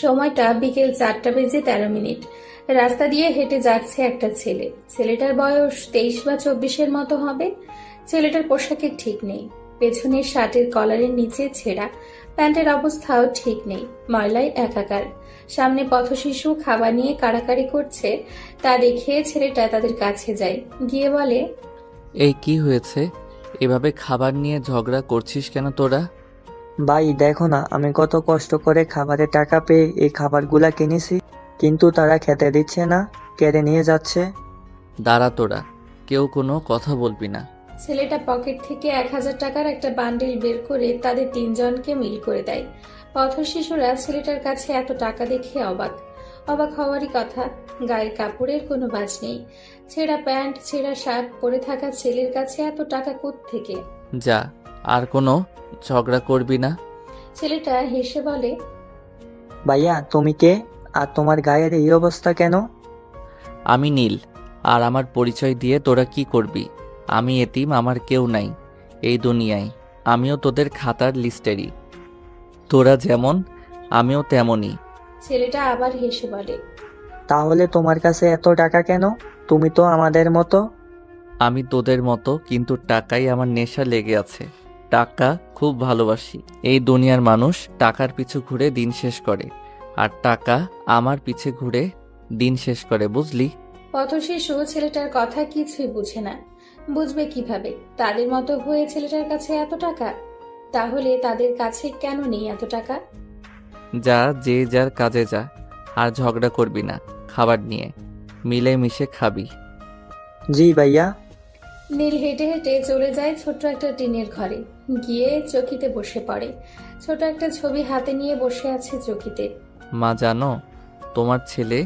সময়টা বিকেল 4:13। রাস্তা দিয়ে হেঁটে যাচ্ছে একটা ছেলে। ছেলেটার বয়স 23 বা 24-এর মতো হবে। ছেলেটার পোশাকের ঠিক নেই। পেছনের শার্টের কলারের নিচে ছেঁড়া, প্যান্টের অবস্থাও ঠিক নেই, ময়লায় একাকার। সামনে পথশিশু খাবার নিয়ে কাড়াকাড়ি করছে। তা দেখে ছেলেটা তাদের কাছে যায়, গিয়ে বলে, এই কি হয়েছে? এভাবে খাবার নিয়ে ঝগড়া করছিস কেন তোরা? ভাই দেখো না, আমি কত কষ্ট করে খাবারের টাকা পেয়ে এই খাবারগুলা কিনেছি, কিন্তু তারা খেতে দিচ্ছে না, কেড়ে নিয়ে যাচ্ছে। দাঁড়া তোরা, কেউ কোনো কথা বলবি না। ছেলেটা পকেট থেকে 1000 টাকার একটা বান্ডিল বের করে তাদের তিনজনকে মিল করে দেয়। পথশিশুরা ছেলেটার কাছে এত টাকা দেখে অবাক। অবাক হওয়ারই কথা। গায়ের কাপড়ের কোনো বাজ নেই। ছেঁড়া প্যান্ট, ছেঁড়া শার্ট পরে থাকা ছেলের কাছে এত টাকা কোত্থেকে? যা, আর কোনো ঝগড়া করবি না। ছেলেটা হেসে বলে, ভাইয়া তুমি কে, আর তোমার গায়ের এই অবস্থা কেন? আমি নীল, আর আমার পরিচয় দিয়ে তোরা কি করবি? আমি এতিম, আমার কেউ নাই এই দুনিয়ায়। আমিও তোদের খাতার লিস্টেরই। তোরা যেমন আমিও তেমনই। ছেলেটা আবার হেসে বলে, তাহলে তোমার কাছে এত টাকা কেন? তুমি তো আমাদের মতো। আমি তোদের মতো, কিন্তু টাকাই আমার নেশা লেগে আছে। টাকা খুব ভালোবাসি। এই দুনিয়ার মানুষ টাকার পিছু ঘুরে দিন শেষ করে, আর টাকা আমার পিছে ঘুরে দিন শেষ করে, বুঝলি? পথশিশু ছেলেটার কথা কিছুই বুঝে না। বুঝবে কিভাবে? তাদের মতো হয়ে ছেলেটার কাছে এত টাকা। তাহলে তাদের কাছে কেন নেই এত টাকা? যা, যে যার কাজে যা, আর ঝগড়া করবি না খাবার নিয়ে। মিলে মিশে খাবি। জি ভাইয়া। নীল হেঁটে হেঁটে চলে যায় ছোট্ট একটা টিনের ঘরে। গিয়ে চৌকিতে বসে পড়ে। ছোট একটা ছবি হাতে নিয়ে বসে আছে চৌকিতে। মা জানো, তোমার ছেলে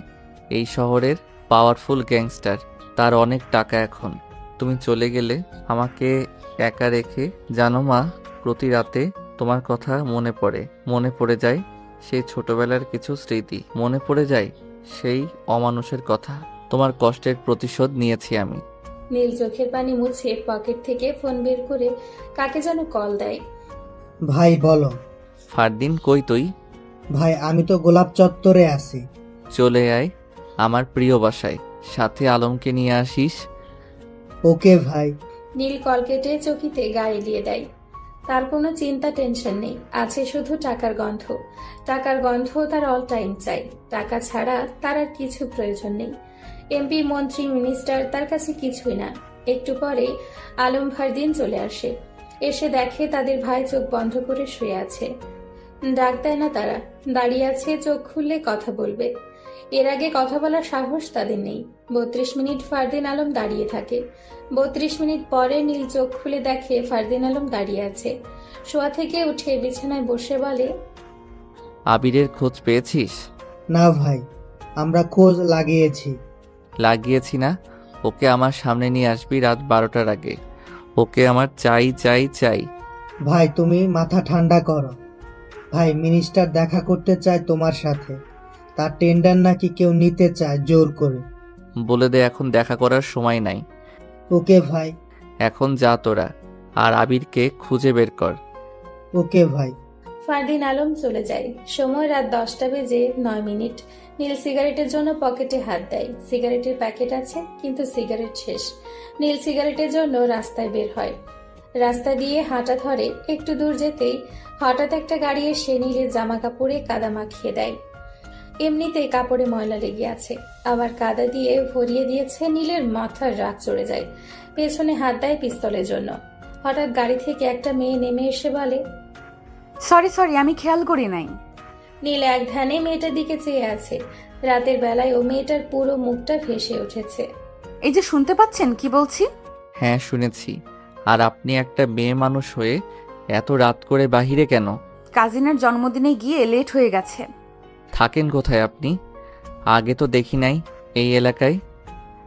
এই শহরের পাওয়ারফুল গ্যাংস্টার। তার অনেক টাকা এখন। তুমি চলে গেলে আমাকে একা রেখে, জানো মা, প্রতি রাতে তোমার কথা মনে পড়ে যায় সেই ছোটবেলার কিছু স্মৃতি। মনে পড়ে যায় সেই অমানুষের কথা। তোমার কষ্টের প্রতিশোধ নিয়েছি আমি। নীল চোখের পানি মুছে পকেট থেকে ফোন বের করে কাকে যেন কল দেয়। ভাই বলো। ফারদিন, কই তুই? ভাই আমি তো গোলাপ চত্বরে আছি। চলে আয় আমার প্রিয় বাসায়, সাথে আলমকে নিয়ে আসিস। ওকে ভাই। নীল কল কেটে চৌকিতে গা এলিয়ে দেয়। তার কোনো চিন্তা টেনশন নেই, আছে শুধু টাকার গন্ধ। টাকার গন্ধ তার অল টাইম চাই। টাকা ছাড়া তার আর কিছু প্রয়োজন নেই। এমপি, মন্ত্রী, মিনিস্টার তার কাছে কিছুই না। একটু পরে আলম ফারদিন চলে আসে। এসে দেখে তাদের ভাই চোখ বন্ধ করে শুয়ে আছে। ডাক দেয় না তারা, দাঁড়িয়ে আছে, চোখ খুললে কথা বলবে। এর আগে কথা বলার সাহস তাদের নেই। 32 মিনিট ফারদিন আলম দাঁড়িয়ে থাকে। 32 মিনিট পরে নীল চোখ খুলে দেখে ফারদিন আলম দাঁড়িয়ে আছে। শোয়া থেকে উঠে বিছানায় বসে বলে, আবিরের খোঁজ পেয়েছিস? না ভাই, আমরা খোঁজ লাগিয়েছি। লাগিয়েছি না? ওকে আমার সামনে নিয়ে আসবি রাত 12টার আগে। ওকে আমার চাই চাই চাই। ভাই তুমি মাথা ঠান্ডা করো। ভাই মিনিস্টার দেখা করতে চায় তোমার সাথে। তার টেন্ডার নাকি কেউ নিতে চায় জোর করে। বলে দে এখন দেখা করার সময় নাই। ওকে ভাই। এখন যা তোরা, আর আবিরকে খুঁজে বের কর। ওকে ভাই। ফারদিন আলম চলে যায়। সময় রাত 10:09। নীল সিগারেটের জন্য পকেটে হাত দেয়। সিগারেটের প্যাকেট আছে, কিন্তু সিগারেট শেষ। নীল সিগারেটের জন্য রাস্তায় বের হয়। রাস্তা দিয়ে হাঁটা ধরে। একটু দূর যেতেই হঠাৎ একটা গাড়ি এসে নীলের জামা কাপড়ে কাদা মাখিয়ে দেয়। এমনিতেই কাপড়ে ময়লা লেগে আছে, আবার কাদা দিয়ে ভরিয়ে দিয়েছে। নীলের মাথার রাগ চড়ে যায়। পেছনে হাত দেয় পিস্তলের জন্য। হঠাৎ গাড়ি থেকে একটা মেয়ে নেমে এসে বলে, সরি আমি খেয়াল করি নাই। নীল এক ধ্যানে মেয়েটার দিকে চেয়ে আছে। রাতের বেলায় ও মেয়েটার পুরো মুখটা ভেসে উঠেছে। এই যে শুনতে পাচ্ছেন কি বলছি? হ্যাঁ শুনেছি। আর আপনি একটা মেয়ে মানুষ হয়ে এত রাত করে বাহিরে কেন? কাজিনের জন্মদিনে গিয়ে লেট হয়ে গেছে। থাকেন কোথায় আপনি? আগে তো দেখি নাই এই এলাকায়।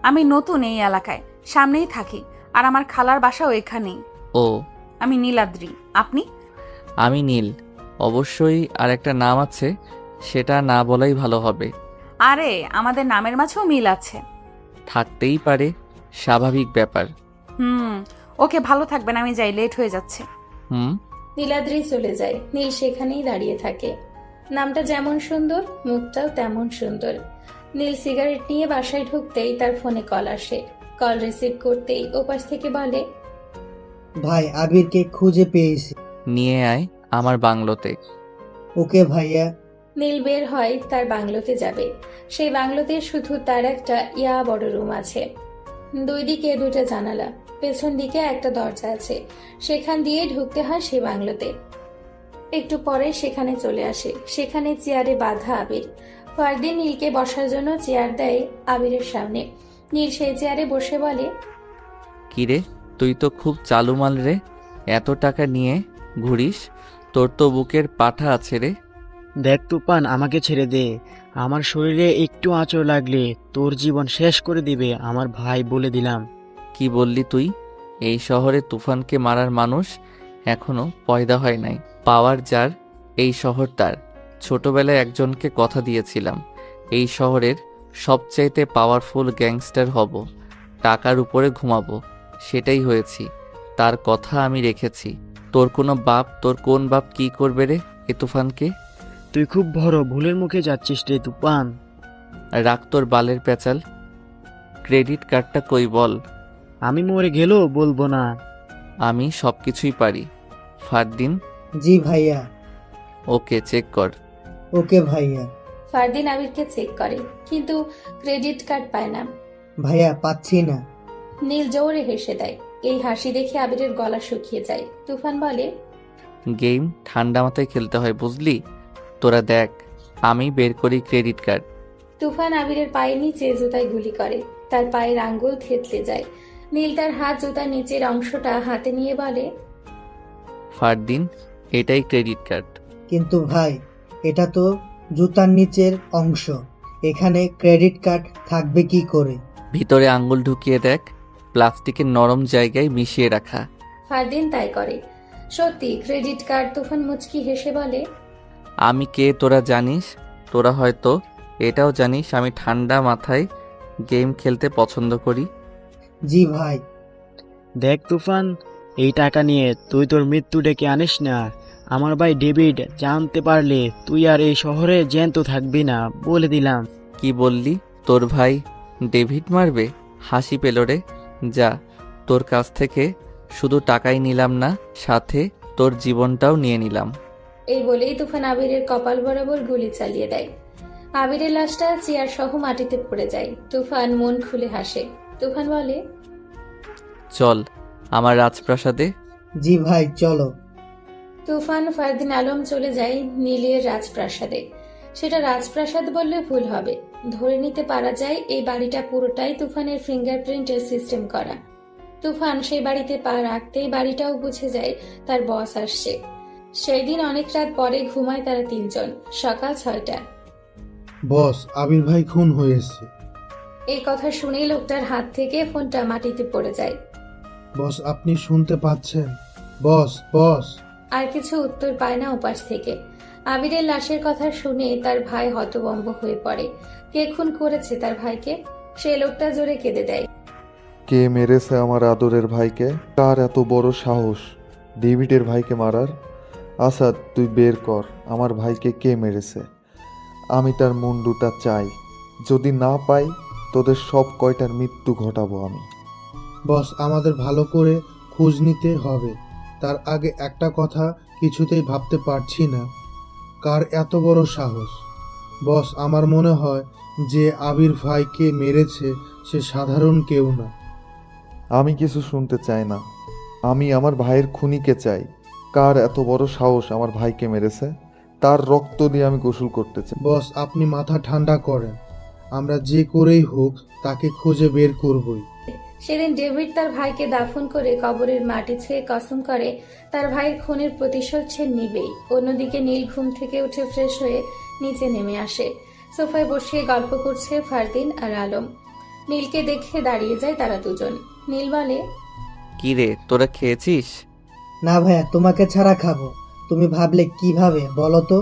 আমি নতুন এই এলাকায়, সামনেই থাকি, আর আমার খালার বাসাও এখানেই। ও, আমি নীলাদ্রি। আপনি? আমি নীল। অবশ্যই আর একটা নাম আছে, সেটা না বলাই ভালো হবে। আরে আমাদের নামের মাঝেও মিল আছে। থাকতেই পারে, স্বাভাবিক ব্যাপার। ওকে, ভালো থাকবেন, আমি যাই, লেট হয়ে যাচ্ছে। হুম। নীলাদ্রি চলে যায়। নীল সেখানেই দাঁড়িয়ে থাকে। নামটা যেমন সুন্দর, মুখটাও তেমন সুন্দর। নীল সিগারেট নিয়ে বাসায় ঢুকতেই তার ফোনে কল আসে। কল রিসিভ করতেই ওপাশ থেকে বলে, ভাই আবিরকে খুঁজে পেয়েছি। নিয়ে আয় আমার বাংলোতে। ওকে ভাইয়া। নীল বের হয় তার বাংলোতে যাবে। সেই বাংলোতে শুধু তার একটা বড় রুম আছে। দুই দিকে দুটো জানালা, পেছন দিকে একটা দরজা আছে। সেখান দিয়ে ঢুকতে হয় সে বাংলোতে। একটু পরে সেখানে চলে আসে। সেখানে চেয়ারে বাঁধা আবির। ফারদিন নীলকে বসার জন্য চেয়ার দেয় আবিরের সামনে। নীল সেই চেয়ারে বসে বলে, কিরে, তুই তো খুব চালু মাল রে, এত টাকা নিয়ে ঘুরিস, তোর তো বুকের পাঠা আছে রে। দেখ তুফান, আমাকে ছেড়ে দে। আমার শরীরে একটু আঁচড় লাগলে তোর জীবন শেষ করে দিবে আমার ভাই, বলে দিলাম। কি বললি তুই? এই শহরে তুফানকে মারার মানুষ এখনো পয়দা হয় নাই। পাওয়ার যার, এই শহর তার। ছোটবেলায় একজনকে কথা দিয়েছিলাম, এই শহরের সবচাইতে পাওয়ারফুল গ্যাংস্টার হব, টাকার উপরে ঘুমাবো। সেটাই হয়েছি, তার কথা আমি রেখেছি। তোর কোন বাপ কি করবে রে এ তুফানকে? তুই খুব বড় ভুলের মুখে যাচ্ছিস রে তুফান। রাখ তোর বালের পেঁচাল। ক্রেডিট কার্ডটা কই বল। আমি মরে গেলেও বলবো না। আমি সবকিছুই পারি। ফারদিন, জি ভাইয়া। ওকে চেক কর। ওকে ভাইয়া। ফারদিন আবিরকে চেক করে, কিন্তু ক্রেডিট কার্ড পায় না। ভাইয়া পাচ্ছি না। নীল জোরে হেসে দেয়। এই হাসি দেখে আবিরের গলা শুকিয়ে যায়। তুফান বলে, গেম ঠান্ডা মাথায় খেলতে হয় বুঝলি। তোরা দেখ, আমি বের করি ক্রেডিট কার্ড। তুফান আবিরের পায়ের নিচে জুতায় গুলি করে। তার পায়ের আঙ্গুল থেতলে যায়। নীল তার হাত জুতার নিচের অংশটা হাতে নিয়ে বলে, ফারদিন, এটাই ক্রেডিট কার্ড। কিন্তু ভাই, এটা তো জুতার নিচের অংশ, এখানে ক্রেডিট কার্ড থাকবে কি করে? ভিতরে আঙ্গুল ঢুকিয়ে দেখ, প্লাস্টিকের নরম জায়গায় মিশিয়ে রাখা। ফারদিন তাই করে। সত্যি ক্রেডিট কার্ড। তুফান মুচকি হেসে বলে, আমি কে তোরা জানিস? তোরা হয়তো এটাও জানিস আমি ঠান্ডা মাথায় গেম খেলতে পছন্দ করি। জি ভাই। দেখ তুফান, এই টাকা নিয়ে তুই তোর মৃত্যু ডেকে আনিস না। আমার ভাই ডেভিড জানতে পারলে তুই আর এই শহরে জ্যান্ত থাকবি না, বলে দিলাম। কি বললি? তোর ভাই ডেভিড মারবে? হাসি পেল রে। যা, তোর কাছ থেকে শুধু টাকাই নিলাম না, সাথে তোর জীবনটাও নিয়ে নিলাম। এই বলেই তুফান আবিরের কপাল বরাবর গুলি চালিয়ে দেয়। আবিরের লাশটা চেয়ার সহ মাটিতে পড়ে যায়। তুফান মন খুলে হাসে। তুফান বলে, চল আমার রাজপ্রাসাদে। জি ভাই চলো। তুফান ফারদিন আলম চলে যায় নীলের রাজপ্রাসাদে। সেটা রাজপ্রাসাদ বললে ভুল হবে। ধরে নিতে পারা যায় এই বাড়িটা পুরোটাই তুফানের ফিঙ্গারপ্রিন্টের সিস্টেম করা। তুফান সেই বাড়িতে পা রাখতেই বাড়িটাও বুঝে যায় তার বস আসছে। সেই দিন অনেক রাত পরে ঘুমায় তারা তিনজন। সকাল 6টা। বস, আবির ভাই খুন হয়েছে। এই কথা শুনেই লোকটার হাত থেকে ফোনটা মাটিতে পড়ে যায়। বস, আপনি শুনতে পাচ্ছেন? বস বস। আর কিছু উত্তর পায় না ওপাশ থেকে। আবিরের লাশের কথা শুনে তার ভাই হতভম্ব হয়ে পড়ে। কে খুন করেছে তার ভাইকে? সে লোকটা জোরে কেঁদে দেয়। কে মেরেছে আমার আদরের ভাইকে? কার এত বড় সাহস ডেভিডের ভাইকে মারার? আসাদ, তুই বের কর আমার ভাইকে কে মেরেছে। আমি তার মুন্ডুটা চাই। যদি না পাই, তোদের সব কয়টার মৃত্যু ঘটাবো আমি। বস, আমাদের ভালো করে খোঁজ নিতে হবে। তার আগে একটা কথা কিছুতেই ভাবতে পারছি না, কার এত বড় সাহস। বস, আমার মনে হয় যে আবির ভাইকে মেরেছে সে সাধারণ কেউ না। আমি কিছু শুনতে চাই না, আমি আমার ভাইয়ের খুনিকে চাই। কার এত বড় সাহস আমার ভাইকে মেরেছে? তার রক্ত দিয়ে আমি গোসল করতে চাই। বস, আপনি মাথা ঠান্ডা করেন। আমরা যে করেই হোক তাকে খুঁজে বের করবই। সেদিন ডেভিড তার ভাইকে দাফন করে কবরের মাটি ছুঁয়ে কসম করে তার ভাইয়ের খুনের প্রতিশোধ সে নিবেই। অন্যদিকে নীল ঘুম থেকে উঠে ফ্রেশ হয়ে নিচে নেমে আসে। সোফায় বসিয়ে গল্প করছে ফারদিন আর আলম। নীলকে দেখে দাঁড়িয়ে যায় তারা দুজন। নীল বলে, কি রে, তোরা খেয়েছিস? না ভাইয়া, তোমাকে ছাড়া খাবো। তুমি ভাবলে কিভাবে বলো তো?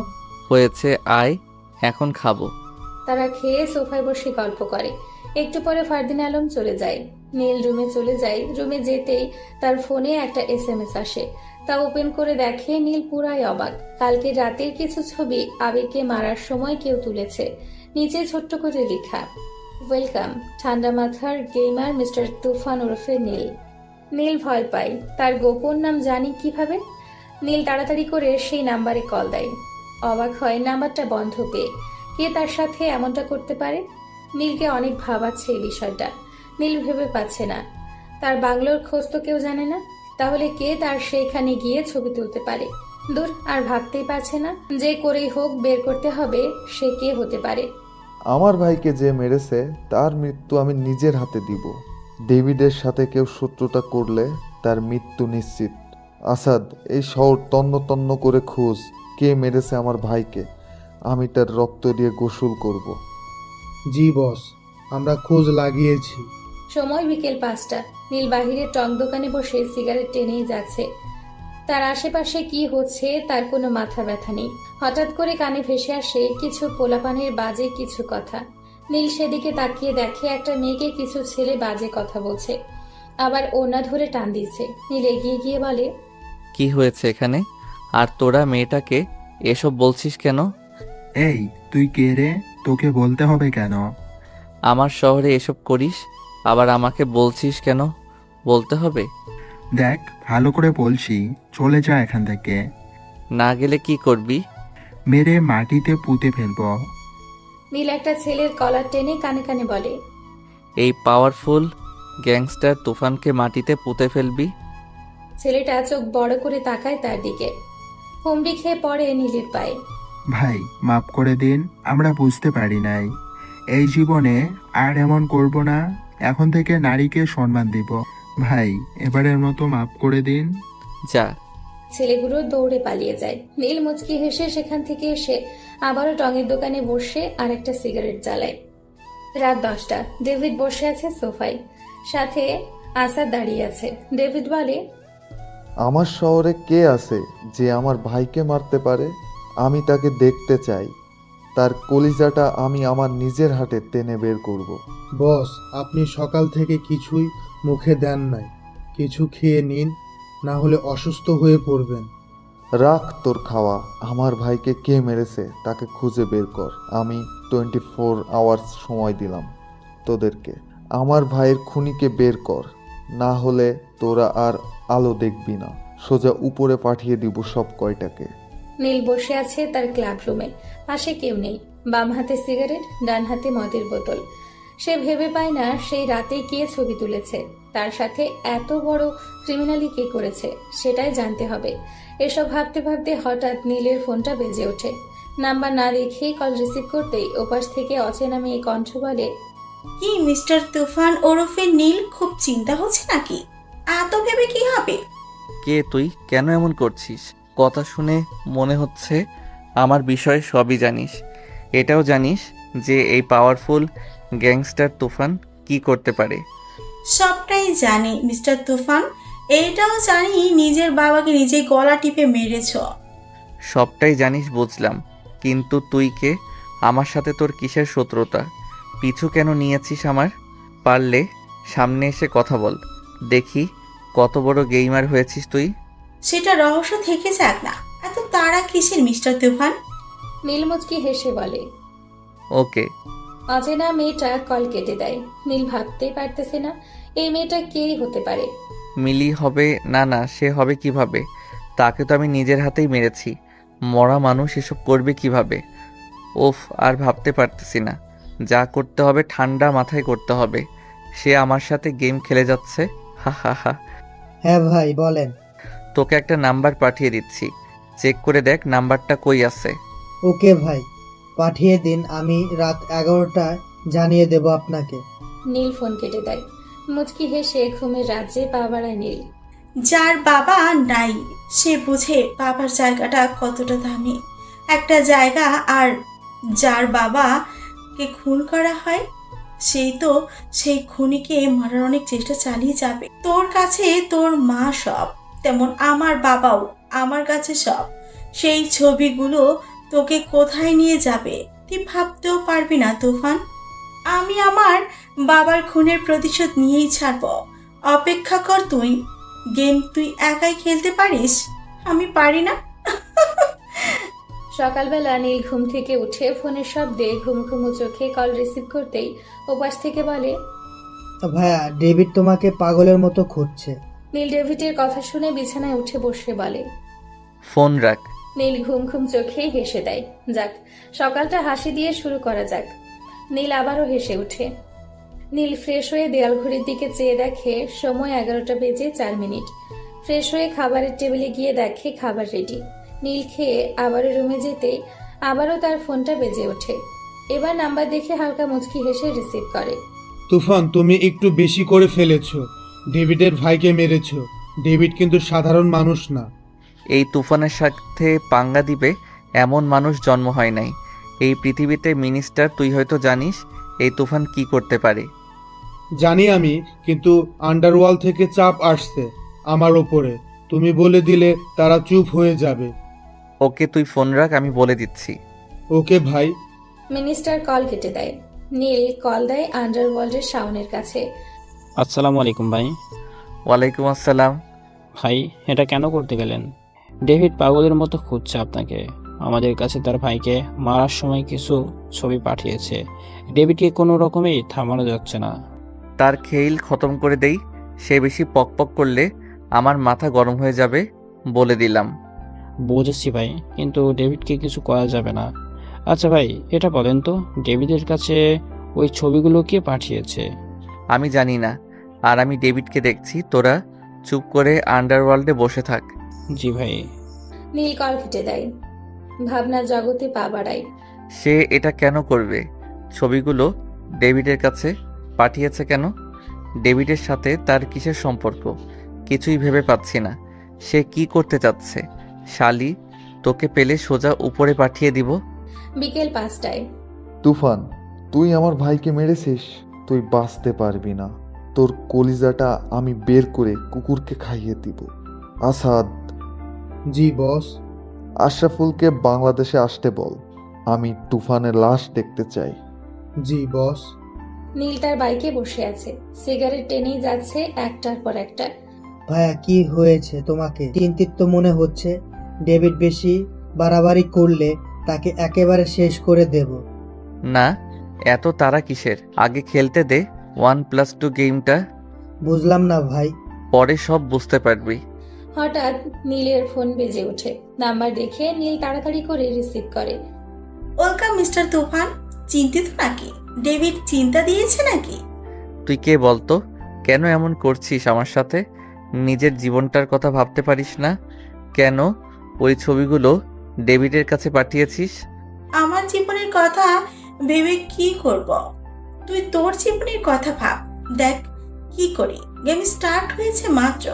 হয়েছে, আয় এখন খাবো। তারা খেয়ে সোফায় বসে গল্প করে। একটু পরে ফারদিন আলম চলে যায়। নীল রুমে চলে যায়। রুমে যেতেই তার ফোনে একটা SMS আসে। তা ওপেন করে দেখে নীল পুরাই অবাক। কালকে রাতের কিছু ছবি আবিরকে মারার সময় কেউ তুলেছে। নিচে ছোট্ট করে লেখা, ওয়েলকাম ঠান্ডা মাথার গেমার মিস্টার তুফান ওরফে নীল। নীল ভয় পায়, তার গোপন নাম জানি কিভাবে। নীল তাড়াতাড়ি করে সেই নাম্বারে কল দেয়। অবাক হয় নাম্বারটা বন্ধ পেয়ে। কে তার সাথে এমনটা করতে পারে? নীলকে অনেক ভাবাচ্ছে এই বিষয়টা। নীল ভেবে পাচ্ছে না, তার বাংলোর খোঁজ তো কেউ জানে না, তাহলে কে তার সেইখানে গিয়ে ছবি তুলতে পারে? দূর, আর ভাবতেই পারছে না। যে করেই হোক বের করতে হবে সে কে হতে পারে। আমার ভাইকে যে মেরেছে তার মৃত্যু আমি নিজের হাতে দিব। ডেভিডের সাথে কেউ শত্রুতা করলে তার মৃত্যু নিশ্চিত। আসাদ, এই শহর তন্ন তন্ন করে খোঁজ কে মেরেছে আমার ভাইকে। আমি তার রক্ত দিয়ে গোসল করব। জি বস, আমরা খোঁজ লাগিয়েছি। সময় বিকেল 5টা। নীল বাহিরে টং দোকানে বসে সিগারেট টেনেই যাচ্ছে। তার আশেপাশে কি হচ্ছে তার কোনো মাথা ব্যথা নেই। হঠাৎ করে কানে ভেসে আসে কিছু পোলাপানের বাজে কিছু কথা। নীল সেদিকে তাকিয়ে দেখে একটা মেয়েকে কিছু ছেলে বাজে কথা বলছে, আবার ওনা ধরে টান দিচ্ছে। নীল এগিয়ে গিয়ে বলে, কি হয়েছে এখানে? আর তোরা মেয়েটাকে এসব বলছিস কেন? এই, তুই কে রে? তোকে বলতে হবে কেন? আমার শহরে এসব করিস, আবার আমাকে বলছিস কেন? বলতে হবে? দেখ, ভালো করে বলছি, চলে যা এখান থেকে। না গেলে কি করবি? মেরে মাটিতে পুঁতে ফেলবো। নীল একটা ছেলের কলার টেনে কানে কানে বলে, এই পাওয়ারফুল গ্যাংস্টার তুফানকে মাটিতে পুঁতে ফেলবি? ছেলেটা চোখ বড় করে তাকায় তার দিকে। হুমড়ি খেয়ে পড়ে নীলের পায়ে। ভাই, মাফ করে দিন, আমরা বুঝতে পারি নাই। এই জীবনে আর এমন করব না। এখন থেকে নারীকে সম্মান দিব। ভাই, এবারের মতো মাফ করে দিন। যা। ছেলেগুলো দৌড়ে পালিয়ে যায়। নীল মুচকি হেসে সেখান থেকে এসে আবারও টঙের দোকানে বসে আর একটা সিগারেট জ্বালায়। রাত 10টা। ডেভিড বসে আছে সোফায়, সাথে আসাদ দাঁড়িয়ে আছে। ডেভিড বলে, আমার শহরে কে আছে যে আমার ভাইকে মারতে পারে? আমি তাকে দেখতে চাই। তার কলিজাটা আমি আমার নিজের হাতে টেনে বের করব। বস, আপনি সকাল থেকে কিছুই মুখে দেন নাই। কিছু খেয়ে নিন, না হলে অসুস্থ হয়ে পড়বেন। রাখ তোর খাওয়া। আমার ভাইকে কে মেরেছে তাকে খুঁজে বের কর। আমি 24 আওয়ার্স সময় দিলাম তোদেরকে। আমার ভাইয়ের খুনিকে বের কর, না হলে তোরা আর আলো দেখবি না। সোজা উপরে পাঠিয়ে দিব সব কয়টাকে। নীল বসে আছে তার ক্লাব রুমে। পাশে কেউ নেই। বাম হাতে সিগারেট, ডান হাতে মদের বোতল। সে ভেবে পায় না সেই রাতে কে ছবি তুলেছে। তার সাথে এত বড় ক্রিমিনালি কে করেছে সেটাই জানতে হবে। এসব ভাবতে ভাবতে হঠাৎ নীলের ফোনটা বেজে ওঠে। নাম্বার না দেখেই কল রিসিভ করতেই ওপাশ থেকে অচেনা মেয়ে কণ্ঠ বলে, কি মিস্টার তুফান ওরফে নীল, খুব চিন্তা হচ্ছে নাকি? এত ভেবে কি হবে? কে তুই? কেন এমন করছিস? কথা শুনে মনে হচ্ছে আমার বিষয়ে সবই জানিস। এটাও জানিস যে এই পাওয়ারফুল গ্যাংস্টার তুফান কি করতে পারে। সবটাই জানি মিস্টার তুফান। এটাও জানি নিজের বাবাকে নিজেই গলা টিপে মেরেছ। সবটাই জানিস বুঝলাম, কিন্তু তুই কে? আমার সাথে তোর কিসের শত্রুতা? পিছু কেন নিয়েছিস আমার? পারলে সামনে এসে কথা বল, দেখি কত বড় গেইমার হয়েছিস তুই। সেটা রহস্য থেকে যাক না। এত তাড়া কিসের মিস্টার তুফান? নীল মুচকি হেসে বলে। ওকে। অচেনা মেয়েটা কল কেটে দেয়। নীল ভাবতেই পারতেছে না এই মেয়েটা কেই হতে পারে। মিলি হবে? না না, সে হবে কিভাবে? তাকে তো আমি নিজের হাতেই মেরেছি। মরা মানুষ এসব করবে কিভাবে? ওফ, আর ভাবতে পারতেছি না। যা করতে হবে ঠান্ডা মাথায় করতে হবে। সে আমার সাথে গেম খেলে যাচ্ছে। হা হা হা। হ্যাঁ ভাই বলেন। তোকে একটা নাম্বার পাঠিয়ে দিচ্ছি, চেক করে দেখ নাম্বারটা কই আছে। ওকে ভাই, পাঠিয়ে দিন। আমি রাত 11টায় জানিয়ে দেব আপনাকে। নীল ফোন কেটে দেয়। মুচকি হেসে ঘুমের রাজ্যে পা বাড়ায় নীল। যার বাবা নাই সে বুঝে বাবার জায়গাটা কতটা দামি একটা জায়গা। আর যার বাবাকে খুন করা হয় সেই তো সেই খুনিকে মারার অনেক চেষ্টা চালিয়ে যাবে। তোর কাছে তোর মা সব, তেমন আমার বাবাও আমার কাছে সব। সেই ছবিগুলো তোকে কোথায় নিয়ে যাবে তুই ভাবতেও পারবি না তুফান। আমি আমার বাবার খুনের প্রতিশোধ নিয়েই ছাড়ব। অপেক্ষা কর তুই। গেম তুই একাই খেলতে পারিস, আমি পারি না। সকালবেলা নীল ঘুম থেকে উঠে ফোনের শব্দে ঘুম চোখে কল রিসিভ করতেই ওপাশ থেকে বলে, ভাইয়া ডেভিড তোমাকে পাগলের মতো খুঁজছে। নীল ডেভিডের কথা শুনে বিছানায় উঠে বসে বলে। ফোন রাখ। নীল ঘুম চোখেই হেসে দেয়। যাক, সকালটা হাসি দিয়ে শুরু করা যাক। নীল আবারও হেসে ওঠে। নীল ফ্রেশ হয়ে দেয়াল ঘড়ির দিকে চেয়ে দেখে সময় 11টা বেজে 4 মিনিট। ফ্রেশ হয়ে খাবারের টেবিলে গিয়ে দেখে খাবার রেডি। নীল খেয়ে আবারও রুমে যেতেই আবারও তার ফোনটা বেজে ওঠে। এবার নাম্বার দেখে হালকা মুচকি হেসে রিসিভ করে। তুফান, তুমি একটু বেশি করে ফেলেছো। ডেভিডের ভাইকে মেরেছো। ডেভিড কিন্তু সাধারণ মানুষ না। এই তুফানের সাথে পাঙ্গা দিবে এমন মানুষ জন্ম হয় নাই এই পৃথিবীতে। মিনিস্টার, তুই হয়তো জানিস এই তুফান কি করতে পারে। জানি আমি, কিন্তু আন্ডারওয়ার্ল্ড থেকে চাপ আসছে আমার ওপরে। তুমি বলে দিলে তারা চুপ হয়ে যাবে। ওকে, তুই ফোন রাখ, আমি বলে দিচ্ছি। ওকে ভাই। মিনিস্টার কল কেটে দেয়। নীল কল দেয় আন্ডারওয়ার্ল্ডের শাওনের কাছে। আসসালামু আলাইকুম ভাই। ওয়ালাইকুম আসসালাম। ভাই, এটা কেন করতে গেলেন? ডেভিড পাগলের মতো খুঁজছে আপনাকে। আমাদের কাছে তার ভাইকে মারার সময় কিছু ছবি পাঠিয়েছে। ডেভিডকে কোনো রকমেই থামানো যাচ্ছে না। তার খেইল খতম করে দেই। সে বেশি পক করলে আমার মাথা গরম হয়ে যাবে, বলে দিলাম। বুঝেছি ভাই, কিন্তু ডেভিডকে কিছু করা যাবে না। আচ্ছা ভাই, এটা বলেন তো, ডেভিডের কাছে ওই ছবিগুলো কে পাঠিয়েছে? আমি জানি না, আর আমি ডেভিডকে দেখছি। তোরা চুপ করে আন্ডারওয়ার্ল্ডে বসে থাক। জি ভাই। নীল কল কেটে দেয়। ভাবনা জগতে পা বাড়ায়। সে এটা কেন করবে? ছবিগুলো ডেভিডের কাছে পাঠিয়েছে কেন? ডেভিডের সাথে তার কিসের সম্পর্ক? কিছুই ভেবে পাচ্ছি না। সে কি করতে চাচ্ছে? শালি, তোকে পেলে সোজা উপরে পাঠিয়ে দিব। বিকেল 5টায়। তুফান, তুই আমার ভাইকে মেরেছিস। তুই বাঁচতে পারবি না। তোর কলিজাটা আমি বের করে কুকুরকে খাইয়ে দিব। আসাদ। জি বস। আশরাফুলকে বাংলাদেশে আসতে বল। আমি তুফানের লাশ দেখতে চাই। জি বস। নীল তার বাইকে বসে আছে। সিগারেট টেনেই যাচ্ছে একটার পর একটা। ভাইয়া কি হয়েছে তোমাকে? চিন্তিত তো মনে হচ্ছে। ডেভিড বেশি বাড়াবাড়ি করলে তাকে একেবারে শেষ করে দেব। না, এত তারা কিসের? আগে খেলতে দে 1+2 গেমটা। বুঝলাম না ভাই। পরে সব বুঝতে পারবি। হঠাৎ নীলের ফোন বেজে ওঠে। নাম্বার দেখে নীল তাড়াতাড়ি করে রিসিভ করে। ওয়েলকাম মিস্টার তুফান। চিন্তিত নাকি? ডেভিড চিন্তা দিয়েছে নাকি? তুই কে বলতো? কেন এমন করছিস আমার সাথে? নিজের জীবনটার কথা ভাবতে পারিস না? কেন ওই ছবিগুলো ডেভিডের কাছে পাঠিয়েছিস? আমার জীবনের কথা ভেবে কি করব? তুই তোর জীবনের কথা ভাব। দেখ কি করি। গেম স্টার্ট হয়েছে মাত্র,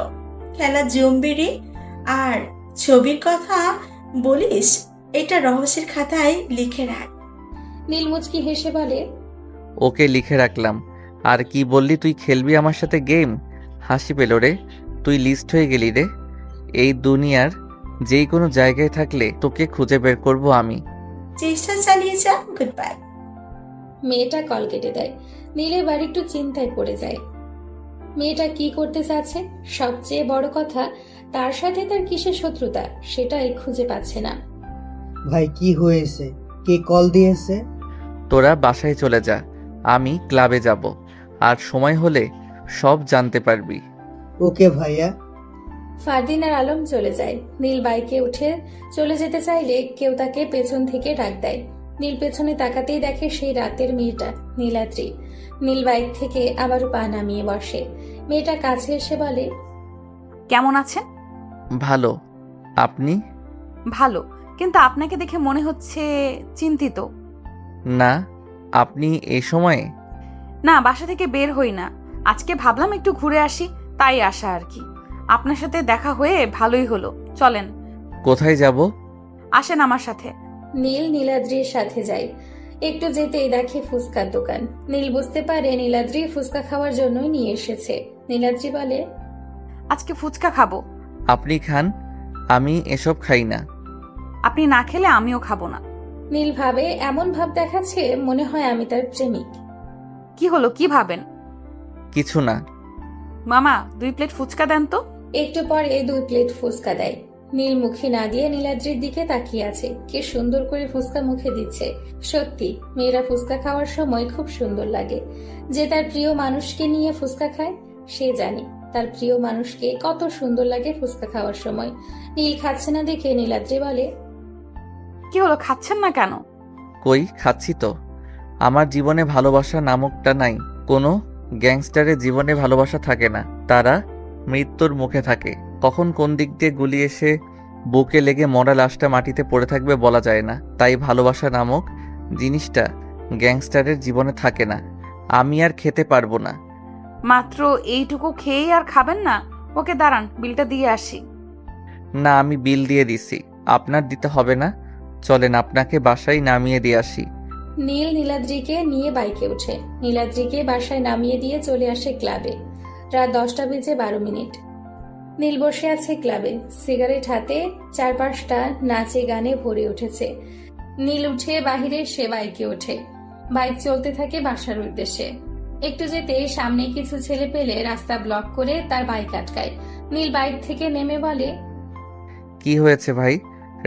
খেলা জমবে রে। আর ছবির কথা বলিস, এটা রহস্যের খাতায় লিখে রাখ। নীল মুচকি হেসে বলে, ওকে, লিখে রাখলাম। আর কি বললি তুই খেলবি আমার সাথে গেম? হাসি পেল রে। তুই লিস্ট হয়ে গেলি রে। এই দুনিয়ার যেই কোনো জায়গায় থাকলে তোকে খুঁজে বের করব আমি। চেষ্টা চালিয়ে যা। Good bye. মেয়েটা কল কেটে দেয়। নীলের বাড়ি একটু চিন্তায় পড়ে যায়। মেয়েটা কি করতে চাচ্ছে? সবচেয়ে বড় কথা, তার সাথে তার কিসের শত্রুতা সেটাই খুঁজে পাচ্ছে না। ভাই কি হয়েছে? কে কল দিয়েছে? তোরা বাসায় চলে যা, আমি ক্লাবে যাব। আর সময় হলে সব জানতে পারবি। ওকে ভাইয়া। ফারদিন আর আলম চলে যায়। নীল বাইকে উঠে চলে যেতে চাইলে কেউ তাকে পেছন থেকে ডাক দেয়। নীল পেছনে তাকাতেই দেখে সেই রাতের মেয়েটা, নীলাদ্রি। নীল বাইক থেকে আবারও পা নামিয়ে বসে। মেয়েটা কাছে এসে বলে, কেমন আছেন? ভালো। আপনি? ভালো, কিন্তু আপনাকে দেখে মনে হচ্ছে চিন্তিত। না, আপনি এই সময়ে? না, বাসা থেকে বের হই না। আজকে ভাবলাম একটু ঘুরে আসি, তাই আসা আর কি। আপনার সাথে দেখা হয়ে ভালোই হলো। চলেন। কোথায় যাব? আসেন আমার সাথে। নীল নীলাদ্রির সাথে যায়। একটু যেতেই দেখে ফুচকার দোকান। নীল বুঝতে পারে নীলাদ্রি ফুচকা খাওয়ার জন্যই নিয়ে এসেছে। নীলাদ্রি বলে, আজকে ফুচকা খাবো। আপনি খান, আমি এসব খাই না। আপনি না খেলে আমিও খাবো না। নীল ভাবে এমন ভাব দেখাচ্ছে মনে হয় আমি তার প্রেমিক। কি হলো, কি ভাবেন? কিছু না। মামা 2 প্লেট ফুচকা দেন তো। একটু পরে 2 প্লেট ফুচকা দেয়। নীল মুখে না দিয়ে নীলাদ্রির দিকে তাকিয়ে আছে। কি সুন্দর করে ফুচকা মুখে দিচ্ছে। সত্যি মেয়েরা ফুচকা খাওয়ার সময় খুব সুন্দর লাগে। যে তার প্রিয় মানুষকে নিয়ে ফুচকা খায় সে জানে তার প্রিয় মানুষকে কত সুন্দর লাগে ফুচকা খাওয়ার সময়। নীল খাচ্ছে না দেখে নীলাদ্রি বলে, কি হলো, খাচ্ছেন না কেন? কই খাচ্ছি তো। আমার জীবনে ভালোবাসা নামকটা নাই। কোনো গ্যাংস্টারের জীবনে ভালোবাসা থাকে না, তারা মৃত্যুর মুখে থাকে। কখন কোন দিক দিয়ে গুলি এসে বুকে লেগে মরা লাশটা মাটিতে পড়ে থাকবে বলা যায় না। তাই ভালোবাসা নামক জিনিসটা গ্যাংস্টারের জীবনে থাকে না। আমি আর খেতে পারবো না। মাত্র এইটুকু খেয়েই আর খাবেন না? ওকে দাঁড়ান, বিলটা দিয়ে আসি। না, আমি বিল দিয়ে দিছি, আপনার দিতে হবে না। চলেন আপনাকে বাসায় নামিয়ে দিয়ে আসি। নীল নীলাদ্রিকে নিয়ে বাইকে ওঠে। নীলাদ্রিকে বাসায় নামিয়ে দিয়ে চলে আসে ক্লাবে। রাত 10:12। নীল বসে আছে ক্লাবে, সিগারেট হাতে। চারপাশটা নাচে গানে ভরে উঠেছে। নীল উঠে বাহিরে সে বাইকে ওঠে। বাইক চলতে থাকে বাসার উদ্দেশ্যে। একটু যেতে সামনে কিছু ছেলে পেলে রাস্তা ব্লক করে তার বাইক আটকায়। নীল বাইক থেকে নেমে বলে, কি হয়েছে ভাই,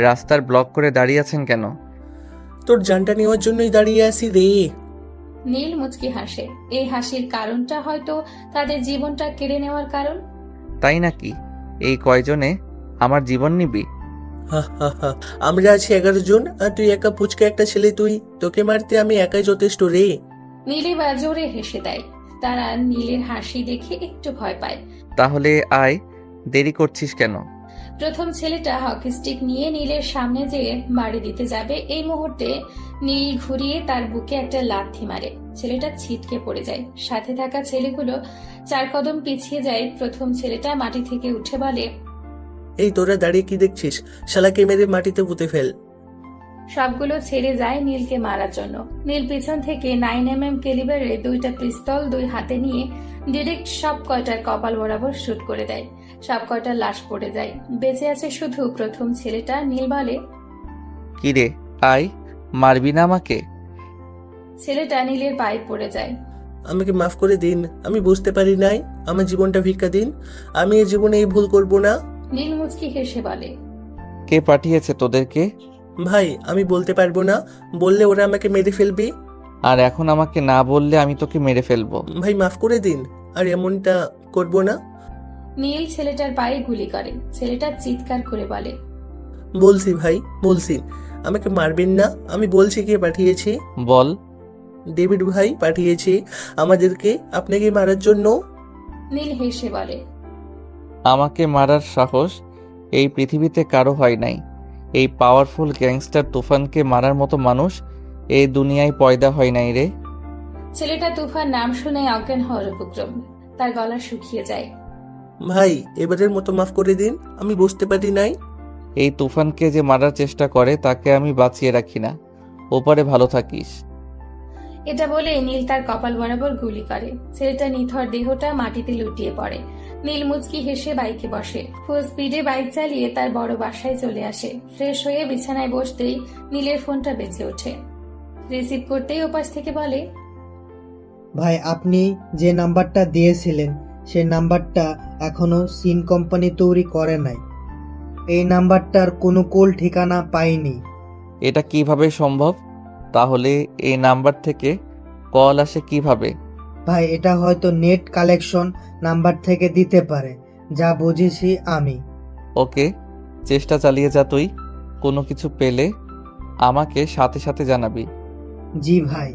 রাস্তার ব্লক করে দাঁড়িয়ে আছেন কেন? তোর জানটা নেওয়ার জন্যই দাঁড়িয়ে আছি রে। নীল মুচকি হাসে। এই হাসির কারণটা হয়তো তাদের জীবনটা কেড়ে নেওয়ার কারণ। তাই নাকি? এই কয়জনে আমার জীবন নিবি? হা হা হা, আমরা আছি 11 জন আর তুই একা পুচকা একটা ছেলে। তোকে মারতে আমি একাই যথেষ্ট রে। নীলে বা জোরে হেসে দেয়। তারা নীলের হাসি দেখে একটু ভয় পায়। তাহলে আয়, দেরি করছিস কেন? প্রথম ছেলেটা হকি স্টিক নিয়ে নীলের সামনে যেয়ে বাড়ি দিতে যাবে। এই মুহূর্তে নীল ঘুরিয়ে তার বুকে একটা লাথি মারে। ছেলেটা ছিটকে পড়ে যায়। সাথে থাকা ছেলেগুলো 4 কদম পিছিয়ে যায়। প্রথম ছেলেটা মাটি থেকে উঠে বলে, এই তোরা দাঁড়িয়ে কি দেখছিস? শালাকে মেরে মাটিতে পুঁতে ফেল। সবগুলো ছেড়ে যায় নীলকে মারার জন্য। নীল পিছন থেকে 9mm ক্যালিবারের 2টা পিস্তল 2 হাতে নিয়ে ডিরেক্ট সব কয়টার কপাল বরাবর শুট করে দেয়। সব কয়টার লাশ পড়ে যায়। বেঁচে আছে শুধু প্রথম ছেলেটা। নীল বলে, কি রে, আয়, মারবি না আমাকে? ছেলেটা নীলের পায়ে পড়ে যায়। আমাকে মাফ করে দিন, আমি বুঝতে পারি নাই। আমার জীবনটা ভিক্ষা দিন, আমি এই জীবনে এই ভুল করব না। নীল মুচকি হেসে বলে, কে পাঠিয়েছে তোদেরকে? ভাই আমি বলতে পারবো না, বললে ওরা আমাকে মেরে ফেলবে। আর এখন আমাকে না বললে আমি তোকে মেরে ফেলবো। ভাই মাফ করে দিন, আর এমনটা করব না। নীল ছেলেটার পায়ে গুলি করে। ছেলেটা চিৎকার করে বলে, বলছি ভাই, বলছি আমাকে মারবেন না। আমি বলছি কে পাঠিয়েছি। বল। ডেভিড ভাই পাঠিয়েছি আমাদেরকে আপনাকে মারার জন্য। নীল হেসে বলে, আমাকে মারার সাহস এই পৃথিবীতে কারো হয় নাই। এই পাওয়ারফুল গ্যাংস্টার তুফানকে মারার মতো মানুষ এই দুনিয়ায় পয়দা হয় নাই রে। ছেলেটা তুফান নাম শুনে অজ্ঞান হওয়ার উপক্রম। তার গলা শুকিয়ে যায়। ভাই এবারের মতো মাফ করে দিন, আমি বুঝতে পারি নাই। এই তুফানকে যে মারার চেষ্টা করে তাকে আমি বাঁচিয়ে রাখি না। ওপারে ভালো থাকিস। এটা বলে নীল তার কপাল বরাবর গুলি করে। ছেলেটা নিথর দেহটা মাটিতে লুটিয়ে পড়ে। নীল মুচকি হেসে বাইকে বসে। ফুল স্পিডে বাইক চালিয়ে তার বড় বাসায় চলে আসে। ফ্রেশ হয়ে বিছানায় বসতেই নীলের ফোনটা বেজে ওঠে। রিসিভ করতেই ওপাশ থেকে বলে, ভাই আপনি যে নাম্বারটা দিয়েছিলেন সেই নাম্বারটা এখনো সিন কোম্পানি তৈরি করে নাই। এই নাম্বারটার কোনো কোল ঠিকানা পাইনি। এটা কিভাবে সম্ভব? তাহলে এই নাম্বার থেকে কল আসে কিভাবে? ভাই এটা হয়তো নেট কালেকশন নাম্বার থেকে দিতে পারে, যা বুঝেছি আমি। ওকে, চেষ্টা চালিয়ে যা তুই। কোনো কিছু পেলে আমাকে সাথে সাথে জানাবি। জি ভাই।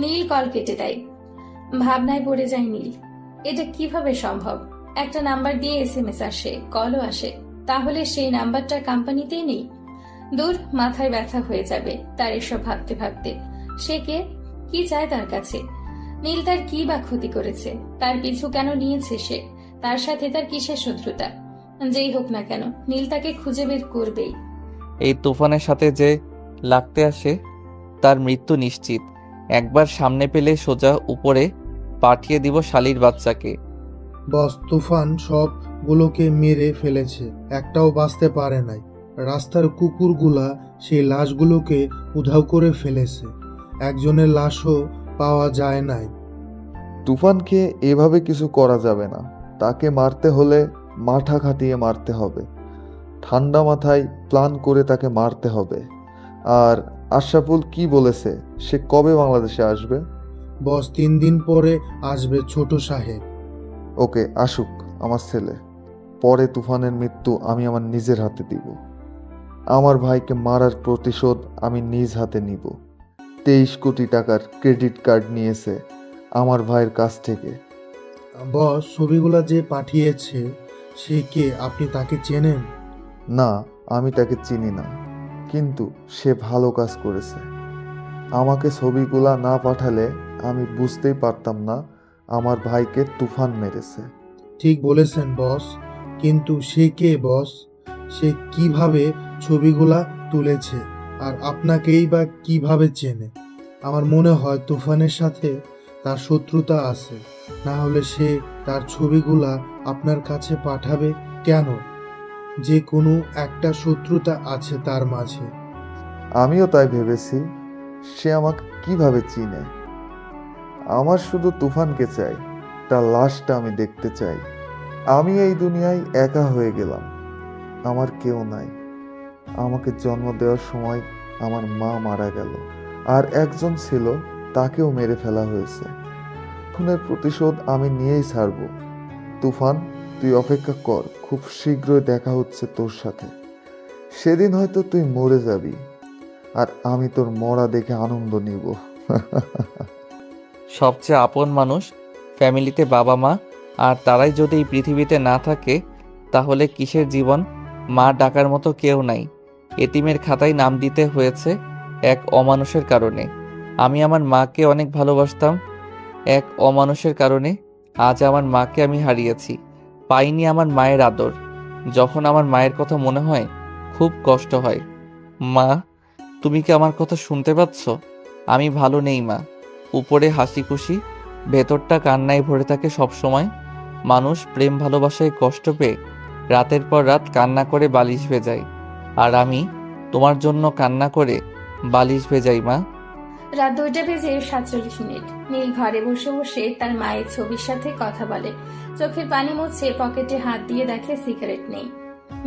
নীল কল কেটে দেয়। ভাবনায় পড়ে যায় নীল। এটা কিভাবে সম্ভব? একটা নাম্বার দিয়ে SMS আসে, কলও আসে, তাহলে সেই নাম্বারটা কোম্পানিতেই নেই। দূর, মাথায় ব্যথা হয়ে যাবে তার এসব ভাবতে ভাবতে। সে কে? কি চায় তার কাছে? নীল তার কি বা ক্ষতি করেছে? তার পিছু কেন নিয়েছে সে? তার সাথে তার কিসের শত্রুতা? যেই হোক না কেন নীল তাকে খুঁজে বের করবেই। এই তুফানের সাথে যে লাগতে আসে তার মৃত্যু নিশ্চিত। একবার সামনে পেলে সোজা উপরে পাঠিয়ে দিব শালির বাচ্চাকে। বস, তুফান সবগুলোকে মেরে ফেলেছে, একটাও বাঁচতে পারে নাই। রাস্তার কুকুরগুলা সেই লাশগুলোকে উধাও করে ফেলেছে, একজনের লাশও পাওয়া যায় নাই। তুফানকে এভাবে কিছু করা যাবে না। তাকে মারতে হলে মাথা খাটিয়ে মারতে হবে, ঠান্ডা মাথায় প্ল্যান করে তাকে মারতে হবে। আর আশরাফুল কি বলেছে, সে কবে বাংলাদেশে আসবে? বস 3 দিন পরে আসবে ছোট সাহেব। ওকে, আসুক আমার ছেলে। পরে তুফানের মৃত্যু আমি আমার নিজের হাতে দিব। আমার ভাইকে মারার প্রতিশোধ আমি নিজ হাতে নিব। 23 কোটি টাকার ক্রেডিট কার্ড নিয়েছে আমার ভাইয়ের কাছ থেকে। বস, ছবিগুলা যে পাঠিয়েছে সে কে, আপনি তাকে চেনেন? না, আমি তাকে চিনি না, কিন্তু সে ভালো কাজ করেছে। আমাকে ছবিগুলা না পাঠালে আমি বুঝতেই পারতাম না আমার ভাইকে তুফান মেরেছে। ঠিক বলেছেন বস, কিন্তু সে কে বস? সে কিভাবে ছবিগুলা তুলেছে আর আপনাকেই বা কিভাবে চেনে? আমার মনে হয় তুফানের সাথে তার শত্রুতা আছে, না হলে সে তার ছবিগুলা আপনার কাছে পাঠাবে কেন? যে কোনো একটা শত্রুতা আছে তার মাঝে। আমিও তাই ভেবেছি, সে আমাকে কিভাবে চিনে। আমার শুধু তুফানকে চাই, তার লাশটা আমি দেখতে চাই। আমি এই দুনিয়ায় একা হয়ে গেলাম, আমার কেউ নাই। আমাকে জন্ম দেওয়ার সময় আমার মা মারা গেল, আর একজন ছিল, তাকেও মেরে ফেলা হয়েছে। খুনের প্রতিশোধ আমি নিয়েই ছাড়ব। তুফান, তুই অপেক্ষা কর, খুব শীঘ্রই দেখা হচ্ছে তোর সাথে। সেদিন হয়তো তুই মরে যাবি, আর আমি তোর মরা দেখে আনন্দ নিব। সবচেয়ে আপন মানুষ ফ্যামিলিতে বাবা মা, আর তারাই যদি এই পৃথিবীতে না থাকে তাহলে কিসের জীবন? মা ডাকার মতো কেউ নাই। এতিমের খাতায় নাম দিতে হয়েছে এক অমানুষের কারণে। আমি আমার মাকে অনেক ভালোবাসতাম, এক অমানুষের কারণে আজ আমার মাকে আমি হারিয়েছি। পাইনি আমার মায়ের আদর। যখন আমার মায়ের কথা মনে হয় খুব কষ্ট হয়। মা, তুমি কি আমার কথা শুনতে পাচ্ছ? আমি ভালো নেই মা। উপরে হাসি খুশি, ভেতরটা কান্নায় ভরে থাকে সব সময়। মানুষ প্রেম ভালোবাসায় কষ্ট পেয়ে রাতের পর রাত কান্না করে বালিশ ভেজায়, আর আমি তোমার জন্য কান্না করে বালিশ ভেজাই মা। রাত 2:47। নীল ঘরে বসে বসে তার মায়ের ছবির সাথে কথা বলে। চোখের পানি মুছে পকেটে হাত দিয়ে দেখে সিগারেট নেই।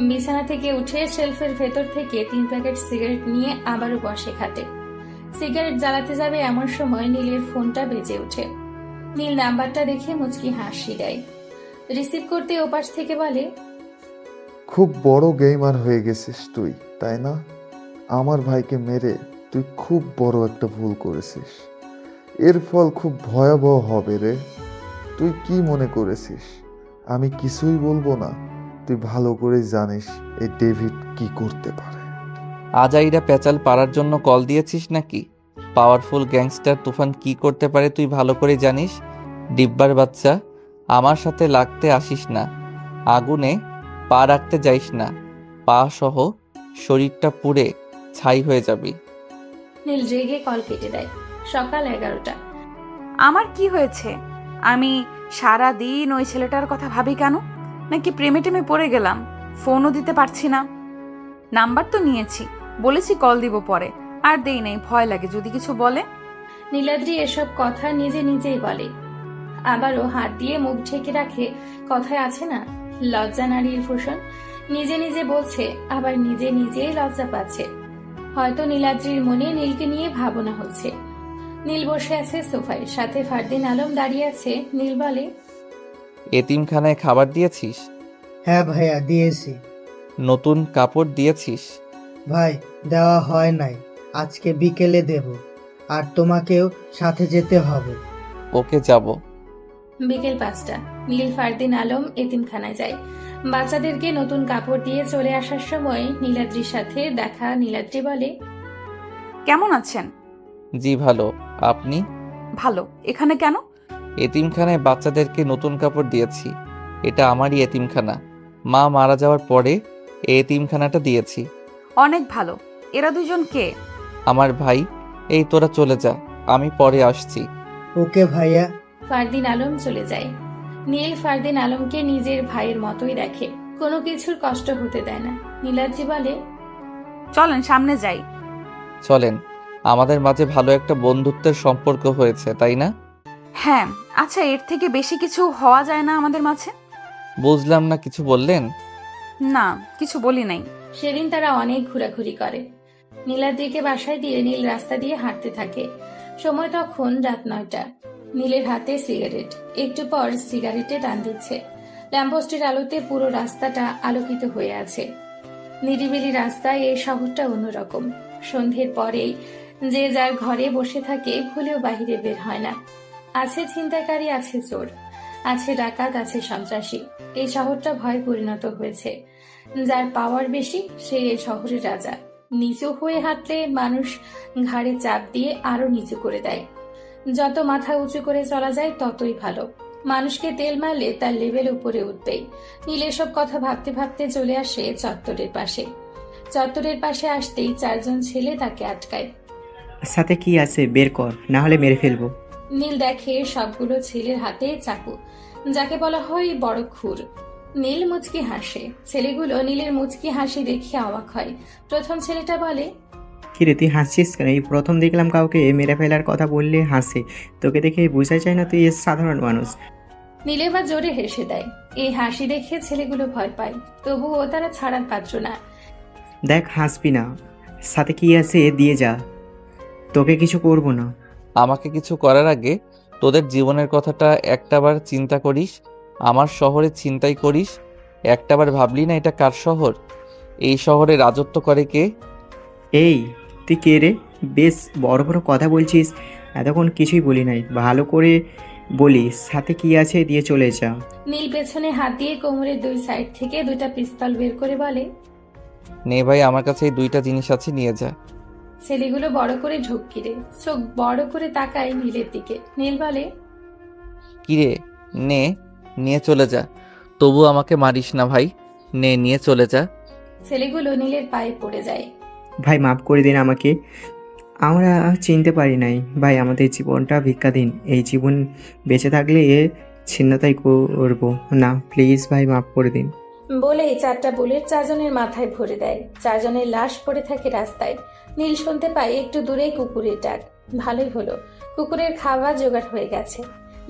বিছানা থেকে উঠে শেলফের ভেতর থেকে 3 প্যাকেট সিগারেট নিয়ে আবারও বসে খাটে। সিগারেট জ্বালাতে যাবে এমন সময় নীলের ফোনটা বেজে ওঠে। নীল নাম্বারটা দেখে মুচকি হাসি দেয়। রিসিভ করতে ওপাশ থেকে বলে, খুব বড় গেমার হয়ে গেছিস তুই, তাই না? আমার ভাইকে মেরে তুই খুব বড় একটা ভুল করেছিস। এর ফল খুব ভয়াবহ হবে রে। তুই কি মনে করেছিস আমি কিছুই বলবো না? তুই ভালো করে জানিস এই ডেভিড কি করতে পারে। আজাইরা পেঁচাল পাড়ার জন্য কল দিয়েছিস নাকি? পাওয়ারফুল গ্যাংস্টার তুফান কি করতে পারে তুই ভালো করে জানিস। ডিব্বার বাচ্চা, আমার সাথে লাগতে আসিস না। আগুনে পা রাখতে যাইস না, পা সহ শরীরটা পুড়ে ছাই হয়ে যাবি। নীল রেগে কল কেটে দেয়। সকাল 11টা। আমার কি হয়েছে? আমি সারা দিন ওই ছেলেটার কথা ভাবি কেন? নাকি প্রেমে টেমে পড়ে গেলাম? ফোনও দিতে পারছি না। নাম্বার তো নিয়েছি, বলেছি কল দিব পরে, আর দেই নাই, ভয় লাগে যদি কিছু বলে। নীলাদ্রি এসব কথা নিজে নিজেই বলে, আবারও হাত দিয়ে মুখ ঢেকে রাখে। কথায় আছে না, লজ্জা নারীর ভূষণ। নিজে নিজে বলছে, আবার নিজে নিজেই লজ্জা পাচ্ছে। হয়তো নীলাদ্রির মনে নীলকে নিয়ে ভাবনা হচ্ছে। নীল বসে আছে সোফায়, সাথে ফারদিন আলম দাঁড়িয়ে আছে। নীল বলে, এতিমখানায় খাবার দিয়েছিস? হ্যাঁ ভাইয়া, দিয়েছি। নতুন কাপড় দিয়েছিস? ভাই, দেওয়া হয় নাই, আজকে বিকেলে দেব। আর তোমাকেও সাথে যেতে হবে। ওকে, যাব। বিকেল 5টা। নীল ফারদিন আলম এতিমখানায় যায়। বাচ্চাদেরকে নতুন কাপড় দিয়ে চলে আসার সময় নীলাদ্রির সাথে দেখা। নীলাদ্রি বলে, কেমন আছেন? জি ভালো, আপনি? ভালো। এখানে কেন? এতিমখানায় বাচ্চাদেরকে নতুন কাপড় দিয়েছি। এটা আমারই এতিমখানা। মা মারা যাওয়ার পরে এই এতিমখানাটা দিয়েছি। অনেক ভালো। এরা দুজন কে? আমার ভাই। এই তোরা চলে যা, আমি পরে আসছি। ওকে ভাইয়া। ফারদিন আলম চলে যায়। নীল ফারদিন আলমকে নিজের ভাইয়ের মতোই দেখে, কোনো কিছুর কষ্ট হতে দেয় না। নীলাদ্রি বলে, চলেন সামনে যাই। চলেন, আমাদের মাঝে ভালো একটা বন্ধুত্বের সম্পর্ক হয়েছে, তাই না? হ্যাঁ। আচ্ছা, এর থেকে বেশি কিছু হওয়া যায় না আমাদের মাঝে? বুঝলাম না, কিছু বললেন? না, কিছু বলি নাই। সেদিন তারা অনেক ঘোরাঘুরি করে। নীলার দিকে বাসায় দিয়ে নীল রাস্তা দিয়ে হাঁটতে থাকে। সময় তখন রাত 9টা। নীলের হাতে সিগারেট, একটু পর সিগারেটে টান দিচ্ছে। ল্যাম্পপোস্টের আলোতে পুরো রাস্তাটা আলোকিত হয়ে আছে। নিরিবিলি রাস্তায় এই শহরটা অন্যরকম। সন্ধ্যের পরেই যে যার ঘরে বসে থাকে, ভুলেও বাহিরে বের হয় না। আছে ছিনতাইকারী, আছে চোর, আছে ডাকাত, আছে সন্ত্রাসী। এই শহরটা ভয়ে পরিণত হয়েছে। যার পাওয়ার বেশি সে এই শহরের রাজা। নিচু হয়ে হাঁটলে মানুষ ঘাড়ে চাপ দিয়ে আরো নিচু করে দেয়। যত মাথা উঁচু করে চলা যায় ততই ভালো। মানুষকে তেল মারলে তার লেভেল উপরে উঠবেই। নীল এসব কথা ভাবতে ভাবতে চলে আসে চত্বরের পাশে। চত্বরের পাশে আসতেই 4জন ছেলে তাকে আটকায়। সাথে কি আছে বের কর, না হলে মেরে ফেলবো। নীল দেখে সবগুলো ছেলের হাতে চাকু, যাকে বলা হয় বড় খুর। নীল মুচকি হাসে। ছেলেগুলো নীলের মুচকি হাসি দেখে অবাক হয়। প্রথম ছেলেটা বলে, কিরে তুই হাসছিস কেন? এই প্রথম দেখলাম কাউকে মেরে ফেলার কথা বললে হাসে। তোকে দেখে বোঝাই যায় না তুই সাধারণ মানুষ। নীল এবার জোরে হেসে দেয়। এই হাসি দেখে ছেলেগুলো ভয় পায়, তবুও তারা ছাড়ার পাত্র না। দেখ হাসবি না, সাথে কি আছে দিয়ে যা, তোকে কিছু করবো না। আমাকে কিছু করার আগে তোদের জীবনের কথাটা একটাবার চিন্তা করিস। আমার শহরে ছিনতাই করিস, একটাবার ভাবলি না এটা কার শহর? এই শহরে রাজত্ব করে কে? এই তুই কে রে? বেশ বড় বড় কথা বলছিস। এতক্ষণ কিছুই বলি নাই, ভালো করে বলিস। সাথে কি আছে দিয়ে চলে যা। নীল পেছনে হাত দিয়ে কোমরের দুই সাইড থেকে 2টা পিস্তল বের করে বলে, নে ভাই, আমার কাছে এই 2টা জিনিস আছে, নিয়ে যা। ছেলেগুলো বড় করে ঢোক গিরে চোখ বড় করে তাকায় নীলের দিকে। নীল বলে, কিরে, নে, নিয়ে চলে যা। তবু আমাকে মারিস না ভাই, নে নিয়ে চলে যা। ছেলেগুলো নীলের পায়ে পড়ে যায়। ভাই মাফ করে দিন আমাকে, আমরা চিনতে পারি নাই। ভাই আমাদের জীবনটা ভিক্ষা দিন, এই জীবন বেঁচে থাকলে ছিন্নতাই করবো না। প্লিজ ভাই মাফ করে দিন। বলেই 4টা বুলেট 4জনের মাথায় ভরে দেয়। 4জনের লাশ পড়ে থাকে রাস্তায়। নীল শুনতে পায় একটু দূরেই কুকুরের ডাক। ভালোই হলো, কুকুরের খাবার জোগাড় হয়ে গেছে।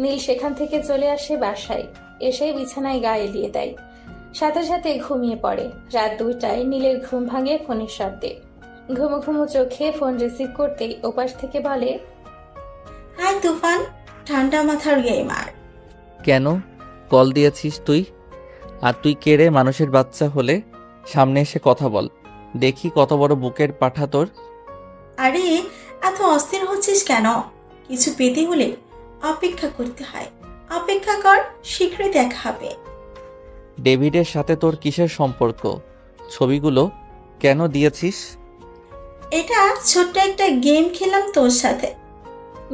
নীল সেখান থেকে চলে আসে বাসায়। এসে বিছানায় গা এলিয়ে দেয়। সাথে সাথে ঘুমিয়ে পড়ে। রাত 2টায় নীলের ঘুম ভাঙে ফোনের শব্দে। ঘুমো ঘুমো চোখে ফোন রিসিভ করতেই ওপাশ থেকে বলে, হাই তুফান, ঠান্ডা মাথার গেমার। কেন কল দিয়েছিস তুই? আর তুই কে রে? মানুষের বাচ্চা হলে সামনে এসে কথা বল, দেখি কত বড় বুকের পাঠা তোর। আরে এত অস্থির হচ্ছিস কেন? কিছু পেতে হলে অপেক্ষা করতে হয়। অপেক্ষা কর, শীঘ্রই দেখা হবে। ডেভিডের সাথে তোর কিসের সম্পর্ক? ছবিগুলো কেন দিয়েছিস? এটা ছোট্ট একটা গেম খেলাম তোর সাথে।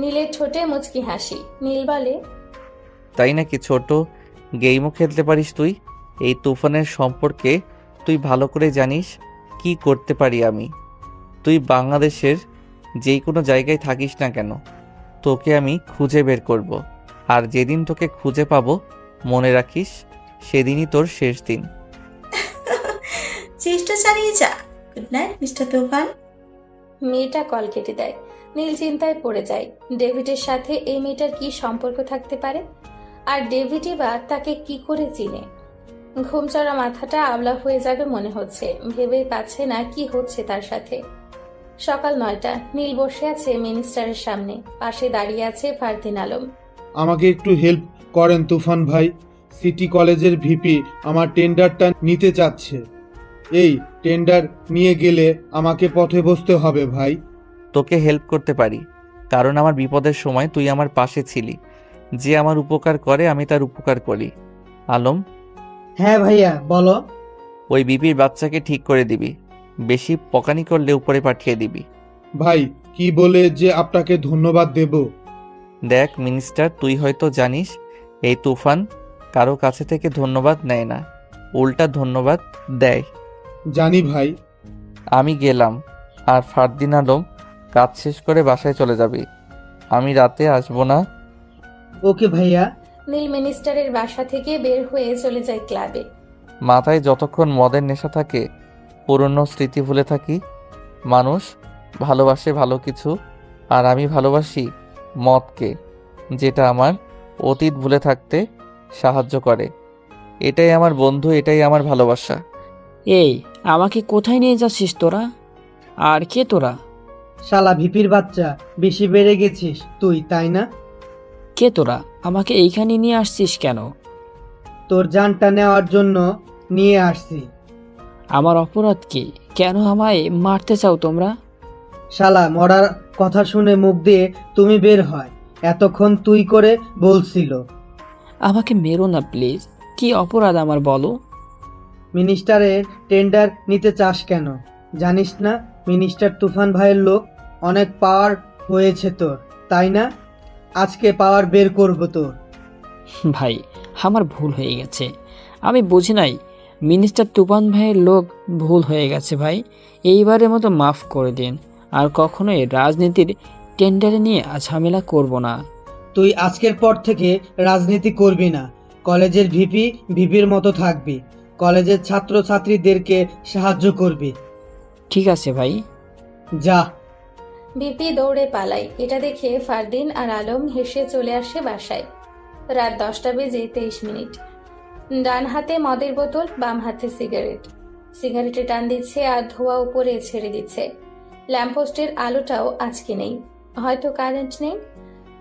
নীলের ঠোঁটে মুচকি হাসি। নীল বলে, তাই নাকি? ছোট গেমও খেলতে পারিস তুই? এই তুফানের সম্পর্কে তুই ভালো করে জানিস কি করতে পারি আমি। তুই বাংলাদেশের যেই কোনো জায়গায় থাকিস না কেন, তোকে আমি খুঁজে বের করব। আর যেদিন তোকে খুঁজে পাবো, মনে রাখিস সেদিনই তোর শেষ দিন। চেষ্টা চালিয়ে যা। গুড নাইট মিস্টার তুফান। মেয়েটা কল কেটে দেয়। নীল চিন্তায় পড়ে যায়। ডেভিডের সাথে এই মেয়েটার কি সম্পর্ক থাকতে পারে? আর ডেভিডই বা তাকে কি করে চিনে? ঘুমচড়া মাথাটা আবলা হয়ে যাবে মনে হচ্ছে। ভেবেই পাচ্ছে না কি হচ্ছে তার সাথে। সকাল 9টা। নীল বসে আছে মিনিস্টারের সামনে। পাশে দাঁড়িয়ে আছে ফারদিন আলম। আমাকে একটু হেল্প করেন তুফান ভাই। সিটি কলেজের ভিপি আমার টেন্ডারটা নিতে চাচ্ছে। এই টেন্ডার নিয়ে গেলে আমাকে পথে বসতে হবে ভাই। তোকে হেল্প করতে পারি, কারণ আমার বিপদের সময় তুই আমার পাশে ছিলি। যে আমার উপকার করে আমি তার উপকার করি। আলম, হ্যাঁ ভাইয়া বলো। ওই বিপির বাচ্চাকে ঠিক করে দিবি। বেশি পকানি করলে উপরে পাঠিয়ে দিবি। ভাই কি বলে যে আপনাকে ধন্যবাদ দেব? দেখ মিনিস্টার, তুই হয়তো জানিস এই তুফান কারো কাছে থেকে ধন্যবাদ নেয় না, উল্টা ধন্যবাদ দেয়। জানি ভাই। আমি গেলাম। আর ফারদিন আলম, কাজ শেষ করে বাসায় চলে যাবি। আমি রাতে আসবো না। ওকে ভাইয়া। নীল মিনিস্টারের বাসা থেকে বের হয়ে চলে যায় ক্লাবে। মাথায় যতক্ষণ মদের নেশা থাকে, পুরনো স্মৃতি ভুলে থাকি। মানুষ ভালোবাসে ভালো কিছু, আর আমি ভালোবাসি মদকে, যেটা আমার অতীত ভুলে থাকতে সাহায্য করে। এটাই আমার বন্ধু, এটাই আমার ভালোবাসা। এই, আমাকে কোথায় নিয়ে যাচ্ছিস তোরা? আর কে তোরা? শালা ভিপির বাচ্চা, বেশি বেড়ে গেছিস তুই, তাই না? কে তোরা? আমাকে এইখানে নিয়ে আসছিস কেন? তোর জানটা নেওয়ার জন্য নিয়ে আসছি। আমার অপরাধ কি? কেন আমায় মারতে চাও তোমরা? শালা মরার কথা শুনে মুখ দিয়ে তুমি বের হয়, এতক্ষণ তুই করে বলছিল। আমাকে মেরো না প্লিজ। কি অপরাধ আমার বলো? মিনিস্টারের টেন্ডার নিতে চাস কেন? জানিস না মিনিস্টার তুফান ভাইয়ের লোক? অনেক পাওয়ার হয়েছে তোর, তাই না? আজকে পাওয়ার বের করব তোর। ভাই, আমার ভুল হয়ে গেছে। আমি বুঝি নাই। মিনিস্টার তুফান ভাইয়ের লোক, ভুল হয়ে গেছে ভাই। এইবারের মতো মাফ করে দিন। আর কখনোই রাজনীতির টেন্ডারে নিয়ে ঝামেলা করব না। তুই আজকের পর থেকে রাজনীতি করবি না। কলেজের ভিপি ভিপির মতো থাকবি। কলেজের ছাত্রছাত্রীদেরকে সাহায্য করবি। ঠিক আছে ভাই। যা। বিপি দৌড়ে পালায়। এটা দেখে ফারদিন আর আলম হেসে চলে আসে বাসায়। রাত 10:23। ডান হাতে মদের বোতল, বাম হাতে সিগারেট। সিগারেটে টান দিচ্ছে আর ধোঁয়া উপরে ছেড়ে দিচ্ছে। ল্যাম্পপোস্টের আলোটাও আজকে নেই, হয়তো কারেন্ট নেই,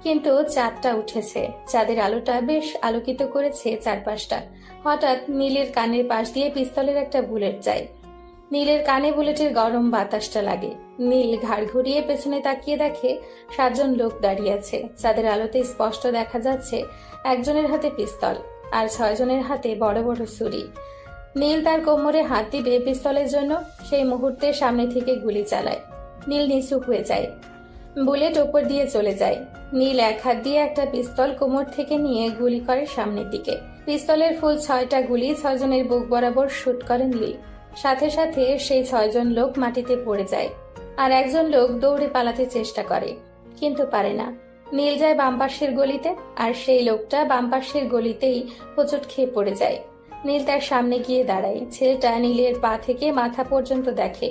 কিন্তু চাঁদটা উঠেছে। চাঁদের আলোটা বেশ আলোকিত করেছে চারপাশটা। হঠাৎ নীলের কানের পাশ দিয়ে পিস্তলের একটা বুলেট যায়। নীলের কানে বুলেটের গরম বাতাসটা লাগে। নীল ঘাড় ঘুরিয়ে পেছনে তাকিয়ে দেখে 7 জন লোক দাঁড়িয়ে আছে। চাঁদের আলোতে স্পষ্ট দেখা যাচ্ছে একজনের হাতে পিস্তল আর 6 জনের হাতে বড় বড় ছুরি। নীল তার কোমরে হাত দিবে পিস্তলের জন্য, সেই মুহূর্তে সামনে থেকে গুলি চালায়। নীল নিচু হয়ে যায়, বুলেট ওপর দিয়ে চলে যায়। নীল এক হাত দিয়ে একটা পিস্তল কোমর থেকে নিয়ে গুলি করে সামনের দিকে। পিস্তলের ফুল 6টা গুলি 6 জনের বুক বরাবর শুট করে নীল। সাথে সাথে সেই 6 জন লোক মাটিতে পড়ে যায় আর একজন লোক দৌড়ে পালাতে চেষ্টা করে, কিন্তু পারে না। নীল যায় বাম পাশের গলিতে আর সেই লোকটা বাম পাশের গলিতেই হোঁচট খেয়ে পড়ে যায়। নীল তার সামনে গিয়ে দাঁড়ায়। ছেলেটা নীলের পা থেকে মাথা পর্যন্ত দেখে।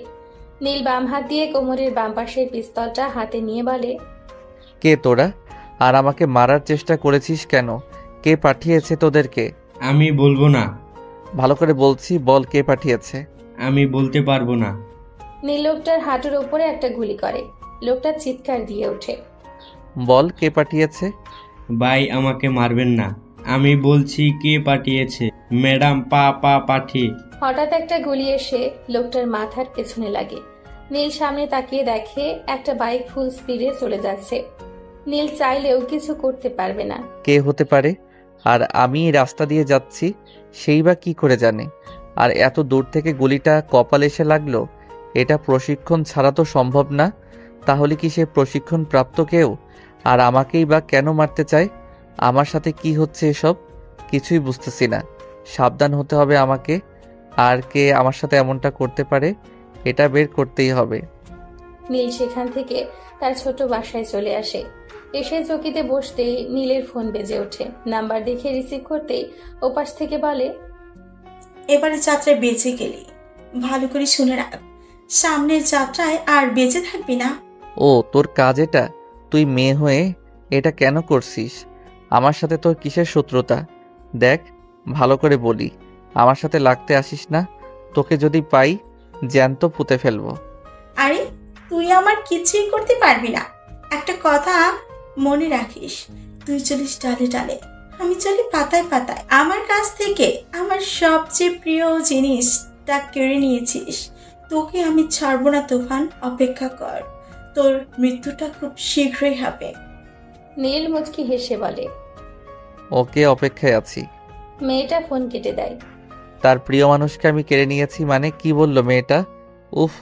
নীল বাম হাত দিয়ে কোমরের বাম পাশের পিস্তলটা হাতে নিয়ে বলে, কে তোরা? আর আমাকে মারার চেষ্টা করেছিস কেন? কে পাঠিয়েছে তোদেরকে? আমি বলবো না। ভালো করে বলছি, বল কে পাঠিয়েছে। আমি বলতে পারবো না। নীল লোকটার হাঁটুর ওপরে একটা গুলি করে। লোকটা চিৎকার দিয়ে ওঠে, বল কে পাঠিয়েছে। ভাই, আমাকে মারবেন না। আমি বলছি কে পাঠিয়েছে। ম্যাডাম, পাঠিয়ে। হঠাৎ একটা গুলি এসে লোকটার মাথার পেছনে লাগে। নীল সামনে তাকিয়ে দেখে একটা বাইক ফুল স্পিডে চলে যাচ্ছে। নীল চাইলেও কিছু করতে পারবে না। কে হতে পারে? আর আমি এই রাস্তা দিয়ে যাচ্ছি, সেই বা কি করে জানে? আর এত দূর থেকে গুলিটা কপাল এসে লাগলো, এটা প্রশিক্ষণ ছাড়া তো সম্ভব না। তাহলে কি সে প্রশিক্ষণ প্রাপ্ত কেউ? আর আমাকেই বা কেন মারতে চায়? আমার সাথে কি হচ্ছে এসব? কিছুই বুঝতেছি না। সাবধান হতে হবে আমাকে। আর কে আমার সাথে এমনটা করতে পারে, এটা বের করতেই হবে। নীল সেখান থেকে তার ছোট বাসায় চলে আসে। এসে চকিতে বসতেই নীলের ফোন বেজে ওঠে। নাম্বার দেখে রিসিভ করতেই ওপাশ থেকে বলে, এবারে যাত্রায় বেঁচে গেলি। ভালো করে শুনে রাখ, সামনের যাত্রায় আর বেঁচে থাকবি না। ও, তোর কাজ এটা? তুই মেয়ে হয়ে এটা কেন করছিস? আমার সাথে তোর কিসের শত্রুতা? দেখ, ভালো করে বলি, আমার সাথে লাগতে আসিস না। তোকে যদি পাই, জ্যান্ত পুঁতে ফেলবো। আরে, তুই আমার কিছুই করতে পারবি না। একটা কথা মনে রাখিস, তুই চলিস ডালে ডালে, আমি চলি পাতায় পাতায়। আমার কাছ থেকে আমার সবচেয়ে প্রিয় জিনিসটা কেড়ে নিয়েছিস। তোকে আমি ছাড়বো না তুফান, অপেক্ষা কর। তোর মৃত্যুটা খুব শীঘ্রই হবে। নীল মুচকি হেসে বলে, ওকে, অপেক্ষায় আছি। মেয়েটা ফোন কেটে দেয়। তার প্রিয় মানুষকে আমি কেড়ে নিয়েছি মানে কি বললো মেয়েটা? উফ,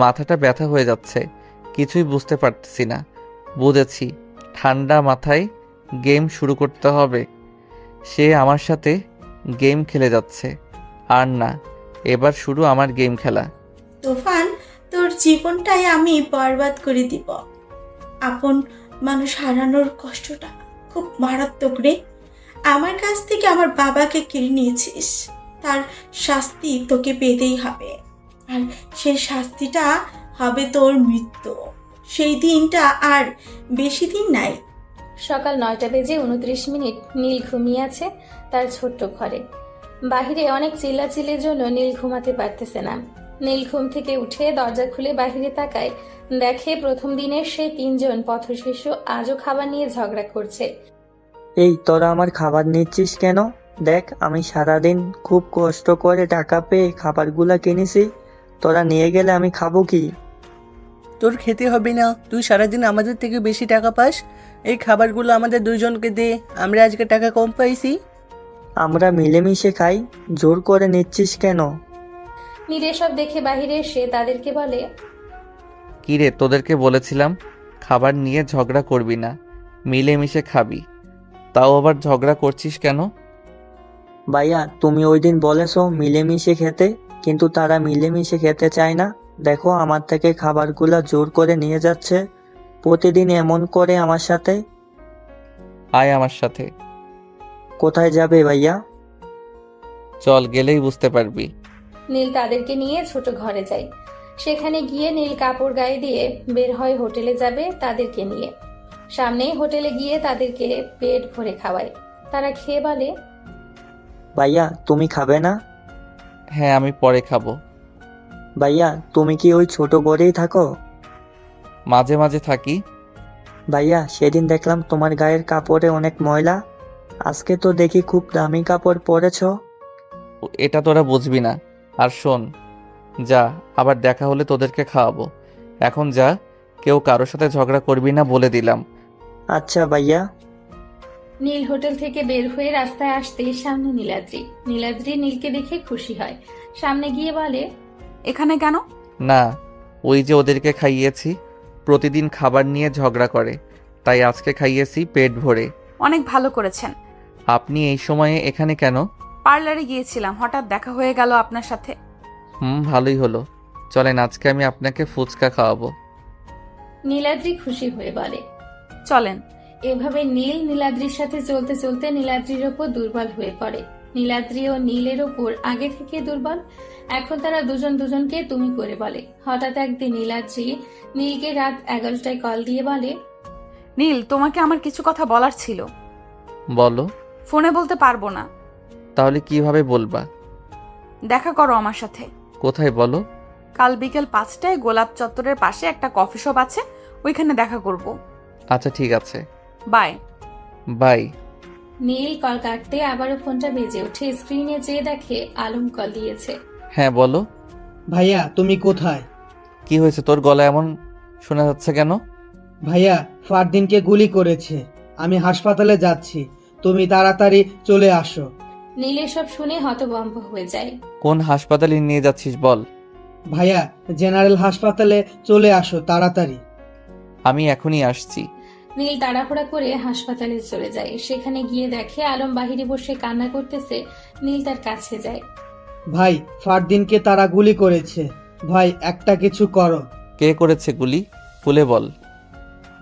মাথাটা ব্যথা হয়ে যাচ্ছে, কিছুই বুঝতে পারতেছি না। বুঝেছি, ঠান্ডা মাথায় গেম শুরু করতে হবে। সে আমার সাথে গেম খেলে যাচ্ছে। আর না, এবার শুরু আমার গেম খেলা। তুফান, তোর জীবনটাই আমি বরবাদ করে দিব। আপন মানুষ হারানোর কষ্টটা খুব মারাত্মক রে। আমার কাছ থেকে আমার বাবাকে কেড়ে নিয়েছিস, তার শাস্তি তোকে পেতেই হবে। আর সেই শাস্তিটা হবে তোর মৃত্যু। সেই দিনটা আর বেশি দিন নাই। সকাল 9:29 নীল ঘুমিয়ে আছে তার ছোট্ট ঘরে। বাহিরে অনেক চিল্লাচিল্লির জন্য নীল ঘুমাতে পারতেছে না। নীল ঘুম থেকে উঠে দরজা খুলে বাহিরে তাকায়, দেখে প্রথম দিনের সেই 3 জন পথশিশু আজও খাবার নিয়ে ঝগড়া করছে। এই তোরা আমার খাবার নিচ্ছিস কেন? দেখ আমি সারাদিন খুব কষ্ট করে টাকা পেয়ে খাবারগুলা কিনেছি, তোরা নিয়ে গেলে আমি খাবো কি? তোর খেতে হবে না, তুই সারাদিন আমাদের থেকে বেশি টাকা পাস। এই খাবারগুলো আমাদের দুইজনকে দে, আমরা আজকে টাকা কম পাইছি। আমরা মিলেমিশে খাই, জোর করে নিচ্ছিস কেন? নীল এসব দেখে বাহিরে এসে তাদেরকে বলে, কি রে, তোদেরকে বলেছিলাম খাবার নিয়ে ঝগড়া করবি না, মিলেমিশে খাবি, তাও আবার ঝগড়া করছিস কেন? ভাইয়া তুমি ওই দিন বলেছো মিলেমিশে খেতে, কিন্তু তারা মিলেমিশে খেতে চায় না। দেখো আমার থেকে খাবারগুলা জোর করে নিয়ে যাচ্ছে, প্রতিদিন এমন করে আমার সাথে। আয় আমার সাথে। কোথায় যাবে ভাইয়া? চল, গেলেই বুঝতে পারবি। নীল তাদেরকে নিয়ে ছোট ঘরে যায়। সেখানে গিয়ে নীল কাপড় গায়ে দিয়ে বের হয় হোটেলে যাবে তাদেরকে নিয়ে। সামনেই হোটেলে গিয়ে তাদেরকে পেট ভরে খাওয়ায়। তারা খেয়ে বলে, ভাইয়া তুমি খাবে না? হ্যাঁ, আমি পরে খাবো। ভাইয়া তুমি কি ওই ছোট ঘরেই থাকো? মাঝে মাঝে থাকি। ভাইয়া সেদিন দেখলাম তোমার গায়ের কাপড়ে অনেক ময়লা, আজকে তো দেখি খুব দামি কাপড় পরেছ। এটা তোরা বুঝবি না। আর শোন, যা, আবার দেখা হলে তোদেরকে খাওয়াবো। এখন যা, কেউ কারোর সাথে ঝগড়া করবি না বলে দিলাম। আচ্ছা ভাইয়া। নীল হোটেল থেকে বের হয়ে রাস্তায় আসতেই সামনে নীলাদ্রি। নীলাদ্রি নীলকে দেখে খুশি হয়, সামনে গিয়ে বলে, এখানে কেন? না, ওই যে ওদেরকে খাইয়েছি, প্রতিদিন খাবার নিয়ে ঝগড়া করে, তাই আজকে খাইয়েছি পেট ভরে। অনেক ভালো করেছেন। আপনি এই সময়ে এখানে কেন? পার্লারে গিয়েছিলাম, হঠাৎ দেখা হয়ে গেল আপনার সাথে। ভালোই হলো। চলেন, আজকে আমি আপনাকে ফুচকা খাওয়াবো। নীলাদ্রি খুশি হয়ে বলে, চলেন। এভাবে নীল নীলাদ্রির সাথে চলতে চলতে নীলাদ্রির ওপর দুর্বল হয়ে পড়ে। নীলাদ্রি ও নীলের ওপর আগে থেকে দুর্বল। এখন তারা দুজন দুজনকে তুমি করে বলে। হঠাৎ একদিন নীলাদ্রি নীলকে রাত 11টায় কল দিয়ে বলে, নীল, তোমাকে আমার কিছু কথা বলার ছিল। বলো। ফোনে বলতে পারবো না। তাহলে কিভাবে বলবা? দেখা করো আমার সাথে। কোথায় বলো? কাল বিকেল 5টায় গোলাপ চত্বরের পাশে একটা কফি শপ আছে, ওইখানে দেখা করব। আচ্ছা ঠিক আছে, বাই। বাই। নীল কল কাটতে আবারও ফোনটা বেজে ওঠে। স্ক্রিনে চেয়ে দেখে আলম কল দিয়েছে। হ্যাঁ বলো। ভাইয়া তুমি কোথায়? কি হয়েছে, তোর গলা এমন শোনা যাচ্ছে কেন? ভাইয়া ফারদিনকে গুলি করেছে, আমি হাসপাতালে যাচ্ছি, তুমি তাড়াতাড়ি চলে আসো। নীল এসব শুনে হতভম্ব হয়ে যায়। কোন হাসপাতালে নিয়ে যাচ্ছিস বল? ভাইয়া জেনারেল হাসপাতালে চলে আসো তাড়াতাড়ি। আমি এখনই আসছি। নীল তাড়াহুড়া করে হাসপাতালে চলে যায়। সেখানে গিয়ে দেখে আলম বাহিরে বসে কান্না করতেছে। নীল তার কাছে যায়। ভাই ফারদিনকে তারা গুলি করেছে, ভাই একটা কিছু করো। কে করেছে গুলি? খুলে বল।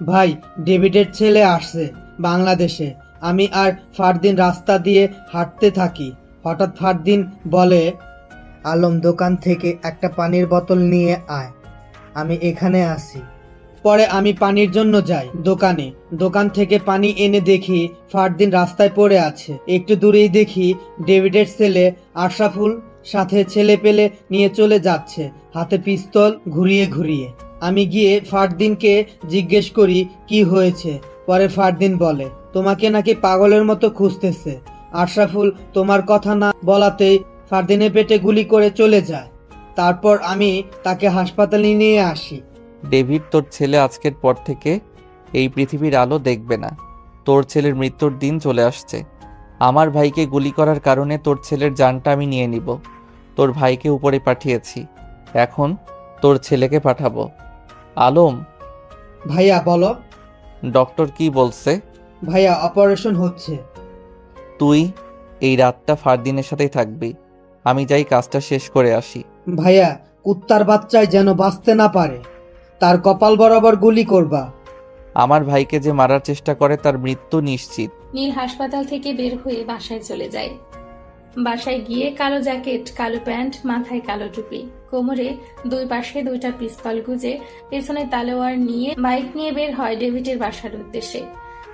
ভাই ডেভিডের ছেলে আসছে বাংলাদেশে, আমি আর ফারদিন রাস্তা দিয়ে হাঁটতে থাকি, হঠাৎ ফারদিন বলে, আলম দোকান থেকে একটা পানির বোতল নিয়ে আয়, আমি এখানে আসি। পরে আমি পানির জন্য যাই দোকানে, দোকান থেকে পানি এনে দেখি ফারদিন রাস্তায় পড়ে আছে। একটু দূরেই দেখি ডেভিডের ছেলে আশরাফুল সাথে ছেলে পেলে নিয়ে চলে যাচ্ছে, হাতে পিস্তল ঘুরিয়ে ঘুরিয়ে। আমি গিয়ে ফারদিনকে জিজ্ঞেস করি কি হয়েছে। পরে ফারদিন বলে, তোমাকে নাকি পাগলের মতো খুঁজতেছে। আশরাফুল তোমার কথা না বলাতেই ফারদিনের পেটে গুলি করে চলে যায়। তারপর আমি তাকে হাসপাতালে নিয়ে আসি। ডেভিড, তোর ছেলে আজকের পর থেকে এই পৃথিবীর আলো দেখবে না। তোর ছেলের মৃত্যুর দিন চলে আসছে। আমার ভাইকে গুলি করার কারণে তোর ছেলের জানটা আমি নিয়ে নিব। তোর ভাইকে উপরে পাঠিয়েছি, এখন তোর ছেলেকে পাঠাবো। আলম। ভাইয়া বলো। ডক্টর কি বলছে? ভাইয়া অপারেশন হচ্ছে। তুই এই রাতটা ফারদিনের সাথেই থাকবি। আমি যাই কাজটা শেষ করে আসি। ভাইয়া কুত্তার বাচ্চায় যেন বাঁচতে না পারে, তার কপাল বরাবর গুলি করবা। আমার ভাইকে যে মারার চেষ্টা করে তার মৃত্যু নিশ্চিত। নীল হাসপাতাল থেকে বের হয়ে বাসায় চলে যায়। বাসায় গিয়ে কালো জ্যাকেট, কালো প্যান্ট, মাথায় কালো টুপি, কোমরে দুই পাশে দুইটা পিস্তল গুজে, পেছনে তালোয়ার নিয়ে বাইক নিয়ে বের হয় ডেভিডের বাসার উদ্দেশ্যে।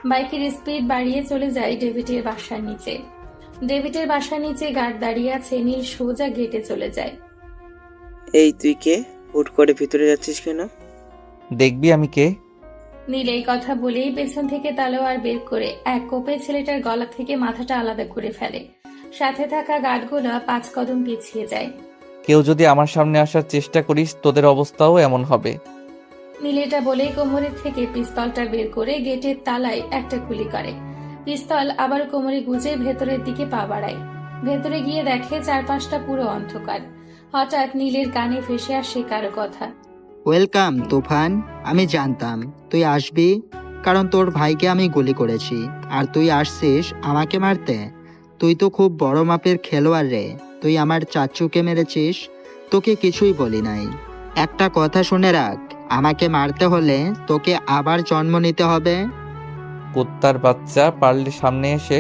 বাইকের স্পিড বাড়িয়ে চলে যায় ডেভিডের বাসার নিচে। ডেভিডের বাসার নিচে গার্ড দাঁড়িয়ে আছে। নীল সোজা গেটে চলে যায়। এই তুই কে? হুট করে ভিতরে যাচ্ছিস কেন? দেখবি আমি কে? নীল এই কথা বলেই পেছন থেকে তলোয়ার বের করে এক কোপে ছেলেটার গলা থেকে মাথাটা আলাদা করে ফেলে। সাথে থাকা গার্ডগুলো 5 কদম পিছিয়ে যায়। কেউ যদি আমার সামনে আসার চেষ্টা করিস তোদের অবস্থাও এমন হবে। নীল এটা বলেই কোমরের থেকে পিস্তলটা বের করে গেটের তালায় একটা গুলি করে। পিস্তল আবার কোমরে গুজে ভেতরের দিকে পা বাড়ায়। ভেতরে গিয়ে দেখে চারপাশটা পুরো অন্ধকার। হঠাৎ নীলের কানে ভেসে আসে কারো কথা। ওয়েলকাম তুফান। আমি জানতাম তুই আসবি, কারণ তোর ভাইকে আমি গুলি করেছি আর তুই আসছিস আমাকে মারতে। তুই তো খুব বড় মাপের খেলোয়াড় রে। তুই আমার চাচুকে মেরেছিস, তোকে কিছুই বলি নাই। একটা কথা শুনে রাখ, আমাকে মারতে হলে তোকে আবার জন্ম নিতে হবে। কুত্তার বাচ্চা, পারলে সামনে এসে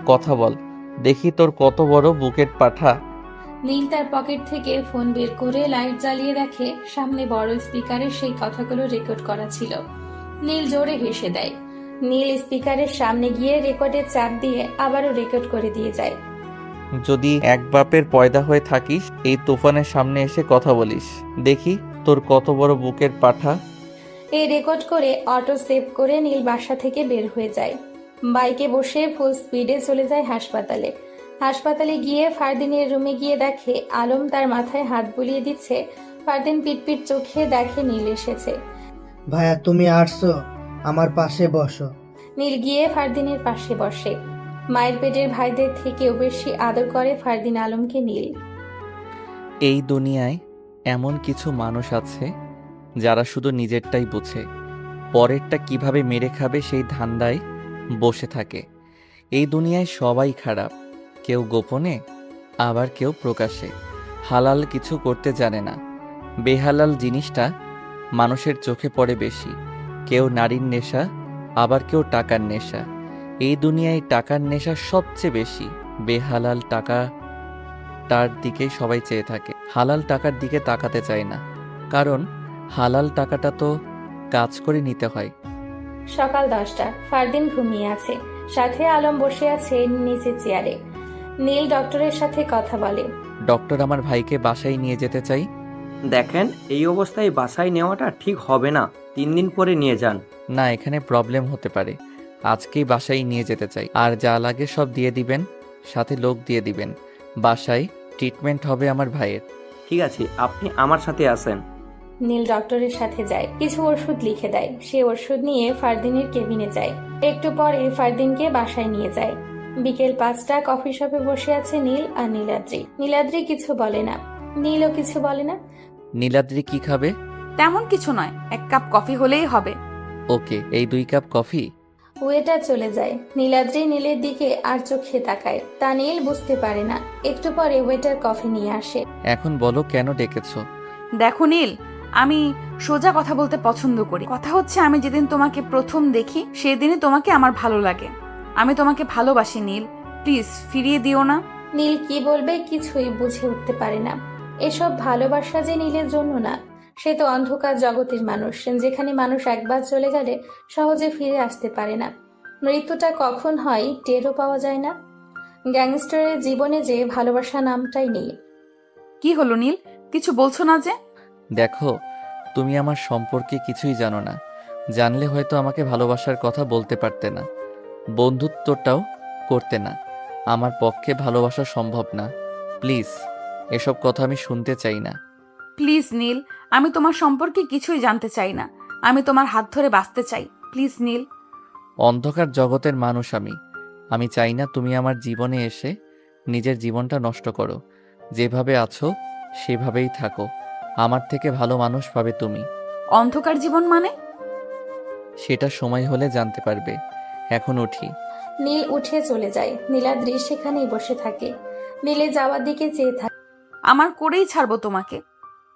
কথা বল, দেখি তোর কত বড় বুকেট পাঠা। নীল তার পকেট থেকে ফোন বের করে লাইট জ্বালিয়ে দেখে সামনে বড় স্পিকারে সেই কথাগুলো রেকর্ড করা ছিল। নীল জোরে হেসে দেয়। নীল স্পিকারের সামনে গিয়ে রেকর্ডের চাপ দিয়ে আবারও রেকর্ড করে দিয়ে যায়। যদি এক বাপের পয়দা হয়ে থাকিস এই তুফানের সামনে এসে কথা বলিস, দেখি তোর কত বড় বুকের পাঠা। এই রেকর্ড করে অটো সেভ করে নীল বাসা থেকে বের হয়ে যায়। বাইকে বসে ফুল স্পিডে চলে যায় হাসপাতালে। হাসপাতালে গিয়ে ফারদিনের রুমে গিয়ে দেখে আলম তার মাথায় হাত বুলিয়ে দিচ্ছে। ফারদিন পিটপিট চোখে দেখে নীল এসেছে। ভাইয়া তুমি আসছো, আমার পাশে বসো। নীল গিয়ে ফারদিনের পাশে বসে। মায়ের পেটের ভাইদের থেকেও বেশি আদর করে ফারদিন আলমকে নীল। এই দুনিয়ায় এমন কিছু মানুষ আছে যারা শুধু নিজেরটাই বোঝে, পরেরটা কিভাবে মেরে খাবে সেই ধান্দায় বসে থাকে। এই দুনিয়ায় সবাই খারাপ, কেউ গোপনে আবার কেউ প্রকাশ্যে। হালাল কিছু করতে জানে না, বেহালাল জিনিসটা মানুষের চোখে পড়ে বেশি। কেউ নারীর নেশা, আবার কেউ টাকার নেশা। এই দুনিয়ায় টাকার নেশা সবচেয়ে বেশি। বেহালাল টাকাটার দিকে সবাই চেয়ে থাকে, হালাল টাকার দিকে তাকাতে চায় না, কারণ হালাল টাকাটা তো কাজ করে নিতে হয়। সকাল 10টা। ফারদিন ঘুমিয়ে আছে, সাথে আলম বসে আছে নিচে চেয়ারে। নীল ডক্টরের সাথে কথা বলে। ডক্টর, আমার ভাইকে বাসায় নিয়ে যেতে চাই। দেখেন, এই অবস্থায় বাসায় নেওয়াটা ঠিক হবে না, 3 দিন পরে নিয়ে যান। না, এখানে প্রবলেম হতে পারে, আজকেই বাসায় নিয়ে যেতে চাই। আর যা লাগে সব দিয়ে দিবেন, সাথে লোক দিয়ে দিবেন। বাসায় ট্রিটমেন্ট হবে আমার ভাইয়ের। ঠিক আছে, আপনি আমার সাথে আসেন। নীল ডক্টরের সাথে যায়, কিছু ওষুধ লিখে দেয়। সে ওষুধ নিয়ে ফারদিনের কেবিনে যায়। একটু পরে ফারদিনকে বাসায় নিয়ে যায়। বিকেল 5টা। কফি শপে বসে আছে নীল আর নীলাদ্রি। নীলাদ্রি কিছু বলে না, নীলও কিছু বলে না। নীলাদ্রি কি খাবে? তেমন কিছু নয়, 1 কাপ কফি হলেই হবে। ওকে, এই 2 কাপ কফি। ওয়েটার চলে যায়। নীলাদ্রি নীলের দিকে আর চোখে তাকায়, তা নীল বুঝতে পারে না। একটু পরে ওয়েটার কফি নিয়ে আসে। এখন বলো কেন ডেকেছো? দেখো নীল, আমি সোজা কথা বলতে পছন্দ করি। কথা হচ্ছে, আমি যেদিন তোমাকে প্রথম দেখি সেদিনই তোমাকে আমার ভালো লাগে। আমি তোমাকে ভালোবাসি নীল, প্লিজ ফিরিয়ে দিও না। নীল কি বলবে কিছুই বুঝে উঠতে পারে না। এসব ভালোবাসা যে নীলের জন্য না, সে তো অন্ধকার জগতের মানুষ, যেখানে মানুষ একবার চলে গেলে সহজে ফিরে আসতে পারে না। মৃত্যুটা কখন হয় টেরও পাওয়া যায় না। গ্যাংস্টারের জীবনে যে ভালোবাসা নামটাই নেই। কি হলো নীল, কিছু বলছো না যে? দেখো, তুমি আমার সম্পর্কে কিছুই জানো না। জানলে হয়তো আমাকে ভালোবাসার কথা বলতে পারতে না, বন্ধুত্বটাও করতে না। আমার পক্ষে ভালোবাসা সম্ভব না। প্লিজ, এসব কথা আমি শুনতে চাই না। প্লিজ নীল, আমি তোমার সম্পর্কে কিছুই জানতে চাই না। আমি তোমার হাত ধরে বাঁচতে চাই, প্লিজ নীল। অন্ধকার জগতের মানুষ আমি চাই না তুমি আমার জীবনে এসে নিজের জীবনটা নষ্ট করো। যেভাবে আছো সেভাবেই থাকো, আমার থেকে ভালো মানুষ পাবে তুমি। অন্ধকার জীবন মানে? সেটা সময় হলে জানতে পারবে। এখন উঠি। নীল উঠে চলে যায়। নীলাদ্রি সেখানেই বসে থাকে। নীলে যাওয়ার দিকে চেয়ে থাকে। আমার করেই ছাড়বো তোমাকে,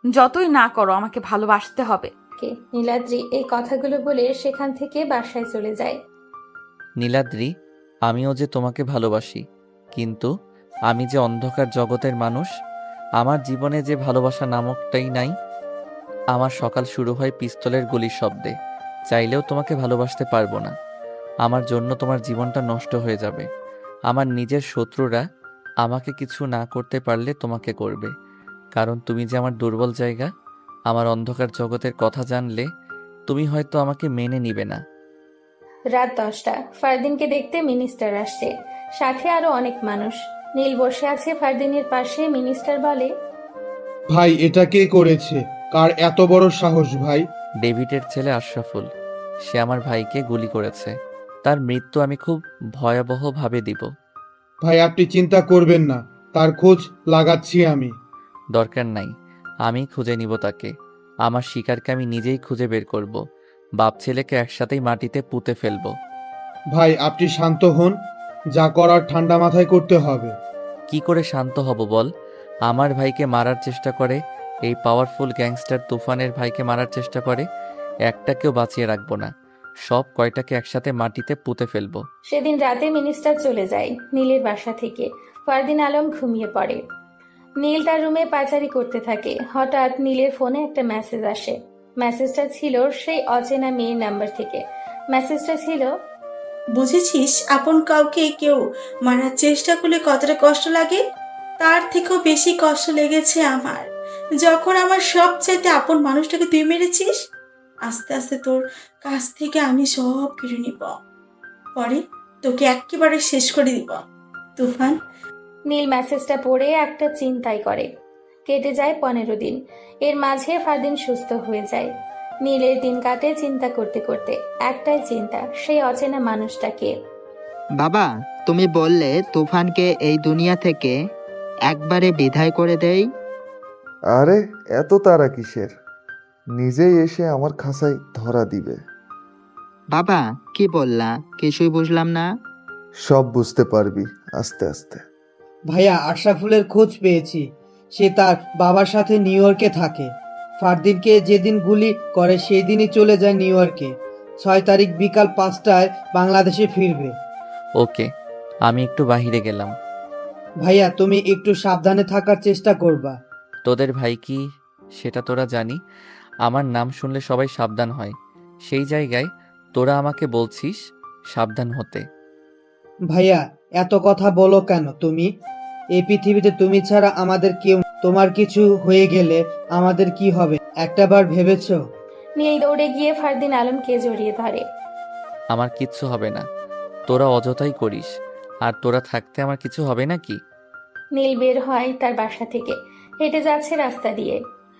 যতই না করো আমাকে ভালোবাসতে হবে। নীলাদ্রি এই কথাগুলো বলে সেখান থেকে বাসায় চলে যায়। নীলাদ্রি, আমিও যে তোমাকে ভালোবাসি, কিন্তু আমি যে অন্ধকার জগতের মানুষ। আমার জীবনে যে ভালোবাসা নামকটাই নাই। আমার সকাল শুরু হয় পিস্তলের গুলির শব্দে। চাইলেও তোমাকে ভালোবাসতে পারবো না। আমার জন্য তোমার জীবনটা নষ্ট হয়ে যাবে। আমার নিজের শত্রুরা আমাকে কিছু না করতে পারলে তোমাকে করবে, কারণ তুমি যে আমার দুর্বল জায়গা। আমার অন্ধকার জগতের কথা জানলে তুমি হয়তো আমাকে মেনে নিবে না। রাত 10টা। ফারদিনকে দেখতে মিনিস্টার আসছে, সাথে আরো অনেক মানুষ। নীল বসে আছে ফারদিনের পাশে। মিনিস্টার বলে, ভাই এটা কে করেছে? কার এত বড় সাহস ভাই? ডেভিডের ছেলে আশরাফুল। সে আমার ভাইকে গুলি করেছে। তার মৃত্যু আমি খুব ভয়াবহভাবে দিব। ভাই আপনি চিন্তা করবেন না, তার খোঁজ লাগাচ্ছি আমি। দরকার নাই, আমি খুঁজে নিব তাকে। আমার শিকারকে আমি নিজেই খুঁজে বের করব। বাপ ছেলেকে একসাথেই মাটিতে পুঁতে ফেলবো। ভাই আপনি শান্ত হন, যা করার ঠান্ডা মাথায় করতে হবে। কি করে শান্ত হব বল? আমার ভাইকে মারার চেষ্টা করে, এই পাওয়ারফুল গ্যাংস্টার তুফানের ভাইকে মারার চেষ্টা করে। একটাকেও বাঁচিয়ে রাখবো না, সব কয়টাকে একসাথে মাটিতে পুঁতে ফেলবো। সেদিন রাতে মিনিস্টার চলে যায় নীলের বাসা থেকে। ফারদিন আলম ঘুমিয়ে পড়ে। নীল তার রুমে পাচারি করতে থাকে। হঠাৎ নীলের ফোনে একটা মেসেজ আসে। মেসেজটা ছিল সেই অচেনা মেয়ের নাম্বার থেকে। মেসেজটা ছিল, বুঝেছিস আপন কাউকে কেউ মারার চেষ্টা করলে কতটা কষ্ট লাগে? তার থেকেও বেশি কষ্ট লেগেছে আমার, যখন আমার সবচাইতে আপন মানুষটাকে তুই মেরেছিস। আস্তে আস্তে তোর কাছ থেকে আমি সব কেড়ে নিব, পরে তোকে একেবারে শেষ করে দিব তুফান। নীল মেসেজটা পড়ে একটা চিন্তাই করে। কেটে যায় 15 দিন। এর মাঝে ফারদিন সুস্থ হয়ে যায়। নীলের দিন কাটে চিন্তা করতে করতে। একটাই চিন্তা, সেই অচেনা মানুষটাকে। বাবা, তুমি বললে তুফানকে এই দুনিয়া থেকে একবারে বিদায় করে দেই। আরে এত তাড়া কিসের? নিজেই এসে আমার খাঁচায় ধরা দিবে। বাবা, কি বললা? কিছুই বুঝলাম না। সব বুঝতে পারবি আস্তে আস্তে। ভাইয়া, আশরাফুলের খোঁজ পেয়েছি। সে তার বাবার সাথে নিউ ইয়র্কে থাকে। ফারদিনকে যেদিন গুলি করে সেই দিনই চলে যায় নিউ ইয়র্কে। 6 তারিখ বিকাল 5টায় বাংলাদেশে ফিরবে। ওকে, আমি একটু বাহিরে গেলাম। ভাইয়া, তুমি একটু সাবধানে থাকার চেষ্টা করবা। তোদের ভাই কি সেটা তোরা জানি? আমার নাম শুনলে সবাই সাবধান হয়, সেই জায়গায় তোরা আমাকে বলছিস সাবধান হতে। ভাইয়া, এত কথা বলো কেন তুমি? এই পৃথিবীতে তুমি ছাড়া আমাদের কেউ। তোমার কিছু হয়ে গেলে আমাদের কি হবে একটাবার ভেবেছো? নীল দৌড়ে গিয়ে ফারদিন আলমকে জড়িয়ে ধরে। আমার কিচ্ছু হবে না, তোরা অযথাই করিস। আর তোরা থাকতে আমার কিছু হবে নাকি? নীল বের হয় তার বাসা থেকে। হেঁটে যাচ্ছে রাস্তা দিয়ে।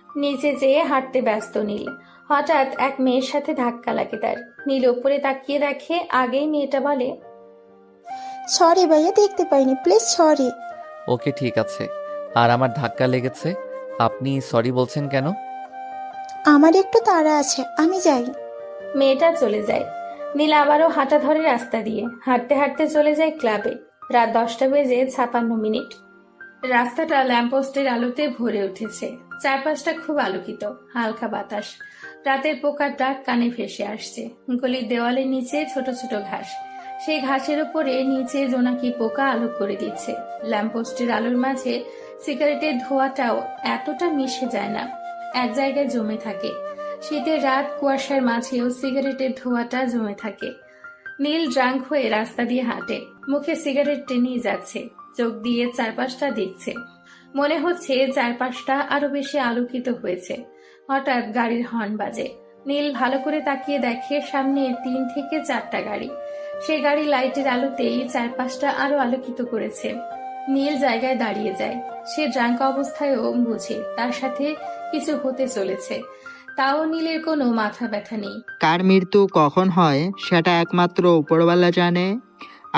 নিচে যেয়ে হাঁটতে ব্যস্ত নীল। হঠাৎ এক মেয়ের সাথে ধাক্কা লাগে তার। নীল উপরে তাকিয়ে দেখে আগেই মেয়েটা বলে, সরি ভাইয়া, দেখতে পাইনি, প্লিজ সরি। ওকে ঠিক আছে। আর আমার ধাক্কা লেগেছে, আপনি সরি বলছেন কেন? আমার একটু তাড়া আছে, আমি যাই। মেয়েটা চলে যায়। নীল আবারও হাঁটা ধরে রাস্তা দিয়ে। হাঁটতে হাঁটতে চলে যায় ক্লাবে। রাত 10:56। রাস্তাটা ল্যাম্পপোস্টের আলোতে ভরে উঠেছে। চারপাশটা খুব আলোকিত। হালকা বাতাস, রাতের পোকার ডাক কানে ভেসে আসছে। গলির দেওয়ালের নিচে ছোট ছোট ঘাস। সেই ঘাসের উপরে নিচে জোনাকি পোকা আলো করে দিচ্ছে। ল্যাম্পপোস্টের আলোর মাঝে সিগারেটের ধোঁয়াটাও এতটা মিশে যায় না, এক জায়গায় জমে থাকে। শীতের রাত, কুয়াশার মাঝেও সিগারেটের ধোঁয়াটা জমে থাকে। নীল ড্রাঙ্ক হয়ে রাস্তা দিয়ে হাঁটে। মুখে সিগারেট টেনেই যাচ্ছে, চোখ দিয়ে চারপাশটা দেখছে। মনে হচ্ছে চারপাশটা আরো বেশি আলোকিত হয়েছে। হঠাৎ গাড়ির হর্ন বাজে। নীল ভালো করে তাকিয়ে দেখে সামনে 3 থেকে 4টা গাড়ি। সেই গাড়ি লাইটের আলোতেই চারপাশটা আরো আলোকিত করেছে। নীল জায়গায় দাঁড়িয়ে যায়। সে ড্রাঙ্ক অবস্থায়ও বুঝে তার সাথে কিছু হতে চলেছে। তাও নীলের কোনো মাথা ব্যথা নেই। কার মৃত্যু কখন হয় সেটা একমাত্র উপরওয়ালা জানে,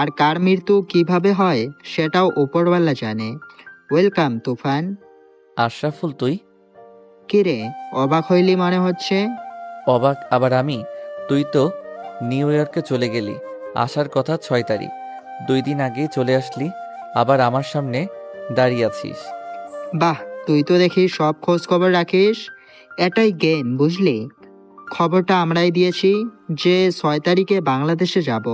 আর কার মৃত্যু কিভাবে হয় সেটাও উপরওয়ালা জানে। ওয়েলকাম তুফান। আশরাফুল তুই? কিরে, অবাক হইলি মনে হচ্ছে? অবাক আবার আমি? তুই তো নিউ ইয়র্কে চলে গেলি, আসার কথা 6 তারিখ। 2 দিন আগেই চলে আসলি, আবার আমার সামনে দাঁড়িয়ে আছিস। বাহ, তুই তো দেখি সব খোঁজ খবর রাখিস। এটাই জ্ঞান, বুঝলি? খবরটা আমরাই দিয়েছি যে 6 তারিখে বাংলাদেশে যাব,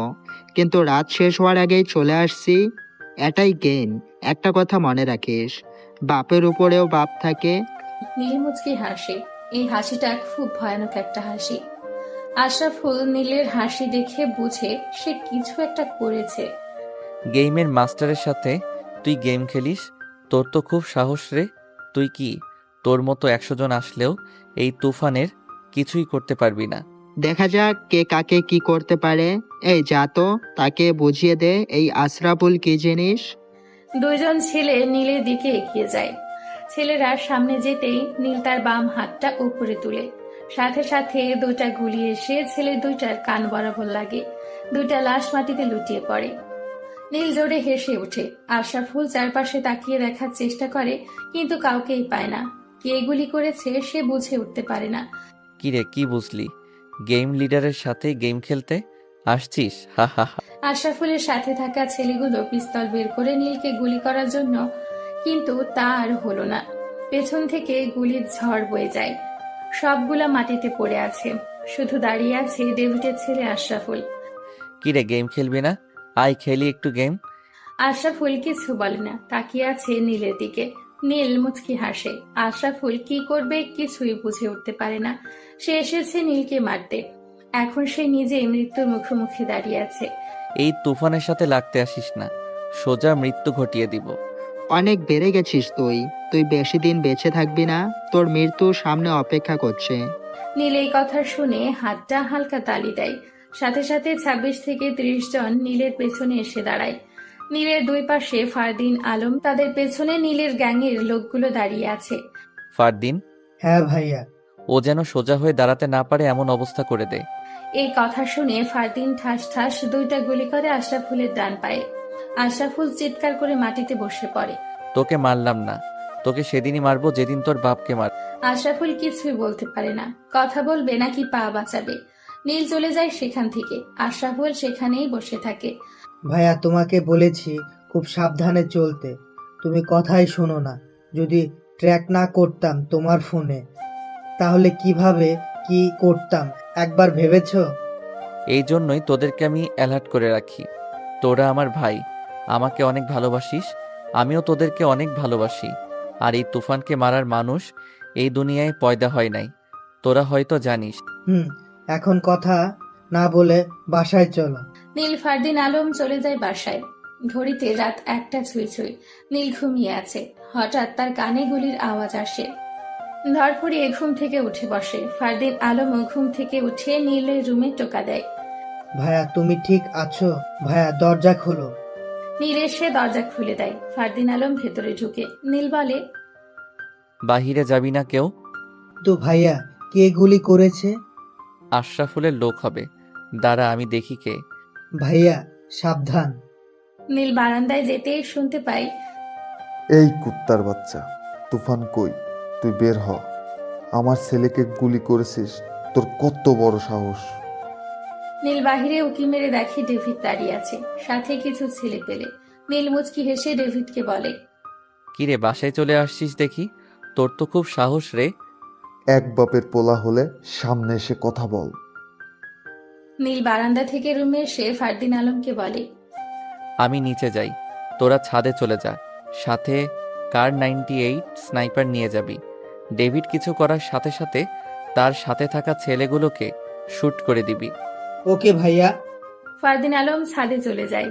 কিন্তু রাত শেষ হওয়ার আগেই চলে আসছি। এটাই জ্ঞান। একটা কথা মনে রাখিস, বাপের উপরেও বাপ থাকে। নীল মুচকি হাসে। এই হাসিটা খুব ভয়ানক একটা হাসি। আশরাফুল নীলের হাসি দেখে বুঝে সে কিছু একটা করেছে। গেমের মাস্টারের সাথে তুই গেম খেলিস? তোর তো খুব সাহস রে। তুই কি তোর মতো 100 জন আসলেও এই তুফানের কিছুই করতে পারবি না? দেখা যাক কে কাকে কি করতে পারে। এই যা তো, তাকে বুঝিয়ে দে এই আশরাফুল কি জিনিস। দুইজন ছেলে নীলের দিকে এগিয়ে যায়। ছেলেরা সামনে যেতেই নীল তার বাম হাতটা উপরে তুলে, সাথে সাথে দুটা গুলি এসে ছেলে দুইটার কান বরাবর লাগে। দুইটা লাশ মাটিতে লুটিয়ে পড়ে। নীল জোরে হেসে ওঠে। আশরাফুল চারপাশে তাকিয়ে দেখার চেষ্টা করে, কিন্তু কাউকেই পায় না। কে গুলি করেছে সে বুঝে উঠতে পারে না। কিরে, কি বুঝলি? গেম লিডারের সাথে গেম খেলতে আসছিস? হা হা হা। আশরাফুলের সাথে থাকা ছেলেগুলো পিস্তল বের করে নীলকে গুলি করার জন্য, কিন্তু তা আর হলো না। পেছন থেকে গুলির ঝড় বয়ে যায়। সবগুলা মাটিতে পড়ে আছে। শুধু দাঁড়িয়ে আছে ডেভিডের ছেলে আশরাফুল। কিরে, গেম খেলবি না? আয় খেলি একটু গেম। আশরাফুল কিছু বলে না, তাকিয়ে আছে নীলের দিকে। নীল মুচকি হাসে। আশরাফুল কি করবে কিছুই বুঝে উঠতে পারে না। সে এসেছে নীলকে মারতে, এখন সে নিজে মৃত্যুর মুখোমুখি দাঁড়িয়ে আছে। এই তুফানের সাথে লাগতে আসিস না, সোজা মৃত্যু ঘটিয়ে দিব। অনেক বেড়ে গেছিস তুই। তুই বেশি দিন বেঁচে থাকবি না, তোর মৃত্যু সামনে অপেক্ষা করছে। নীল এই কথা শুনে হাতটা হালকা তালি দেয়। সাথে সাথে 26 থেকে 30 জন নীলের পেছনে এসে দাঁড়ায়। নীলের দুই পাশে ফারদিন আলম, তাদের পেছনে নীলের গ্যাংয়ের লোকগুলো দাঁড়িয়ে আছে। ফারদিন, হ্যাঁ ভাইয়া। ও যেন সোজা হয়ে দাঁড়াতে না পারে এমন অবস্থা করে দে। এই কথা শুনে ফারদিন ঠাস ঠাস দুইটা গুলি করে আশরাফুলের ডান পায়ে। আশরাফুল চিৎকার করে মাটিতে বসে পড়ে। তোকে মারলাম না, তোকে সেদিনই মারবো যেদিন তোর বাপকে মার। আশরাফুল কিছুই বলতে পারে না। কথা বলবে নাকি পা বাঁচাবে। নীল চলে যায় সেখান থেকে। আশরাফুল সেখানেই বসে থাকে। ভাইয়া তোমাকে বলেছি খুব সাবধানে চলতে, তুমি কথাই শোনো না। যদি ট্র্যাক না করতাম তোমার ফোনে, তাহলে কিভাবে কি করতাম একবার ভেবেছো? এই জন্যই তোদেরকে আমি অ্যালার্ট করে রাখি। তোরা আমার ভাই, আমাকে অনেক ভালোবাসিস, আমিও তোদেরকে অনেক ভালোবাসি। আর এই তুফানকে মারার মানুষ এই দুনিয়ায় পয়দা হয় নাই, তোরা হয়তো জানিস। এখন কথা না বলে বাসায় চলো। নীল ফারদিন আলম চলে যায় বাসায়। ঘড়িতে রাত 1টা ছুঁই ছুঁই। নীল ঘুমিয়ে আছে। হঠাৎ তার কানে গুলির আওয়াজ আসে। ধরফড়িয়ে ঘুম থেকে উঠে বসে। ফারদিন আলমও ঘুম থেকে উঠে নীলের রুমে টোকা দেয়। ভাইয়া তুমি ঠিক আছো? ভাইয়া দরজা খোলো। নীল এসে দরজা খুলে দেয়। ফারদিন আলম ভেতরে ঢুকে। নীল বলে, বাহিরে যাবি না কেউ? তো ভাইয়া কে গুলি করেছে? আশরাফুলের লোক হবে, দাঁড়া আমি দেখি কে। ভাইয়া সাবধান। নীল বারান্দায় যেতেই শুনতে পাই, এই কুত্তার বাচ্চা, তুফান কই? তুই বের হ। আমার ছেলেকে গুলি করেছিস, তোর কত বড় সাহস! নীল বাহিরে উকি মেরে দেখে ডেভিড দাঁড়িয়ে আছে, সাথে কিছু ছেলে পেলে। নীল মুচকি হেসে ডেভিডকে বলে, কিরে, বাসায় চলে আসছিস দেখি, তোর তো খুব সাহস রে। এক বাপের পোলা হলে সামনে এসে কথা বল। নীল বারান্দা থেকে রুমে এসে ফারদিন আলমকে বলে, আমি নিচে যাই, তোরা ছাদে চলে যা। সাথে কার 98 স্নাইপার নিয়ে যাবি। ডেভিড কিছু করার সাথে সাথে তার সাথে থাকা ছেলেগুলোকে শুট করে দিবি। ওকে ভাইয়া। ফারদিন আলম ছাদে চলে যায়।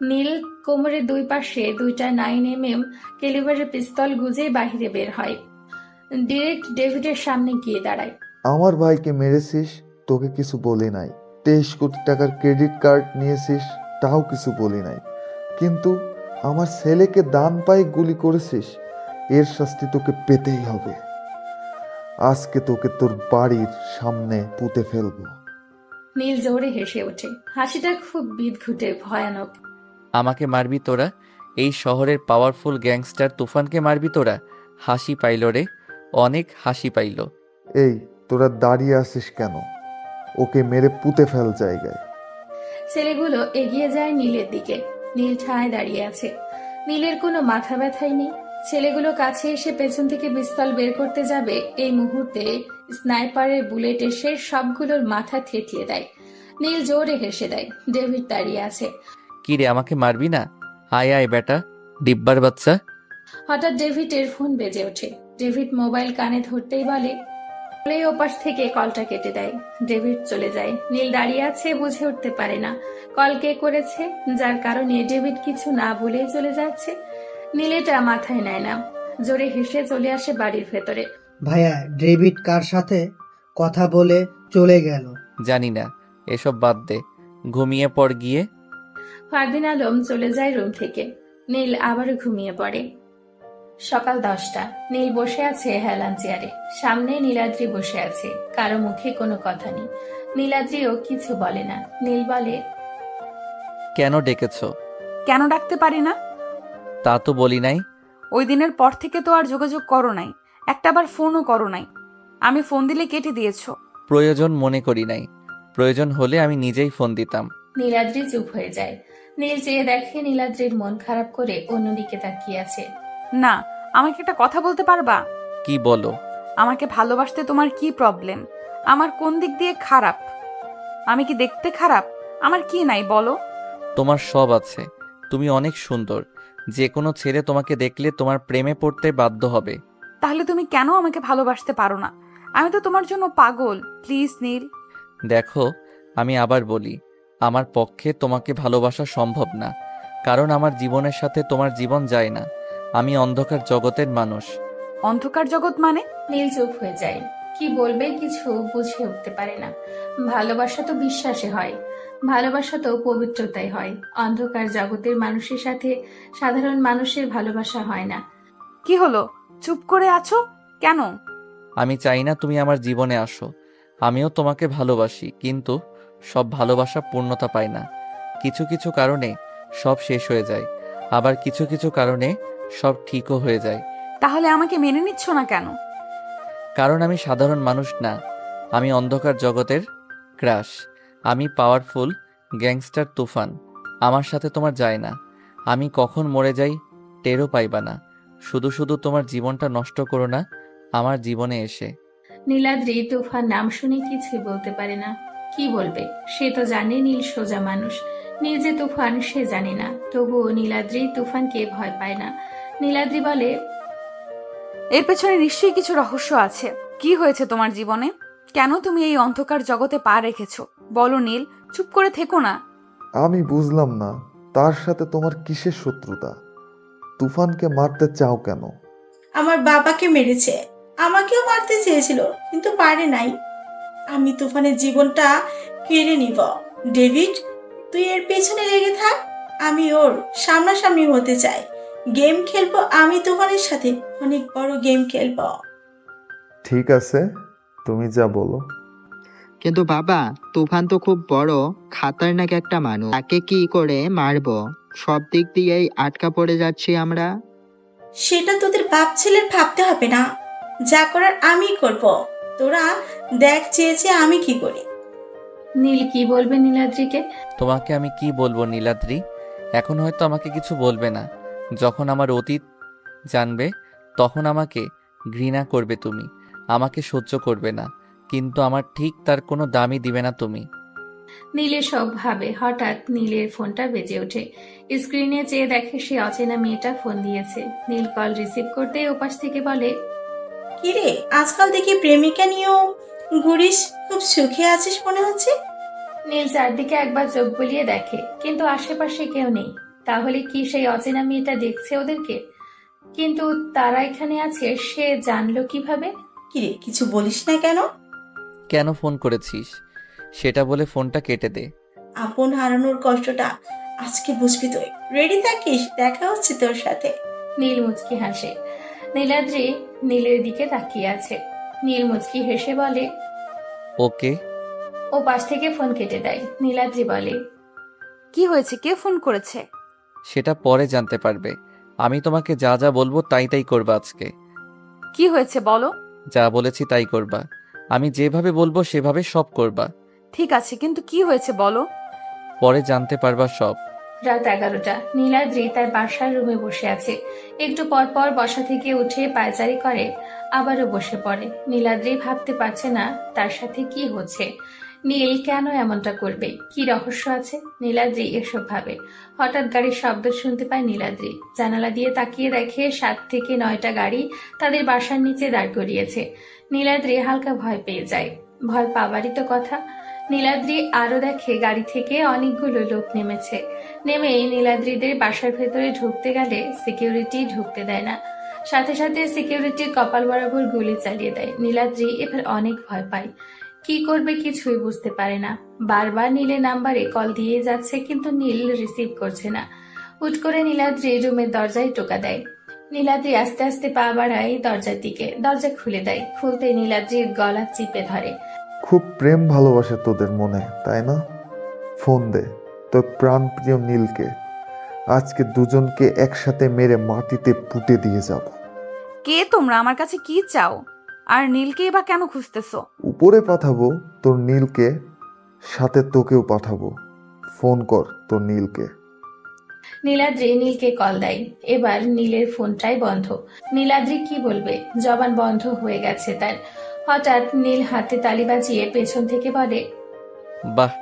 নীল কোমরের দুই পাশে দুইটা 9mm ক্যালিবারের পিস্তল গুজে বাহিরে বের হয়। ডিরেক্ট ডেভিডের সামনে গিয়ে দাঁড়ায়। আমার ভাইকে মেরেছিস, তোকে কিছু বলি নাই। 23 কোটি টাকার ক্রেডিট কার্ড নিয়েছিস, তাও কিছু বলি নাই। কিন্তু আমার ছেলেকে ডান পায়ে গুলি করেছিস, এর শাস্তি তোকে পেতেই হবে। আজকে তোকে তোর বাড়ির সামনে পুঁতে ফেলবো। নীল জোরে হেসে ওঠে। হাসিটা খুব বিদঘুটে, ভয়ানক। আমাকে মারবি তোরা? এই শহরের পাওয়ারফুল গ্যাংস্টার তুফানকে মারবি তোরা? হাসি পাইল রে, অনেক হাসি পাইল। এই তোরা দাঁড়িয়ে আছিস কেন? ওকে মেরে পুঁতে ফেল জায়গায়। ছেলেগুলো এগিয়ে যায় নীলের দিকে। নীল ঠায় দাঁড়িয়ে আছে। নীলের কোনো মাথা ব্যথাই নেই। ছেলেগুলো কাছে এসে পেছন থেকে পিস্তল বের করতে যাবে, এই মুহূর্তে স্নাইপারের বুলেট এসে সবগুলোর মাথা থেতলে দেয়। নীল জোরে হেসে দেয়। ডেভিড দাঁড়িয়ে আছে। কিরে, আমাকে মারবি না? আয় আয় বেটা, ডিব্বার বাচ্চা। হঠাৎ ডেভিডের ফোন বেজে ওঠে। ডেভিড মোবাইল কানে ধরতেই বলে, বলেই ওপাশ থেকে কলটা কেটে দেয়। ডেভিড চলে যায়। নীল দাঁড়িয়ে আছে, বুঝে উঠতে পারে না কল কে করেছে, যার কারণে ডেভিড কিছু না বলেই চলে যাচ্ছে। নীল এটা মাথায় নেয় না, জোরে হেসে চলে আসে বাড়ির ভেতরে। ভাইয়া, ডেভিড কার সাথে কথা বলে চলে গেল? জানি না, এসব বাদ দে, ঘুমিয়ে পড় গিয়ে। ফারদিন আলম চলে যায় রুম থেকে। নীল আবারও ঘুমিয়ে পড়ে। সকাল 10টা। নীল বসে আছে হেলান চেয়ারে। সামনে নীলাদ্রি বসে আছে, কারো মুখে কোনো কথা নেই। নীলাদ্রিও কিছু বলে না। নীল বলে, কেন ডেকেছ? কেন ডাকতে পারি না? তা তো বলি নাই। ওই দিনের পর থেকে তো আর যোগাযোগ করো নাই, একটাবার ফোনও করো নাই। আমি ফোন দিলে কেটে দিয়েছো। প্রয়োজন মনে করি নাই, প্রয়োজন হলে আমি নিজেই ফোন দিতাম। নীলাদ্রি চুপ হয়ে যায়। নীল চেয়ে দেখে নীলাদ্রির মন খারাপ করে অন্যদিকে তাকিয়ে আছে। না, আমাকে একটা কথা বলতে পারবা? কি বলো? আমাকে ভালোবাসতে তোমার কি প্রবলেম? আমার কোন দিক দিয়ে খারাপ? আমি কি দেখতে খারাপ? আমার কি নাই বলো? তোমার সব আছে, তুমি অনেক সুন্দর। যে কোনো ছেলে তোমাকে দেখলে তোমার প্রেমে পড়তে বাধ্য হবে। তাহলে তুমি কেন আমাকে ভালোবাসতে পারো না? আমি তো তোমার জন্য পাগল। প্লিজ নীল। দেখো, আমি আবার বলি, আমার পক্ষে তোমাকে ভালোবাসা সম্ভব না, কারণ আমার জীবনের সাথে তোমার জীবন যায় না। আমি অন্ধকার জগতের মানুষ। অন্ধকার জগৎ মানে? নীল চুপ হয়ে যায়। কি বলবে কিছু বুঝে উঠতে পারে না। ভালোবাসা তো বিশ্বাসে হয়, ভালোবাসা তো পবিত্রতাই হয়। অন্ধকার জগতের মানুষের সাথে সাধারণ মানুষের ভালোবাসা হয় না। কি হলো, চুপ করে আছো কেন? আমি চাই না তুমি আমার জীবনে আসো। আমিও তোমাকে ভালোবাসি, কিন্তু সব ভালোবাসা পূর্ণতা পায় না। কিছু কিছু কারণে সব শেষ হয়ে যায়, আবার কিছু কিছু কারণে সব ঠিকও হয়ে যায়। তাহলে আমাকে মেনে নিচ্ছ না কেন? কারণ আমি সাধারণ মানুষ না, আমি অন্ধকার জগতের ক্রাশ। আমি পাওয়ারফুল গ্যাংস্টার তুফান। আমার সাথে তোমার যায় না। আমি কখন মরে যাই টেরও পাইবা না। শুধু শুধু তোমার জীবনটা নষ্ট করো না আমার জীবনে এসে। নীলাদ্রি তুফান নাম শুনে কিছুই বলতে পারে না। কি বলবে? সে তো জানে নীল সোজা মানুষ। নীল যে তুফান সে জানে না, তবুও নীলাদ্রি তুফানকে ভয় পায় না। নীলাদ্রি বলে, এর পেছনে নিশ্চয়ই কিছু রহস্য আছে। কি হয়েছে তোমার জীবনে? কেন তুমি এই অন্ধকার জগতে পা রেখেছো? বলো নীল, চুপ করে থেকো না। আমি বুঝলাম না, তার সাথে তোমার কিসের শত্রুতা? তুফানকে মারতে চাও কেন? আমার বাবাকে মেরেছে, আমাকেও মারতে চেয়েছিল কিন্তু পারে নাই। আমি তুফানের জীবনটা কেড়ে নিব। ডেভিড, তুই এর পেছনে লেগে থাক। আমি ওর সামনাসামনি হতে চাই। গেম খেলবো আমি তুফানের সাথে, অনেক বড় গেম খেলবো। ঠিক আছে, তুমি যা বলো। কিন্তু বাবা, তুফান তো খুব বড় খাতারনাক একটা মানুষ, তাকে কি করে মারবো? সব দিক দিয়েই আটকা পড়ে যাচ্ছি আমরা। সেটা তোদের বাপ ছেলের ভাবতে হবে না, যা করার আমি করব। তোরা দেখ চেয়েছে আমি কি করি। নীল কি বলবে নীলাদ্রিকে? তোমাকে আমি কি বলবো নীলাদ্রি? এখন হয়তো আমাকে কিছু বলবে না। যখন আমার অতীত জানবে তখন আমাকে ঘৃণা করবে তুমি, আমাকে সহ্য করবে না, কিন্তু আমার ঠিক তার কোনো দামই দিবে না তুমি। নীলের সব ভাবে। হঠাৎ নীলের ফোনটা বেজে ওঠে। স্ক্রিনে চেয়ে দেখে সে অচেনা মেয়েটা ফোন দিয়েছে। নীল কল রিসিভ করতে ওপাশ থেকে বলে, কিরে, আজকাল দেখি প্রেমিকা নিয়েও ঘুরিস, খুব সুখে আছিস মনে হচ্ছে। নীল চারদিকে একবার চোখ বুলিয়ে দেখে, কিন্তু আশেপাশে কেউ নেই। তাহলে কি সেই অচেনা মেয়েটা দেখছে ওদেরকে? কিন্তু তারা এখানে আছে সে জানলো কিভাবে? কিরে, কিছু বলিস না কেন? কেন ফোন করেছিস সেটা বলে ফোনটা কেটে দে। আপন হারানোর কষ্টটা আজকে বুঝবি তুই। রেডি থাকিস, দেখা হচ্ছে তোর সাথে। নীল মুচকি হাসে। নীলাদ্রি নীলের দিকে তাকিয়ে আছে। নীল মুচকি হেসে বলে, ওকে। ও পাশ থেকে ফোন কেটে দেয়। নীলাদ্রি বলে, কি হয়েছে? কে ফোন করেছে? সেটা পরে জানতে পারবে। আমি তোমাকে যা যা বলবো তাই তাই করবা আজকে। কি হয়েছে বলো? যা বলেছি তাই করবা। আমি যেভাবে বলবো সেভাবে সব করবা। ঠিক আছে, কিন্তু কি হয়েছে বলো? পরে জানতে পারবা সব। রাত 11টা। নীলাদ্রি তার বাসার রুমে বসে আছে। একটু পর পর বসা থেকে উঠে পায়চারি করে, আবারও বসে পড়ে। নীলাদ্রি ভাবতে পারছে না তার সাথে কি হচ্ছে। নীল কেন এমনটা করবে? কি রহস্য আছে? নীলাদ্রি এসব ভাবে। হঠাৎ গাড়ির শব্দ শুনতে পায় নীলাদ্রি। জানালা দিয়ে তাকিয়ে দেখে 7 থেকে 9টা গাড়ি তাদের বাসার নিচে দাঁড় করিয়েছে। নীলাদ্রি হালকা ভয় পেয়ে যায়। ভয় পাওয়ারই তো কথা। নীলাদ্রি আরো দেখে গাড়ি থেকে অনেকগুলো লোক নেমেছে। নেমে নীলাদ্রিদের বাসার ভেতরে ঢুকতে গেলে সিকিউরিটি ঢুকতে দেয় না। সাথে সাথে সিকিউরিটির কপাল বরাবর গুলি চালিয়ে দেয়। নীলাদ্রি এবার অনেক ভয় পায়। কি করবে কিছুই বুঝতে পারে না। বারবার নীলের নাম্বারে কল দিয়ে যাচ্ছে, কিন্তু নীল রিসিভ করছে না। হুট করে নীলাদ্রি রুমের দরজায় টোকা দেয়। নীলাদ্রি আস্তে আস্তে পা বাড়ায় দরজার দিকে। দরজা খুলে দেয়। খুলতে নীলাদ্রির গলা চিপে ধরে। খুব প্রেম ভালোবাসে তোদের মনে, তাই না? ফোন দে তোর প্রাণপ্রিয় নীলকে। আজকে দুজনকে একসাথে মেরে মাটিতে পুঁতে দিয়ে যাব। কে তোমরা? আমার কাছে কি চাও? আর নীলকেই বা কেন খুঁজতেছো? উপরে পাঠাবো তোর নীলকে, সাথে তোকেও পাঠাবো। ফোন কর তোর নীলকে। নীলাদ্রি নীলকে কল দেয়। এবার নীলের ফোনটাই বন্ধ। নীলাদ্রি কি বলবে? জবান বন্ধ হয়ে গেছে তার। হঠাৎ নীল হাতে তালি বাজিয়ে পেছন থেকে বলে, বাহ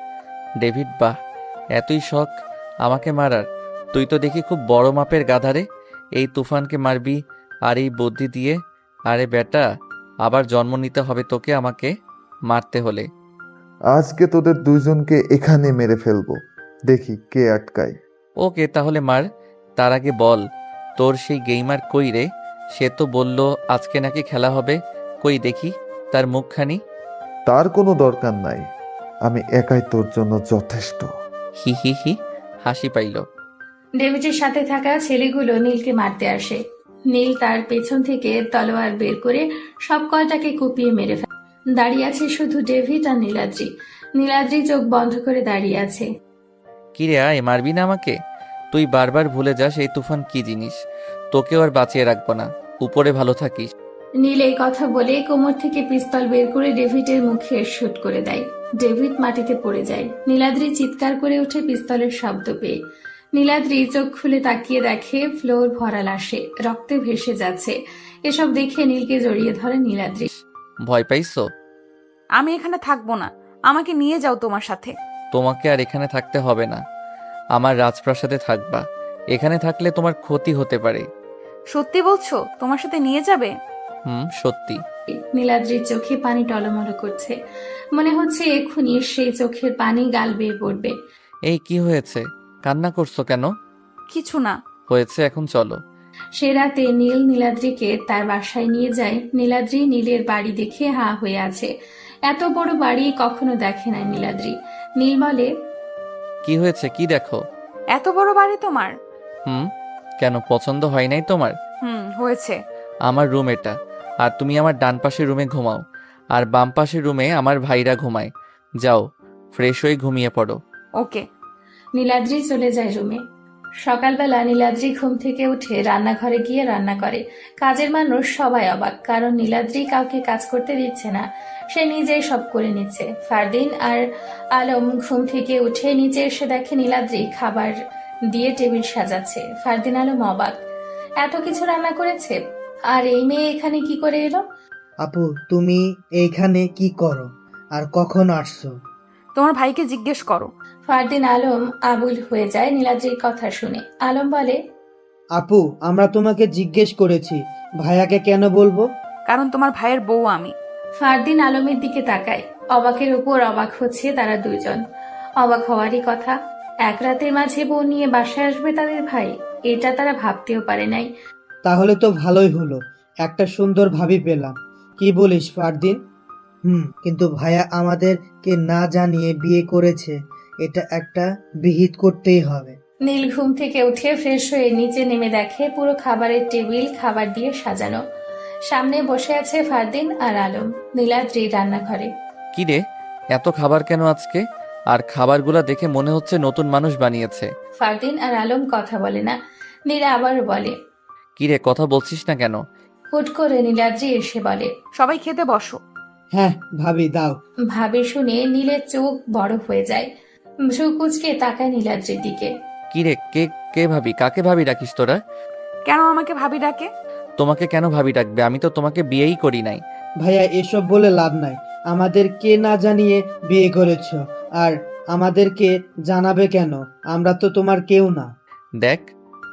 ডেভিড বাহ, এতই শখ আমাকে মারার? তুই তো দেখি খুব বড় মাপের গাধারে। এই তুফানকে মারবি আর এই বুদ্ধি দিয়ে? আরে বেটা, আবার জন্ম নিতে হবে তোকে আমাকে মারতে হলে। আজকে তোদের দুইজনকে এখানে মেরে ফেলবো, দেখি কে আটকায়। ওকে তাহলে মার। তার আগে বল, তোর সেই গেইমার কই রে? সে তো বলল আজকে নাকি খেলা হবে। কই দেখি তার মুখখানি। তার কোনো দরকার নাই, আমি একাই তোর জন্য যথেষ্ট। হি হি হি, হাসি পাইল। ডেভিডের সাথে থাকা ছেলেগুলো নীলকে মারতে আসে। নীল তার পেছন থেকে তলোয়ার বের করে সব কয়টাকে কুপিয়ে মেরে ফেলে। দাঁড়িয়ে আছে শুধু ডেভিড আর নীলাদ্রি। নীলাদ্রি চোখ বন্ধ করে দাঁড়িয়ে আছে। কিরে আয়, মারবি না আমাকে? তুই বারবার ভুলে যাস এই তুফান কি জিনিস। তোকেও আর বাঁচিয়ে রাখবো না। উপরে ভালো থাকিস। নীল এই কথা বলে কোমর থেকে পিস্তল বের করে ডেভিডের মুখে শুট করে দেয়। ডেভিড মাটিতে পড়ে যায়। নীলাদ্রি চিৎকার করে ওঠে পিস্তলের শব্দ পেয়ে। নীলাদ্রি চোখ খুলে তাকিয়ে দেখে ফ্লোর ভরা লাশে, রক্তে ভেসে যাচ্ছে। এসব দেখে নীলকে জড়িয়ে ধরে নীলাদ্রি। ভয় পাইছো? আমি এখানে থাকবো না, আমাকে নিয়ে যাও তোমার সাথে। তোমাকে আর এখানে থাকতে হবে না, আমার রাজপ্রাসাদে থাকবা। এখানে থাকলে তোমার ক্ষতি হতে পারে। সত্যি বলছো? তোমার সাথে নিয়ে যাবে? সত্যি। নীলাদ্রির চোখে পানি টলমল করছে। মনে হচ্ছে এক্ষুনি সেই চোখের পানি গাল বেয়ে পড়বে। এই কি হয়েছে? কান্না করছো কেন? কিছু না। হয়েছে, এখন চলো। সে রাতে নীল নীলাদ্রিকে তার বাসায় নিয়ে যায়। নীলাদ্রি নীলের বাড়ি দেখে হা হয়ে আছে। এত বড় বাড়ি কখনো দেখে না নীলাদ্রি। নীল বলে, কি হয়েছে? কি দেখো? এত বড় বাড়ি তোমার? কেন, পছন্দ হয় নাই তোমার? হয়েছে। আমার রুম এটা। আর তুমি আমার ডান পাশের রুমে ঘুমাও, আর বাম পাশের রুমে আমার ভাইরা ঘুমায়। যাও, ফ্রেশ হয়ে ঘুমিয়ে পড়ো। ওকে। নীলাদ্রি চলে যায় রুমে। সকালবেলা নীলাদ্রি ঘুম থেকে উঠে রান্নাঘরে গিয়ে রান্না করে। কাজের মানুষ সবাই অবাক, কারণ নীলাদ্রি কাউকে কাজ করতে দিচ্ছে না। সে নিজেই সব করে নিচ্ছে। ফারদিন আর আলম ঘুম থেকে উঠে নিচে এসে দেখে নীলাদ্রি খাবার দিয়ে টেবিল সাজাচ্ছে। ফারদিন আলম অবাক, এত কিছু রান্না করেছে, আর এই মেয়ে এখানে কি করে এলো? আপু, তুমি এইখানে কি করো আর কখন আসছো? তোমার ভাইকে জিজ্ঞেস করো। ফারদিন আলম আবুল হয়ে যায় নীলাদ্রির কথা শুনে। আলম বলে, আপু, আমরা তোমাকে জিজ্ঞেস করেছি, ভাইয়াকে কেন বলবো? কারণ তোমার ভাইয়ের বউ আমি। ফারদিন আলমের দিকে তাকায়। অবাকের উপর অবাক হচ্ছে তারা দুইজন। অবাক হওয়ারই কথা। এক রাতের মাঝে বউ নিয়ে বাসায় আসবে তাদের ভাই, এটা তারা ভাবতেও পারে নাই। তাহলে তো ভালোই হলো, একটা সুন্দর ভাবি পেলাম। কি বলিস ফারদিন? কিন্তু ভাইয়া আমাদেরকে না জানিয়ে বিয়ে করেছে, এটা একটা বিহিত করতেই হবে। নীল ঘুম থেকে উঠে ফ্রেশ হয়ে নিচে নেমে দেখে পুরো খাবারের টেবিল খাবার দিয়ে সাজানো। সামনে বসে আছে ফারদিন আর আলম। নীলাদ্রি রান্নাঘরে। কি রে, এত খাবার কেন আজকে? আর খাবারগুলা দেখে মনে হচ্ছে নতুন মানুষ বানিয়েছে। ফারদিন আর আলম কথা বলে না। নীলা আবারও বলে, কি রে, কথা বলছিস না কেন? হুট করে নীলাদ্রি এসে বলে, সবাই খেতে বসো। হ্যাঁ ভাবি, দাও। ভাবি শুনে নীলের চোখ বড় হয়ে যায়। ভ্রু কুচকে তাকায় নীলাদ্রির দিকে। কি রে, কে কে ভাবি? কাকে ভাবি ডাকিস তোরা? কেন আমাকে ভাবি ডাকে? তোমাকে কেন ভাবি ডাকবে? আমি তো তোমাকে বিয়েই করি নাই। ভাইয়া, এসব বলে লাভ নাই। আমাদেরকে না জানিয়ে বিয়ে করেছো, আর আমাদেরকে জানাবে কেন? আমরা তো তোমার কেউ না। দেখ,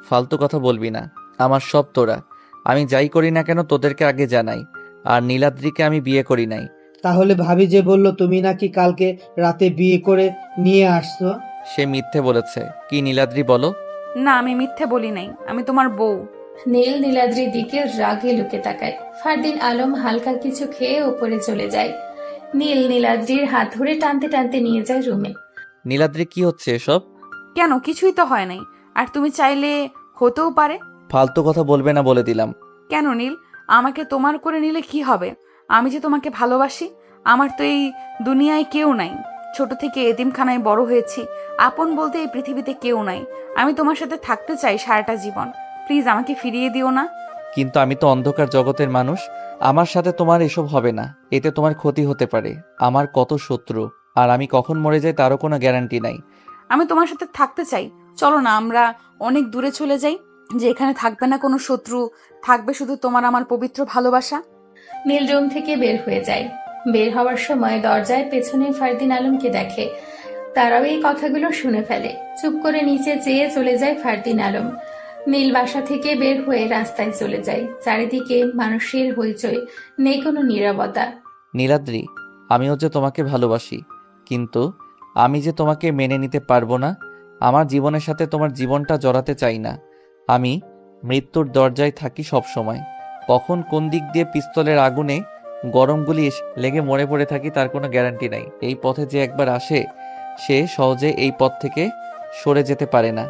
ফালতু কথা বলবি না। আমার সব তোরা। আমি যাই করি না কেন তোদেরকে আগে জানাই। আর নীলাদ্রিকে আমি বিয়ে করি নাই। তাহলে ভাবি যে বলল তুমি নাকি কালকে রাতে বিয়ে করে নিয়ে আসছো? সে মিথ্যে বলেছে। কি নীলাদ্রি বলো? না, আমি মিথ্যে বলি নাই, আমি তোমার বউ। নীল নীলাদ্রির দিকে রাগে লুকে তাকায়। ফারদিন আলম হালকা কিছু খেয়ে ওপরে চলে যায়। নীল নীলাদ্রির হাত ধরে টানতে টানতে নিয়ে যায় রুমে। নীলাদ্রি, কি হচ্ছে এসব? কেন, কিছুই তো হয় নাই। আর তুমি চাইলে হতেও পারে। ফালতু কথা বলবে না বলে দিলাম। কেন নীল, আমাকে তোমার করে নিলে কি হবে? আমি যে তোমাকে ভালোবাসি। আমার তো এই দুনিয়ায় কেউ নাই। ছোট থেকে এতিমখানায় বড় হয়েছি। আপন বলতে এই পৃথিবীতে কেউ নাই। আমি তোমার সাথে থাকতে চাই সারাটা জীবন। প্লিজ আমাকে ফিরিয়ে দিও না। কিন্তু আমি তো অন্ধকার জগতের মানুষ। আমার সাথে তোমার এসব হবে না। এতে তোমার ক্ষতি হতে পারে। আমার কত শত্রু, আর আমি কখন মরে যাই তারও কোনো গ্যারান্টি নাই। আমি তোমার সাথে থাকতে চাই। চলো না আমরা অনেক দূরে চলে যাই, যে এখানে থাকবে না কোনো শত্রু, থাকবে শুধু তোমার আমার পবিত্র ভালোবাসা। নীল রুম থেকে বের হয়ে যায়। বের হওয়ার সময় দরজায় পেছনে ফারদিন আলমকে দেখে। তারাও এই কথাগুলো শুনে ফেলে। চুপ করে নিচে চেয়ে চলে যায় ফারদিন আলম। নীল বাসা থেকে বের হয়ে রাস্তায় চলে যায়। চারিদিকে মানুষের হইচই, নেই কোনো নীরবতা। নীলাদ্রি, আমিও যে তোমাকে ভালোবাসি, কিন্তু আমি যে তোমাকে মেনে নিতে পারবো না। আমার জীবনের সাথে তোমার জীবনটা জড়াতে চাই না। আমি মৃত্যুর দরজায় থাকি সব সময়। কখন কোন দিক দিয়ে পিস্তলের আগুনে গরম গুলি লেগে মরে পড়ে থাকি তার কোনো গ্যারান্টি নাই। এই পথে যে একবার আসে সে সহজে এই পথ থেকে সরে যেতে পারে না।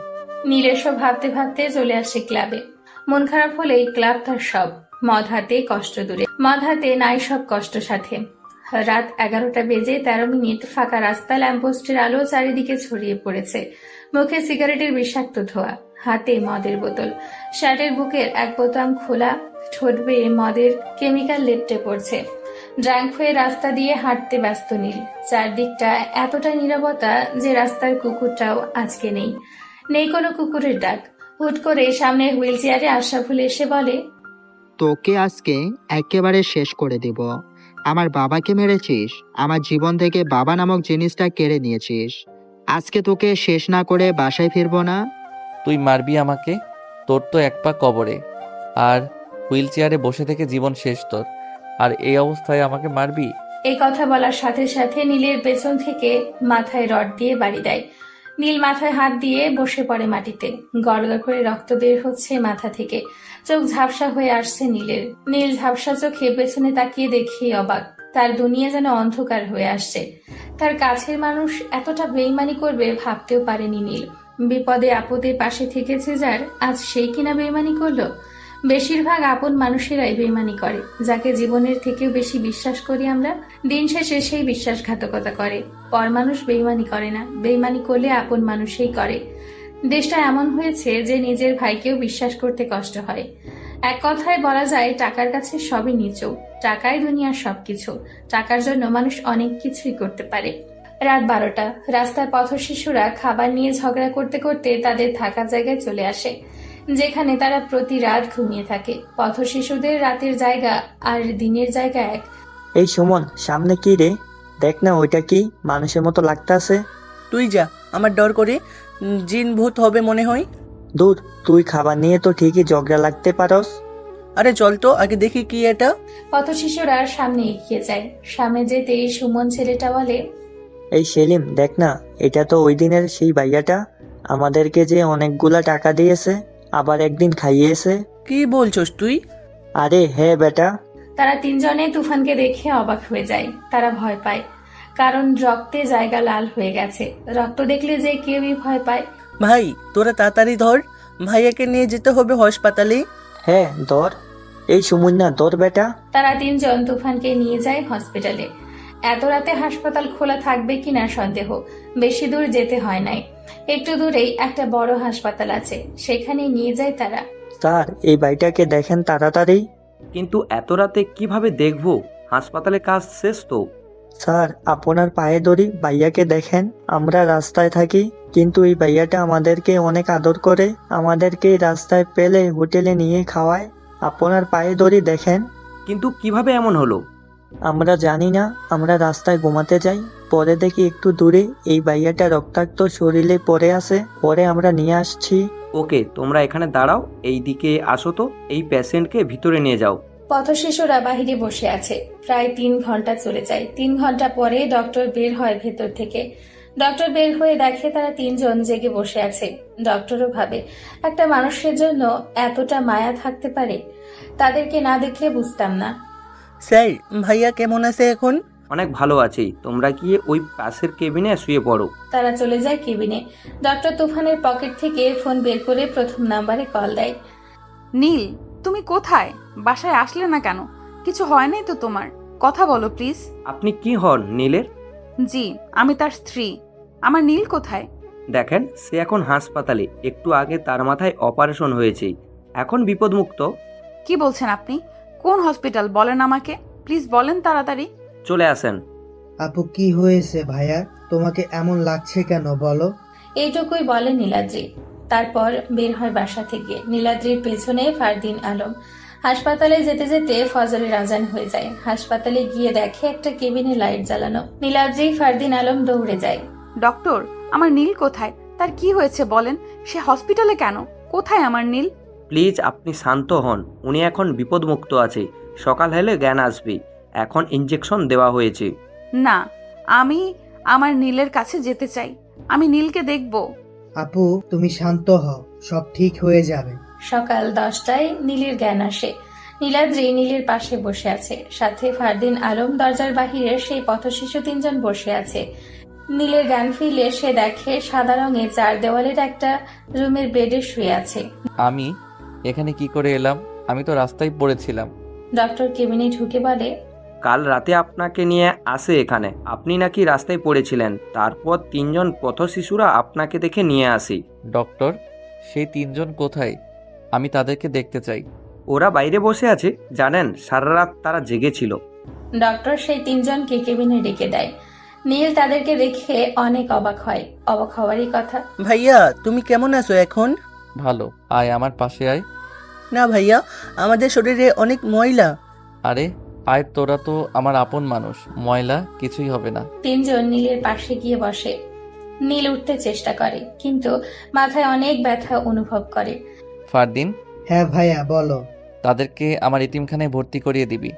নীল এসব ভাবতে ভাবতে চলে আসে ক্লাবে। মন খারাপ হলেই ক্লাব তার সব। মদ হাতে কষ্ট দূরে, মদ হাতে নাই সব কষ্ট সাথে। রাত 11টা বেজে 13 মিনিট। ফাঁকা রাস্তা, ল্যাম্পপোস্টের আলো চারিদিকে ছড়িয়ে পড়েছে। মুখে সিগারেটের বিষাক্ত ধোঁয়া, হাতে মদের বোতল। শার্টের বুকের এক বোতাম খোলা, ঠোঁট বেয়ে মদের কেমিক্যাল লেপটে পড়ছে। ড্রাঙ্ক হয়ে রাস্তা দিয়ে হাঁটতে ব্যস্ত নীল। চারদিকটা এতটা নীরবতা যে রাস্তার কুকুরটাও আজকে নেই। নেই কোনো কুকুরের ডাক। হুট করে সামনে হুইল চেয়ারে আশরাফুল এসে বলে, তোকে আজকে একেবারে শেষ করে দিব। আমার বাবাকে মেরেছিস, আমার জীবন থেকে বাবা নামক জিনিসটা কেড়ে নিয়েছিস। আজকে তোকে শেষ না করে বাসায় ফিরবো না। তুই মারবি আমাকে? তোর তো এক পা কবরে, আর হুইল চেয়ারে বসে থেকে জীবন শেষ তোর। আর এই অবস্থায় আমাকে মারবি? এই কথা বলার সাথে সাথে নীলের পেছন থেকে মাথায় রড দিয়ে বাড়ি দেয়। নীল মাথায় হাত দিয়ে বসে পড়ে মাটিতে। গড়গড় করে রক্ত বের হচ্ছে মাথা থেকে। চোখ ঝাপসা হয়ে আসছে নীলের। নীল ঝাপসা চোখে পেছনে তাকিয়ে দেখি অবাক। তার দুনিয়া যেন অন্ধকার হয়ে আসছে। তার কাছের মানুষ এতটা বেইমানি করবে ভাবতেও পারেনি নীল। বিপদে আপদে পাশে থেকেছে যার, আজ সেই কিনা বেইমানি করলো। বেশিরভাগ আপন মানুষেরাই বেইমানি করে, যাকে জীবনের থেকেও বেশি বিশ্বাস করি আমরা। দিন শেষে সেই বিশ্বাসঘাতকতা করে। পর মানুষ বেইমানি করে না, বেইমানি করলে আপন মানুষই করে। দেশটা এমন হয়েছে যে নিজের ভাইকেও বিশ্বাস করতে কষ্ট হয়। এক কথায় বলা যায়, টাকার কাছে সবই নিচু। টাকাই দুনিয়ার সবকিছু। টাকার জন্য মানুষ অনেক কিছুই করতে পারে। রাত 12টা। রাস্তার পথশিশুরা খাবার নিয়ে ঝগড়া করতে করতে তাদের থাকার জায়গায় চলে আসে, যেখানে তারা প্রতি রাত ঘুমিয়ে থাকে। পথশিশুদের রাতের জায়গা আর দিনের জায়গা এক। এই সুমন, সামনে কি রে? দেখ না, ওইটা কি মানুষের মতো লাগতাছে। তুই যা, আমার ডর করে। জিন ভূত হবে মনে হয়। দূর, তুই খাবার নিয়ে তো ঠিকই ঝগড়া লাগতে পারস। আরে চল তো আগে দেখি কি এটা। পথশিশুরা সামনে এগিয়ে যায়। সামনে যেতেই সুমন ছেলেটা বলে, এই সেলিম, দেখ না, এটা তো ওই দিনের সেই ভাইয়াটা, আমাদেরকে যে অনেকগুলা টাকা দিয়েছে, আবার একদিন খাইয়েছে। কি বলছস তুই? আরে হ্যাঁ বেটা। তারা তিনজনে তুফানকে দেখে অবাক হয়ে যায়। তারা ভয় পায়, কারণ রক্তে জায়গা লাল হয়ে গেছে। রক্ত দেখলে যে কেউই ভয় পায়। ভাই তোরা তাড়াতাড়ি ধর, ভাইয়াকে নিয়ে যেতে হবে হাসপাতালে। হ্যাঁ ধর। এই সুমন্যা ধর বেটা। তারা তিনজন তুফানকে নিয়ে যায় হসপিটালে। এত রাতে হাসপাতাল খোলা থাকবে কিনা সন্দেহ। বেশি দূর যেতে হয় নাই, একটু দূরেই একটা বড় হাসপাতাল আছে, সেখানে নিয়ে যায় তারা। স্যার, এই ভাইটাকে দেখেন তাড়াতাড়ি। কিন্তু এত রাতে কিভাবে দেখবো? হাসপাতালে কাজ শেষ তো। স্যার, আপনার পায়ে ধরি, ভাইয়াকে দেখেন। আমরা রাস্তায় থাকি, কিন্তু এই ভাইয়াটা আমাদেরকে অনেক আদর করে, আমাদেরকে রাস্তায় পেলে হোটেলে নিয়ে খাওয়ায়। আপনার পায়ে ধরি, দেখেন। কিন্তু কিভাবে এমন হলো? আমরা জানি না আমরা রাস্তায় ঘুমাতে যাই, পরে দেখি একটু দূরে এই ভাইয়াটা রক্তাক্ত শরীরে পড়ে আছে, পরে আমরা নিয়ে আসছি। ওকে, তোমরা এখানে দাঁড়াও, এই দিকে আসো তো, এই পেশেন্টকে ভিতরে নিয়ে যাও। পথশিশুরা বাহিরে বসে আছে। প্রায় 3 ঘন্টা চলে যায়। 3 ঘন্টা পরে ডক্টর বের হয় ভেতর থেকে। ডক্টর বের হয়ে দেখে তারা 3 জন জেগে বসে আছে। ডক্টরও ভাবে একটা মানুষের জন্য এতটা মায়া থাকতে পারে। তাদেরকে না দেখলে বুঝতাম না। স্যার, ভাইয়া কেমন আছে এখন? অনেক ভালো আছি, তোমরা গিয়ে ওই পাশের কেবিনে শুয়ে পড়ো। তারা চলে যায় কেবিনে। ডক্টর তুফানের পকেট থেকে ফোন বের করে প্রথম নাম্বারে কল দেয়। নীল, তুমি কোথায়? বাসায় আসলে না কেন? কিছু হয় নাই তো তোমার? কথা বলো প্লিজ। আপনি কি হন নীলের? জি, আমি তার স্ত্রী। আমার নীল কোথায়? দেখেন, সে এখন হাসপাতালে, একটু আগে তার মাথায় অপারেশন হয়েছে, এখন বিপদমুক্ত। কি বলছেন আপনি? কোন হসপিটাল বলেন আমাকে, প্লিজ বলেন তাড়াতাড়ি। চলে আসেন। আপু কি হয়েছে ভাইয়া? তোমাকে এমন লাগছে কেন বলো? এইটুকুই বলে নীলাদ্রি। তারপর বের হয় বাসা থেকে। নীলাদ্রির পেছনে ফারদিন আলম। হাসপাতালে যেতে যেতে ফজরের আজান হয়ে যায়। হাসপাতালে গিয়ে দেখে একটা কেবিনে লাইট জ্বালানো। নীলাদ্রি, ফারদিন আলম দৌড়ে যায়। ডক্টর, আমার নীল কোথায়? তার কি হয়েছে বলেন? সে হসপিটালে কেন? কোথায় আমার নীল? প্লিজ আপনি শান্ত হন, উনি এখন বিপদমুক্ত আছে, সকাল হলে জ্ঞান আসবে, এখন ইঞ্জেকশন দেওয়া হয়েছে। না, আমি আমার নীলের কাছে যেতে চাই। আমি নীলকে দেখব। আপু তুমি শান্ত হও, সব ঠিক হয়ে যাবে। সকাল 10টায় নীলের জ্ঞান আসে। নীলাদ্রি নীলের পাশে বসে আছে, সাথে ফারদিন আলম। দরজার বাহিরে সেই পথশিশু 3 জন বসে আছে। নীলের জ্ঞান ফিরলে সে দেখে সাদা রঙের 4 দেওয়ালের একটা রুমের বেডে শুয়ে আছে। আমি এখানে কি করে এলাম? আমি তো রাস্তায় পড়েছিলাম। ডক্টর কেবিনে ঢুকে বলে, কাল রাতে আপনাকে নিয়ে আসে এখানে, আপনি নাকি রাস্তায় পড়েছিলেন, তারপর 3 জন পথশিশুরা আপনাকে দেখে নিয়ে আসি। ডক্টর, সেই 3 জন কোথায়? আমি তাদেরকে দেখতে চাই। ওরা বাইরে বসে আছে, জানেন সারা রাত তারা জেগেছিল। ডক্টর সেই 3 জনকে কেবিনে ডেকে দেয়। নীল তাদেরকে দেখে অনেক অবাক হয়। অবাক হওয়ারই কথা। ভাইয়া তুমি কেমন আছো এখন? ভালো, আয় আমার পাশে আয়। না ভাইয়া, আমাদের শরীরে অনেক ময়লা। আরে আয়, তোরা তো আমার আপন মানুষ, ময়লা কিছুই হবে না। 3 জন নীলের পাশে গিয়ে বসে। নীল উঠতে চেষ্টা করে, কিন্তু মাথায় অনেক ব্যথা অনুভব করে। ফারদিন, হ্যাঁ ভাইয়া বলো। তাদেরকে আমার এতিমখানায় ভর্তি করিয়ে দিবি।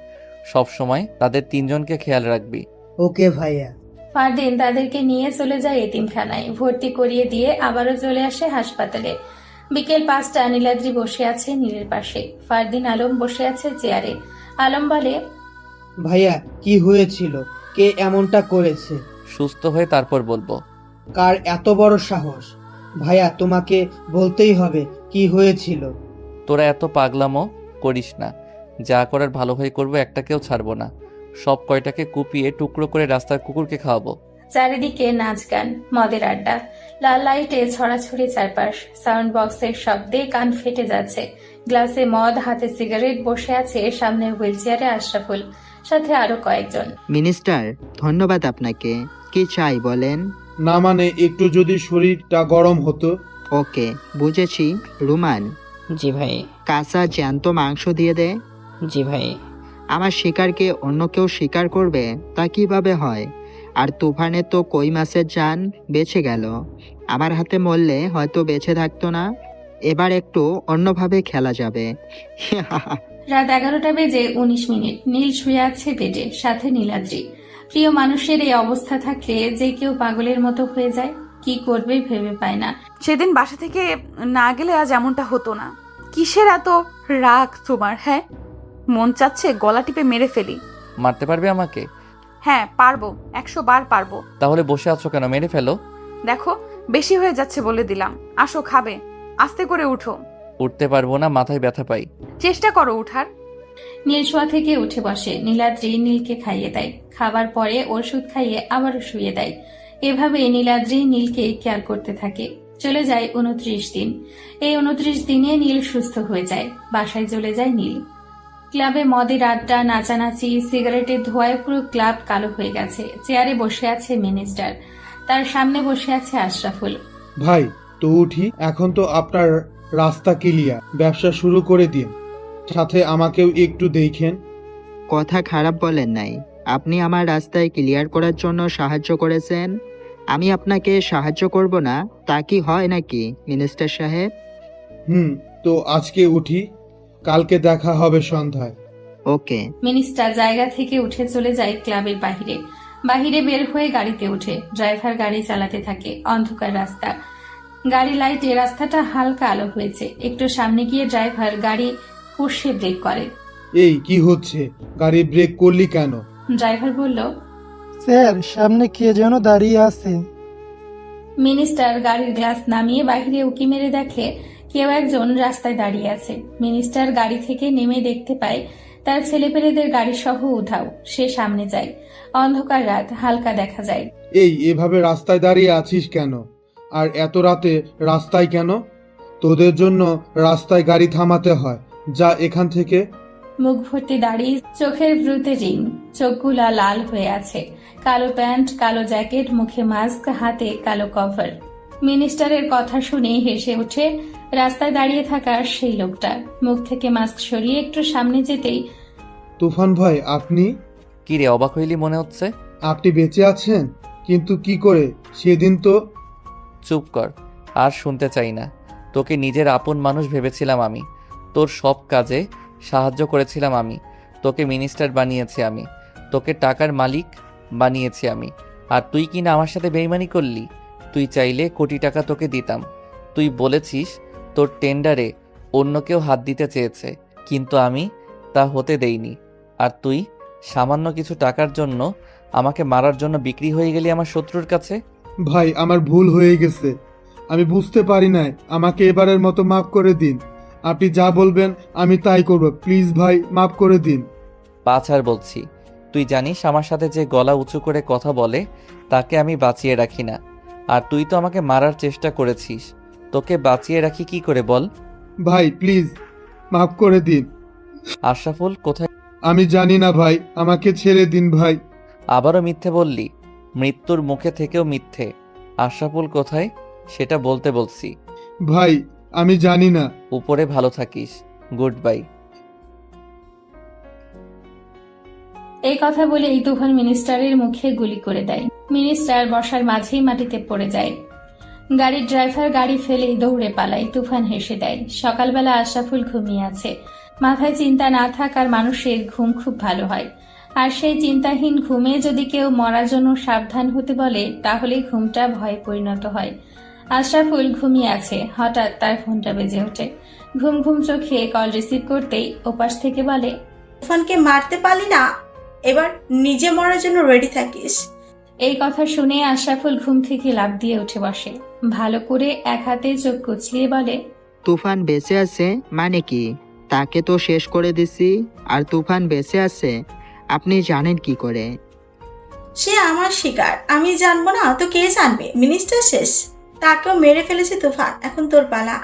সব সময় তাদের 3 জনকে খেয়াল রাখবি। ওকে ভাইয়া। ফারদিন তাদেরকে নিয়ে চলে যায় এতিমখানায়, ভর্তি করিয়ে দিয়ে আবারও চলে আসে হাসপাতালে। বিকেল 5টা। নীলাদ্রি বসে আছে নীলের পাশে। ফারদিন আলম বসে আছে চেয়ারে। আলম বলে, ভাইয়া কি হয়েছিল? কে এমনটা করেছে? সুস্থ হয়ে তারপর বলবো। কার এত বড় সাহস? ভাইয়া তোমাকে বলতেই হবে কি হয়েছিল। তোরা এত পাগলামো করিস না, যা করার ভালো হয়ে করবো, একটাকেও ছাড়বো না। সব কয়টাকে কুপিয়ে টুকরো করে রাস্তার কুকুরকে খাওয়াবো। চারিদিকে নাচ গান, মদের আড্ডা, লাল লাইটে ছড়াছড়ি চারপাশ। সাউন্ড বক্সের শব্দে কান ফেটে যাচ্ছে। গ্লাসে মদ, হাতে সিগারেট, বসে আছে সামনে হুইল চেয়ারে আশরাফুল, সাথে আরো কয়েকজন। মিনিস্টার, ধন্যবাদ আপনাকে। কি চাই বলেন? না মানে একটু যদি শরীরটা গরম হতো। ওকে, বুঝেছি। রুমান, জি ভাই। কাঁচা জ্যান্ত মাংস দিয়ে দে। জি ভাই। আমার শিকারকে অন্য কেউ শিকার করবে তা কিভাবে হয়? আর তুফানে তো কই মাছের জান বেঁচে গেল, আমার হাতে মরলে হয়তো বেঁচে থাকতো না। এবার একটু অন্যভাবে খেলা যাবে। রাত 11টা বেজে 19 মিনিট। নীল শুয়ে আছে বেডে, সাথে নীলাদ্রি। প্রিয় মানুষের এই অবস্থা থাকলে যে কেউ পাগলের মতো হয়ে যায়। কি করবে ভেবে পায় না। সেদিন বাসা থেকে না গেলে আজ এমনটা হতো না। কিসের এত রাগ তোমার? হ্যাঁ, মন চাচ্ছে গলা টিপে মেরে ফেলি। মারতে পারবে আমাকে? হ্যাঁ পারবো, 100 বার পারবো। তাহলে বসে আছো কেন? মেরে ফেলো। দেখো, বেশি হয়ে যাচ্ছে বলে দিলাম। আসো, খাবে। আস্তে করে উঠো। উঠতে পারবো না, মাথায় ব্যথা পাই। চেষ্টা করো উঠার। নীল শোয়া থেকে উঠে বসে। নীলাদ্রি নীলকে খাইয়ে দেয়। খাবার পরে ওষুধ খাইয়ে আবারও শুয়ে দেয়। এভাবে নীলাদ্রি নীলকে কেয়ার করতে থাকে। চলে যায় 29 দিন। এই 29 দিনে নীল সুস্থ হয়ে যায়। বাসায় চলে যায় নীল। ক্লাবে মদের আড্ডা, নাচানাচি, সিগারেটের ধোঁয়ায় পুরো ক্লাব কালো হয়ে গেছে। চেয়ারে বসে আছে মিনিস্টার, তার সামনে বসে আছে আশরাফুল। ভাই তো উঠি, এখন তো আপনার রাস্তা ক্লিয়ার, ব্যবসা শুরু করে দিন, সাথে আমাকেও একটু দেখেন। কথা খারাপ বলেন নাই। আপনি আমার রাস্তায় ক্লিয়ার করার জন্য সাহায্য করেছেন। আমি আপনাকে সাহায্য করব না তা কি হয় নাকি মিনিস্টার সাহেব? তো আজকে উঠি, কালকে দেখা হবে সন্ধ্যায়। ওকে। মিনিস্টার জায়গা থেকে উঠে চলে যায় ক্লাবের বাহিরে। বাহিরে বের হয়ে গাড়িতে উঠে ড্রাইভার গাড়ি চালাতে থাকে। অন্ধকার রাস্তা, গাড়ি লাইটে রাস্তাটা হালকা আলো হয়েছে। একটু সামনে গিয়ে ড্রাইভার গাড়ি কষে ব্রেক করে। এই কি হচ্ছে, গাড়ি ব্রেক করলি কেন? ড্রাইভার বলল, স্যার সামনে কে যেন দাঁড়িয়ে আছে। মিনিস্টার গাড়ির গ্লাস নামিয়ে বাহিরে উকি মেরে দেখে কেউ একজন রাস্তায় দাঁড়িয়ে আছে। মিনিস্টার গাড়ি থেকে নেমে দেখতে পায় তার ছেলেপেলেদের গাড়ি সহ উধাও। সে সামনে যায়। অন্ধকার রাত, হালকা দেখা যায়। এই এভাবে রাস্তায় দাঁড়িয়ে আছিস কেন? আর এত রাতে রাস্তায় কেন? তোদের জন্য রাস্তায় গাড়ি থামাতে হয়, যা এখান থেকে। মুখ ভর্তি দাড়ি, চোখের ভ্রুতে রিং, চোখগুলা লাল হয়ে আছে। কালো প্যান্ট, কালো জ্যাকেট, মুখে মাস্ক, হাতে কালো কভার। মিনিস্টারের কথা শুনে হেসে উঠে রাস্তায় দাঁড়িয়ে থাকা সেই লোকটা। মুখ থেকে মাস্ক সরিয়ে একটু সামনে যেতেই, তুফান ভাই আপনি? কি রে, অবাক হইলি মনে হচ্ছে? আপনি বেঁচে আছেন? কিন্তু কি করে? সেদিন তো। চুপ কর, আর শুনতে চাই না। তোকে নিজের আপন মানুষ ভেবেছিলাম আমি। তোর সব কাজে সাহায্য করেছিলাম আমি। তোকে মিনিস্টার বানিয়েছি আমি। তোকে টাকার মালিক বানিয়েছি আমি। আর তুই কি না আমার সাথে বেইমানি করলি? তুই চাইলে কোটি টাকা তোকে দিতাম। তুই বলেছিস তোর টেন্ডারে অন্য কেউ হাত দিতে চেয়েছে, কিন্তু আমি তা হতে দেইনি। আর তুই সামান্য কিছু টাকার জন্য আমাকে মারার জন্য বিক্রি হয়ে গেলি আমার শত্রুর কাছে। ভাই আমার ভুল হয়ে গেছে, আমি বুঝতে পারি নাই। আমাকে এবারের মতো মাফ করে দিন। আপনি যা বলবেন আমি তাই করব। প্লিজ ভাই মাফ করে দিন। পাছার বলছি, তুই জানিস আমার সাথে যে গলা উঁচু করে কথা বলে তাকে আমি বাঁচিয়ে রাখি না। আর তুই তো আমাকে মারার চেষ্টা করেছিস, তোকে বাঁচিয়ে রাখি কি করে বল? ভাই প্লিজ মাফ করে দিন। আশরাফুল কোথায়? আমি জানি না ভাই, আমাকে ছেড়ে দিন ভাই। আবারও মিথ্যে বললি? মৃত্যুর মুখে থেকেও মিথ্যে। আশরাফুল কোথায় সেটা বলতে বলছি। ভাই আমি জানি না। উপরে ভালো থাকিস, গুড বাই। এই কথা বলে এই তুফান মিনিস্টারের মুখে গুলি করে দেয়। মিনিস্টার বসার মাঝেই মাটিতে পড়ে যায়। গাড়ির ড্রাইভার গাড়ি ফেলেই দৌড়ে পালায়। তুফান হেসে দেয়। সকালবেলা আশরাফুল ঘুমিয়ে আছে। মাথায় চিন্তা না থাকার মানুষের ঘুম খুব ভালো হয়। আর সেই চিন্তাহীন ঘুমে যদি কেউ মরার জন্য সাবধান হতে বলে, তাহলে ঘুমটা ভয়ে পরিণত হয়। আশরাফুল ঘুমিয়ে আছে, হঠাৎ তার ফোনটা বেজে ওঠে। ঘুম ঘুম চোখে কল রিসিভ করতেই ওপাশ থেকে বলে, তুফানকে মারতে পারলি না, এবার নিজে মরার জন্য রেডি থাকিস। এই কথা শুনে আশরাফুল ঘুম থেকে লাফ দিয়ে উঠে বসে। ভালো করে এক হাতে চোখ কুচলিয়ে বলে, তুফান বেঁচে আছে মানে কি? তাকে তো শেষ করে দিছি। আর তুফান বেঁচে আছে আপনি জানেন কি করে? সে আমার শিকার, আমি জানবো না তো কে জানবে? মিনিস্টার শেষ, তাকেও মেরে ফেলেছে তুফান, এখন তোর পালা।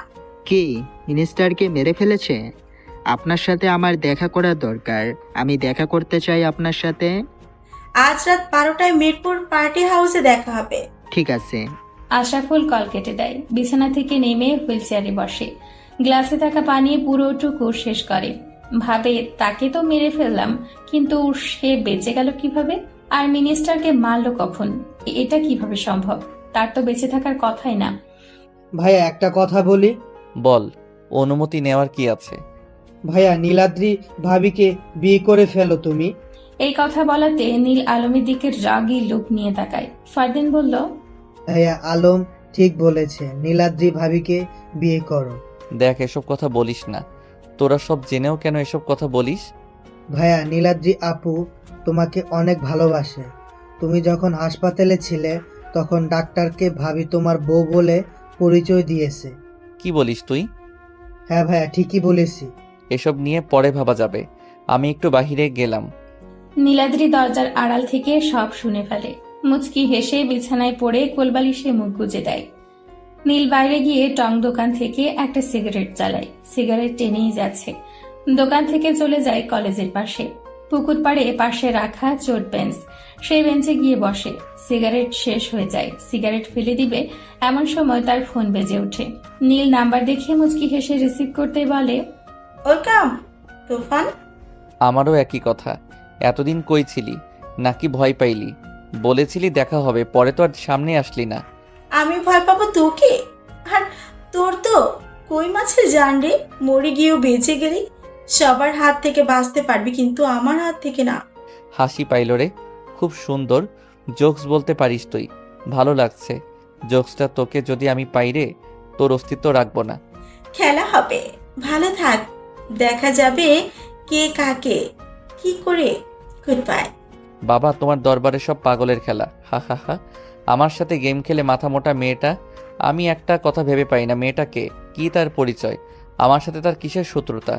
কি মিনিস্টারকে মেরে ফেলেছে? আপনার সাথে আমার দেখা করার দরকার। আমি দেখা করতে চাই আপনার সাথে। আজ রাত 12টায় মিরপুর পার্টি হাউসে দেখা হবে। ঠিক আছে। আশরাফুল কল কেটে দেয়। বিছানা থেকে নেমে হুইল চেয়ারে বসে। গ্লাসে থাকা পানি পুরোটুকু শেষ করে। ভাবে তাকে তো মেরে ফেললাম, কিন্তু সে বেঁচে গেল কিভাবে? আর মিনিস্টারকে মারলো কখন? এটা কিভাবে সম্ভব? তার তো বেঁচে থাকার কথাই না। ভাইয়া একটা কথা বলি। বল, অনুমতি নেওয়ার কি আছে? ভাইয়া নীলাদ্রি ভাবিকে বিয়ে করে ফেলো তুমি। এই কথা বলাতে নীল আলমের দিকে রাগী লুক নিয়ে তাকায়। ফারদিন বলল, ভাইয়া আলম ঠিক বলেছে, নীলাদ্রি ভাবিকে বিয়ে করো। দেখ, এসব কথা বলিস না। তোরা সব জেনেও কেন এসব কথা বলিস? ভাইয়া নীলাদ্রি আপু তোমাকে অনেক ভালোবাসে। তুমি যখন হাসপাতালে ছিলে তখন ডাক্তারকে ভাবি তোমার বউ বলে পরিচয় দিয়েছে। কি বলিস তুই? হ্যাঁ ভাইয়া ঠিকই বলেছি। এসব নিয়ে পরে ভাবা যাবে। আমি একটু বাহিরে গেলাম। নীলাদ্রি দরজার আড়াল থেকে সব শুনে ফেলে। মুচকি হেসে বিছানায় পড়ে কোলবালিশে মুখ গুজে দেয়। নীল বাইরে গিয়ে টং দোকান থেকে একটা সিগারেট জ্বালায়। সিগারেট টেনেই যাচ্ছে। দোকান থেকে চলে যায় কলেজের পাশে। পুকুর পাড়ে পাশে রাখা চোট বেঞ্চ, সেই বেঞ্চে গিয়ে বসে। সিগারেট শেষ হয়ে যায়। সিগারেট ফেলে দিবে এমন সময় তার ফোন বেজে ওঠে। নীল নাম্বার দেখে মুচকি হেসে রিসিভ করতে বলে, ওয়েলকাম তুফান। আমারও একই কথা। এতদিন কই ছিলি? নাকি ভয় পাইলি? বলেছিলি দেখা হবে, পরে তো আর সামনে আসলি না। আমি ভয় পাবো তোকে? আর তোর তো কই মাছের জান রে, মরে গিয়েও বেঁচে গেলি। সবার হাত থেকে বাঁচতে পারবি, কিন্তু আমার হাত থেকে না। হাসি পাইল রে, খুব সুন্দর জোকস বলতে পারিস তুই, ভালো লাগছে। জোকসটা তোকে যদি আমি পাই রে, তোর অস্তিত্ব রাখবো না। খেলা হবে, ভালো থাক, দেখা যাবে কে কাকে কি করে। Good bye. বাবা, তোমার দরবারে সব পাগলের খেলা, হা হা হা। আমার সাথে গেম খেলে মাথা মোটা মেয়েটা, আমি একটা কথা ভেবে পাই না, মেয়েটাকে কি তার পরিচয়? আমার সাথে তার কিসের শত্রুতা?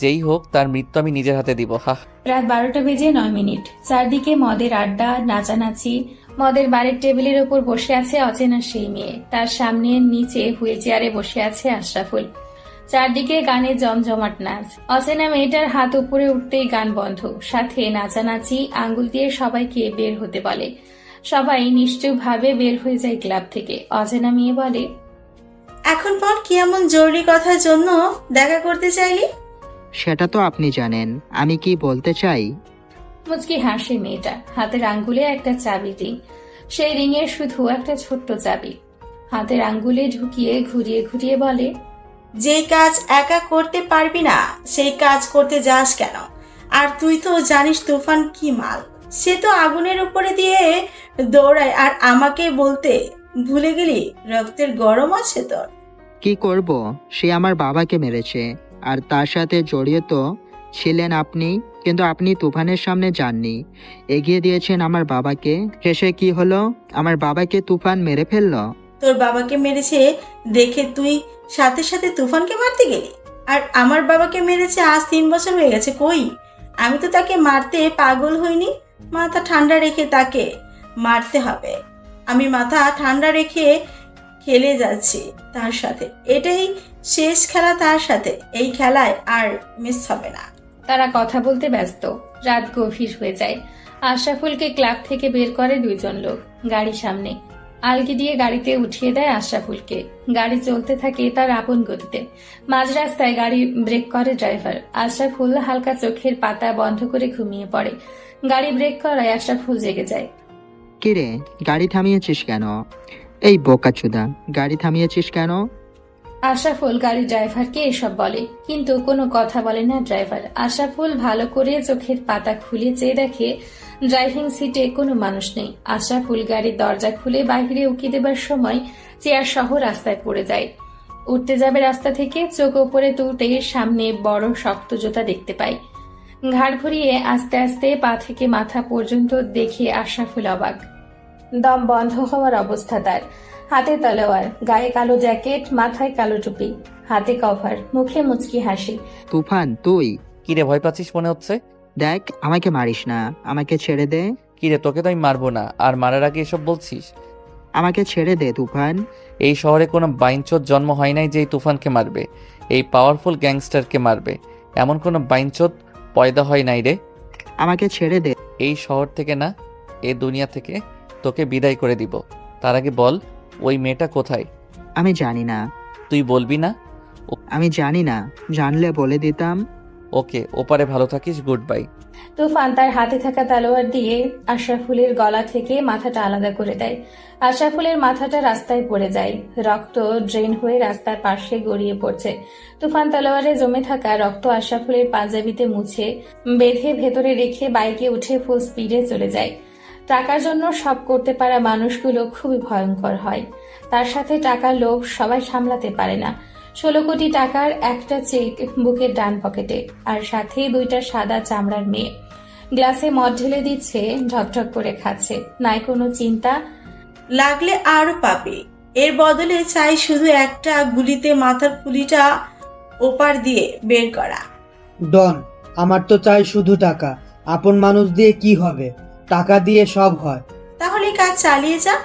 যেই হোক, তার মৃত্যু আমি নিজের হাতে দিব। হা। রাত 12:09। চারদিকে মদের আড্ডা, নাচানাচি। মদের বারের টেবিলের ওপর বসে আছে অচেনা সেই মেয়ে, তার সামনে নিচে হুইল চেয়ারে বসে আছে আশরাফুল। চারদিকে গানের জমজমাট নাচ। অচেনা মেয়েটার হাত উপরে উঠতেই গান বন্ধ, সাথে নাচানাচি। আঙ্গুল দিয়ে সবাইকে বের হতে বলে। সবাই নিশ্চয়ভাবে বের হয়ে যায় ক্লাব থেকে। অচেনা মেয়ে বলে, এখন বল, কি এমন জরুরি কথার জন্য দেখা করতে চাইলি? সেটা তো আপনি জানেন, আমি কি বলতে চাই। মুচকি হাসে মেয়েটা। হাতের আঙ্গুলে একটা চাবি রিং, সেই রিংয়ের শুধু একটা ছোট্ট চাবি। হাতের আঙ্গুলে ঢুকিয়ে ঘুরিয়ে ঘুরিয়ে বলে, যেই কাজ একা করতে পারবি না সেই কাজ করতে যাস কেন? আর তুই তো জানিস তুফান কি মাল, সে তো আগুনের উপরে দিয়ে দৌড়ায়। আর আমাকে বলতে ভুলে গেলি রক্তের গরম আছে তোর। কি করব, সে আমার বাবাকে মেরেছে, আর তার সাথে জড়িত ছিলেন আপনি। কিন্তু আপনি তুফানের সামনে যাননি, এগিয়ে দিয়েছেন আমার বাবাকে। শেষে কি হলো? আমার বাবাকে তুফান মেরে ফেললো। তোর বাবাকে মেরেছে দেখে তুই সাথে সাথে তুফানকে মারতে গেলি? আর আমার বাবাকে মেরেছে আজ 3 বছর হয়ে গেছে। কই, আমি তো তাকে মারতে পাগল হইনি। মাথা ঠান্ডা রেখে তাকে মারতে হবে। আমি মাথা ঠান্ডা রেখে খেলে যাচ্ছি তার সাথে। এটাই শেষ খেলা তার সাথে, এই খেলায় আর মিস হবে না। তারা কথা বলতে ব্যস্ত। রাত গভীর হয়ে যায়। আশরাফুলকে ক্লাব থেকে বের করে 2 জন লোক। গাড়ি সামনে, আলগি দিয়ে গাড়িতে উঠিয়ে দেয় আশরাফুলকে। গাড়ি চলতে থাকে তার আপন গতিতে। মাঝ রাস্তায় গাড়ি ব্রেক করে ড্রাইভার। আশরাফুল হালকা চোখের পাতা বন্ধ করে ঘুমিয়ে পড়ে। গাড়ি ব্রেক করায় আশরাফুল জেগে যায়। কিরে, গাড়ি থামিয়েছিস কেন? এই বোকাচুদা, গাড়ি থামিয়েছিস কেন? আশরাফুল গাড়ি ড্রাইভারকে এসব বলে, কিন্তু কোনো কথা বলে না ড্রাইভার। আশরাফুল ভালো করে চোখের পাতা খুলে চেয়ে দেখে ড্রাইভিং সিটে কোনো মানুষ নেই। আশরাফুল গাড়ির দরজা খুলে বাইরে উকি দেবার সময় চেয়ার সহ রাস্তায় পড়ে যায়। উঠতে যাবে রাস্তা থেকে, চোখ ওপরে তুলতে সামনে বড় শক্ত জুতা দেখতে পায়। ঘাড় ঘুরিয়ে আস্তে আস্তে পা থেকে মাথা পর্যন্ত দেখে আশরাফুল অবাক। দম বন্ধ হওয়ার অবস্থা তার। হাতে তলোয়ার, গায়ে কালো জ্যাকেট, মাথায় কালো টুপি, হাতে কভার, মুখে মুচকি হাসি। তুফান, তুই কিরে, ভয় পাচ্ছিস মনে হচ্ছে? দেখ, আমাকে মারিস না, আমাকে ছেড়ে দে। কিরে, তোকে তো আমি মারবো না, আর মারার আগে এসব বলছিস? আমাকে ছেড়ে দে তুফান। এই শহরে কোনো বাইনচোদ জন্ম হয় নাই যে এই তুফানকে মারবে, এই পাওয়ারফুল গ্যাংস্টারকে মারবে। এমন কোনো বাইনচোদ পয়দা হয় নাই রে। আমাকে ছেড়ে দে। এই শহর থেকে না, এই দুনিয়া থেকে তোকে বিদায় করে দিব। তার আগে বল, ওই মেয়েটা কোথায়? আমি জানি না। তুই বলবি না? আমি জানি না, জানলে বলে দিতাম। ওকে, ওপারে ভালো থাকিস, গুড বাই। তুফান তার হাতে থাকা তলোয়ার দিয়ে আশরাফুলের গলা থেকে মাথাটা আলাদা করে দেয়। আশরাফুলের মাথাটা রাস্তায় পড়ে যায়। রক্ত ড্রেন হয়ে রাস্তার পাশে গড়িয়ে পড়ছে। তুফান তলোয়ারে জমে থাকা রক্ত আশরাফুলের পাঞ্জাবিতে মুছে বেঁধে ভেতরে রেখে বাইকে উঠে ফুল স্পিডে চলে যায়। টাকার জন্য সব করতে পারা মানুষগুলো খুবই ভয়ঙ্কর হয়। তার সাথে টাকার লোভ সবাই সামলাতে পারে না। 16 কোটি টাকার একটা চেক বুকের ডান পকেটে, আর সাথে 2টা সাদা চামড়ার মেয়ে। গ্লাসে মদ ঢেলে দিচ্ছে, ঢকঢক করে খাচ্ছে। নাই কোনো চিন্তা, লাগলে আরো পাবে। এর বদলে চাই শুধু একটা গুলিতে মাথার খুলিটা ওপার দিয়ে বের করা। ডন, আমার তো চাই শুধু টাকা। আপন মানুষ দিয়ে কি হবে? টাকা দিয়ে সব হয়। তাহলে কাজ চালিয়ে যা,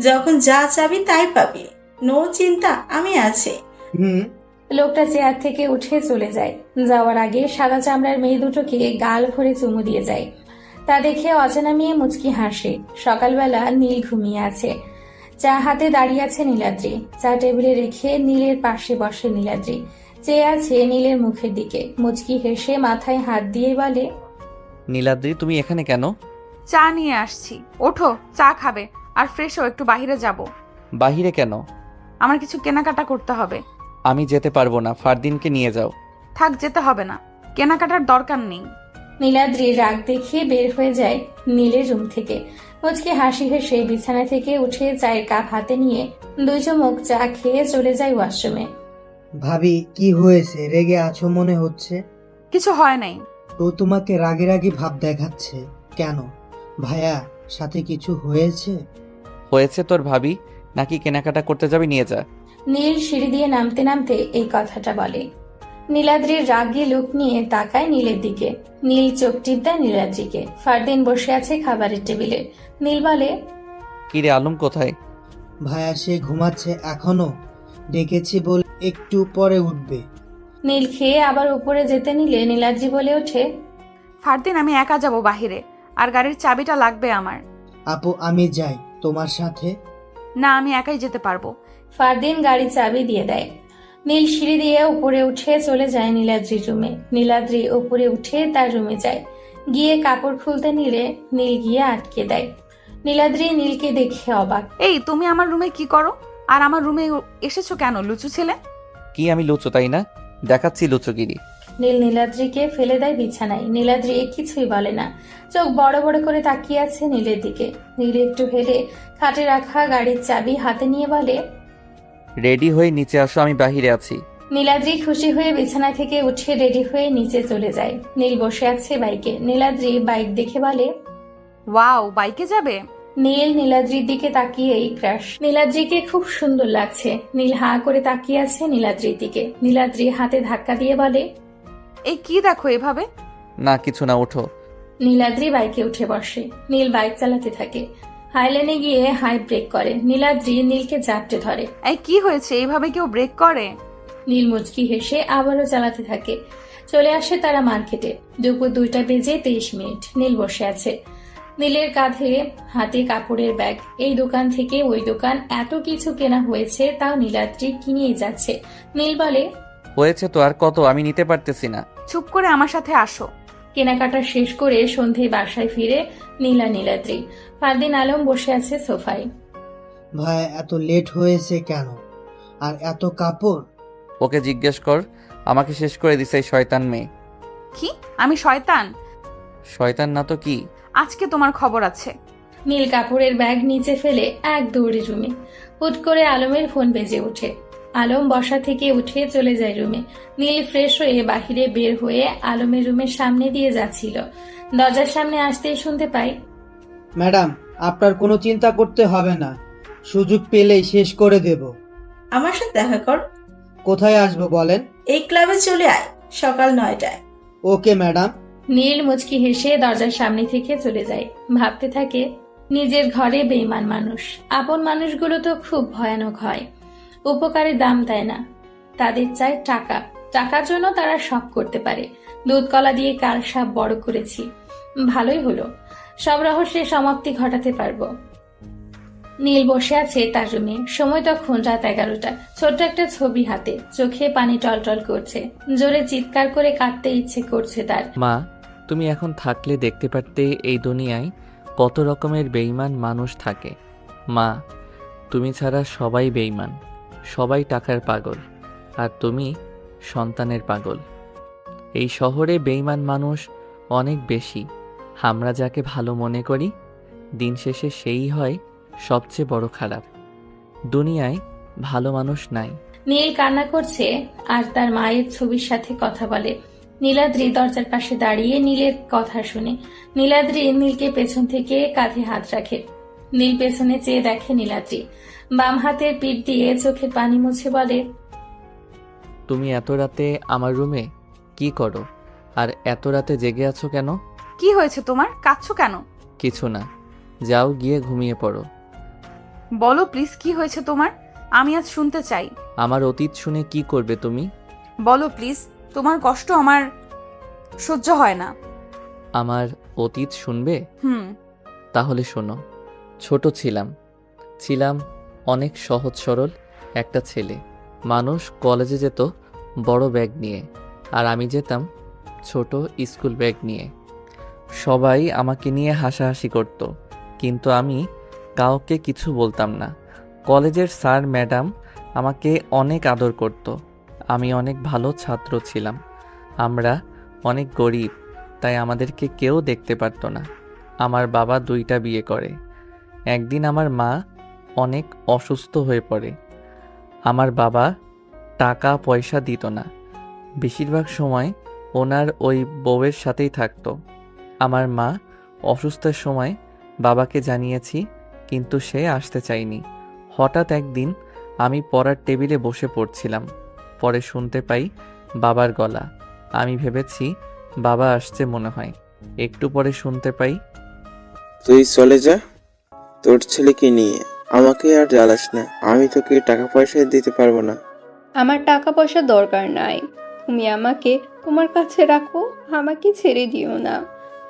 যখন যা চাবি তাই পাবি। নো চিন্তা, আমি আছি। লোকটা চেয়ার থেকে উঠে চলে যায়। যাওয়ার আগে সাদা চামড়ার মেয়ে দুটোকে গাল ভরে চুমু দিয়ে যায়। তা দেখে অচেনা মেয়ে মুচকি হাসে। সকালবেলা নীল ঘুমিয়ে আছে। চা হাতে দাঁড়িয়ে আছে নীলাদ্রি। চা টেবিলে রেখে নীলের পাশে বসে নীলাদ্রি চেয়ে আছে নীলের মুখের দিকে। মুচকি হেসে মাথায় হাত দিয়ে বলে, নীলাদ্রি তুমি এখানে কেন? চা নিয়ে আসছি, ওঠো চা খাবে। আর ফ্রেশ হও, একটু বাইরে যাব। বাহিরে কেন? আমার কিছু কেনাকাটা করতে হবে। আমি যেতে পারবো না, ফারদিনকে নিয়ে যাও। থাক, যেতে হবে না, কেনাকাটার দরকার নেই। নীলাদ্রির রাগ দেখিয়ে বের হয়ে যায় নীলের রুম থেকে। মুচকি হাসি হেসে বিছানা থেকে উঠে চায়ের কাপ হাতে নিয়ে 2 চুমুক চা খেয়ে চলে যায় ওয়াশরুমে। ভাবি কি হয়েছে, রেগে আছো মনে হচ্ছে? কিছু হয় নাই। তো তোমাকে রাগে রাগে ভাব দেখাচ্ছে কেন? ভাইয়া সাথে কিছু হয়েছে? হয়েছে তোর ভাবি নাকি কেনাকাটা করতে যাবি, নিয়ে যা। নীল সিঁড়ি দিয়ে নামতে নামতে এই কথাটা বলে। নীলাদ্রির রাগী লুক নিয়ে তাকায় নীলের দিকে। নীল চোখ টিপ দেয় নীলাদ্রিকে। ফারদিন বসে আছে খাবারের টেবিলে। নীল বলে, কিরে আলম কোথায়? ভাইয়া সে ঘুমাচ্ছে এখনো, ডেকেছি বলে একটু পরে উঠবে। নীল খেয়ে আবার উপরে যেতে নিলে নীলাদ্রি বলে ওঠে, ফারদিন আমি একা যাব বাহিরে, আর গাড়ির চাবিটা লাগবে আমার। আপু আমি যাই তোমার সাথে? না, আমি একাই যেতে পারবো। ফারদিন গাড়ি চাবি দিয়ে দেয়। নীল সিঁড়ি দিয়ে উপরে উঠে চলে যায় নীলাদ্রির রুমে। নীলাদ্রি উপরে উঠে তার রুমে যায়। গিয়ে কাপড় খুলতে নিলে নীল গিয়ে আটকে দেয়। নীলাদ্রি নীলকে দেখে অবাক। এই তুমি আমার রুমে কি করো? আর আমার রুমে এসেছো কেন, লুচু ছেলে? কি আমি লুচো তাই না? দেখাচ্ছি লুচোগিরি। নীল নীলাদ্রিকে ফেলে দেয় বিছানায়। নীলাদ্রি কিছুই বলে না, চোখ বড় বড় করে তাকিয়ে আছে নীলের দিকে। নীল একটু হেলে খাটে রাখা গাড়ির চাবি হাতে নিয়ে বলে, রেডি হয়ে নিচে আসো, আমি বাহিরে আছি। নীলাদ্রি খুশি হয়ে বিছানা থেকে উঠে রেডি হয়ে নিচে চলে যায়। নীল বসে আছে বাইকে। নীলাদ্রি বাইক দেখে বলে, ওয়াও, বাইকে যাবে? নীল নীলাদ্রির দিকে তাকিয়েই ক্রাশ। নীলাদ্রিকে খুব সুন্দর লাগছে। নীল হাঁ করে তাকিয়ে আছে নীলাদ্রির দিকে। নীলাদ্রি হাতে ধাক্কা দিয়ে বলে, এই কি দেখো এভাবে? না কিছু না, ওঠো। নীলাদ্রি বাইকে উঠে বসে। নীল বাইক চালাতে থাকে। হাইলেনে গিয়ে হাই ব্রেক করে। নীলাদ্রি নীলকে জাপটে ধরে। এই কি হয়েছে, এইভাবে কেউ ব্রেক করে? নীল মুচকি হেসে আবারও চালাতে থাকে। চলে আসে তারা মার্কেটে। দুপুর 2টা বেজে 23 মিনিট। নীল বসে আছে। নীলের কাঁধে হাতে কাপড়ের ব্যাগ। এই দোকান থেকে ওই দোকান, এত কিছু কেনা হয়েছে, তাও নীলাদ্রি কিনেই যাচ্ছে। নীল বলে, হয়েছে তো আর কত, আমি নিতে পারতেছি না। চুপ করে আমার সাথে আসো। কেনাকাটা শেষ করে সন্ধে বাসায় ফিরে নীলা নীলাদ্রি। ফারদিন আলম বসে আছে সোফায়। ভাই এত লেট হয়েছে কেন? আর এত কাপড়? ওকে জিজ্ঞেস কর, আমাকে শেষ করে দিছে এই শয়তান মেয়ে। কি আমি শয়তান? শয়তান না তো কি? আজকে তোমার খবর আছে। নীল কাপড়ের ব্যাগ নিচে ফেলে এক দৌড়ে রুমে। হুট করে আলমের ফোন বেজে ওঠে। আলম বসা থেকে উঠে চলে যায় রুমে। নীল ফ্রেশ হয়ে বাহিরে বের হয়ে আলমের রুমের সামনে দিয়ে যাচ্ছিল। দরজার সামনে আসতেই শুনতে পাই, ম্যাডাম আপনার কোনো চিন্তা করতে হবে না, সুযোগ পেলেই শেষ করে দেব। আমার সাথে দেখা কর। কোথায় আসবো বলেন? এই ক্লাবে চলে আয় সকাল 9টায়। Okay madam. নীল মুচকি হেসে দরজার সামনে থেকে চলে যায়। ভাবতে থাকে, নিজের ঘরে বেঈমান মানুষ। আপন মানুষগুলো তো খুব ভয়ানক হয়। উপকারের দাম দেয় না, তাদের চাই টাকা। টাকার জন্য তারা সব করতে পারে। দুধ কলা দিয়ে কাল সাপ বড় করেছি, ভালোই হলো। সব রহস্যের সমাপ্তি ঘটাতে পারবো। নীল বসে আছে তার রুমে। সময় তখন রাত 11টা। ছোট্ট একটা ছবি হাতে, চোখে পানি টলটল করছে। জোরে চিৎকার করে কাঁদতে ইচ্ছে করছে তার। মা, তুমি এখন থাকলে দেখতে পারতে এই দুনিয়ায় কত রকমের বেঈমান মানুষ থাকে। মা, তুমি ছাড়া সবাই বেঈমান, সবাই টাকার পাগল, আর তুমি সন্তানের পাগল। এই শহরে বেঈমান মানুষ অনেক বেশি। আমরা যাকে ভালো মনে করি, দিন শেষে সেই হয় সবচেয়ে বড় খারাপ। দুনিয়ায় ভালো মানুষ নাই। নীল কান্না করছে আর তার মায়ের ছবির সাথে কথা বলে। নীলাদ্রি দরজার পাশে দাঁড়িয়ে নীলের কথা শুনে। নীলাদ্রি নীলকে পেছন থেকে কাঁধে হাত রাখে। নীল পেছনে চেয়ে দেখে নীলাদ্রি বাম হাতের পিঠ দিয়ে চোখে পানি মুছে বলে, তুমি এত রাতে আমার রুমে কি করো? আর এত রাতে জেগে আছো কেন? কি হয়েছে তোমার, কাঁদছো কেন? কিছু না, যাও গিয়ে ঘুমিয়ে পড়ো। বলো প্লিজ, কি হয়েছে তোমার? আমি আজ শুনতে চাই। আমার অতীত শুনে কি করবে তুমি? বলো প্লিজ, তোমার কষ্ট আমার সহ্য হয় না। আমার অতীত শুনবে? তাহলে শোনো। ছোট ছিলাম অনেক সহজ সরল একটা ছেলে। মানুষ কলেজে যেত বড় ব্যাগ নিয়ে, আর আমি যেতাম ছোট স্কুল ব্যাগ নিয়ে। সবাই আমাকে নিয়ে হাসাহাসি করত, কিন্তু আমি কাউকে কিছু বলতাম না। কলেজের স্যার ম্যাডাম আমাকে অনেক আদর করত। আমি অনেক ভালো ছাত্র ছিলাম। আমরা অনেক গরিব, তাই আমাদেরকে কেউ দেখতে পারত না। আমার বাবা 2টা বিয়ে করে। একদিন আমার মা অনেক অসুস্থ হয়ে পড়ে। আমার বাবা টাকা পয়সা দিত না, বেশিরভাগ সময় ওনার ওই বউয়ের সাথেই থাকতো। আমার মা অসুস্থের সময় বাবাকে জানিয়েছি, কিন্তু সে আসতে চায়নি। হঠাৎ একদিন আমি পড়ার টেবিলে বসে পড়ছিলাম, পরে শুনতে পাই বাবার গলা। আমি ভেবেছি বাবা আসছে মনে হয়। একটু পরে শুনতে পাই, তুই চলে যা, তোর ছেলেকে নিয়ে আমাকে আর জ্বালাস না, আমি তোকে টাকা পয়সা দিতে পারবো না। আমার টাকা পয়সা দরকার নাই, তুমি আমাকে তোমার কাছে রাখো, আমাকে ছেড়ে দিও না।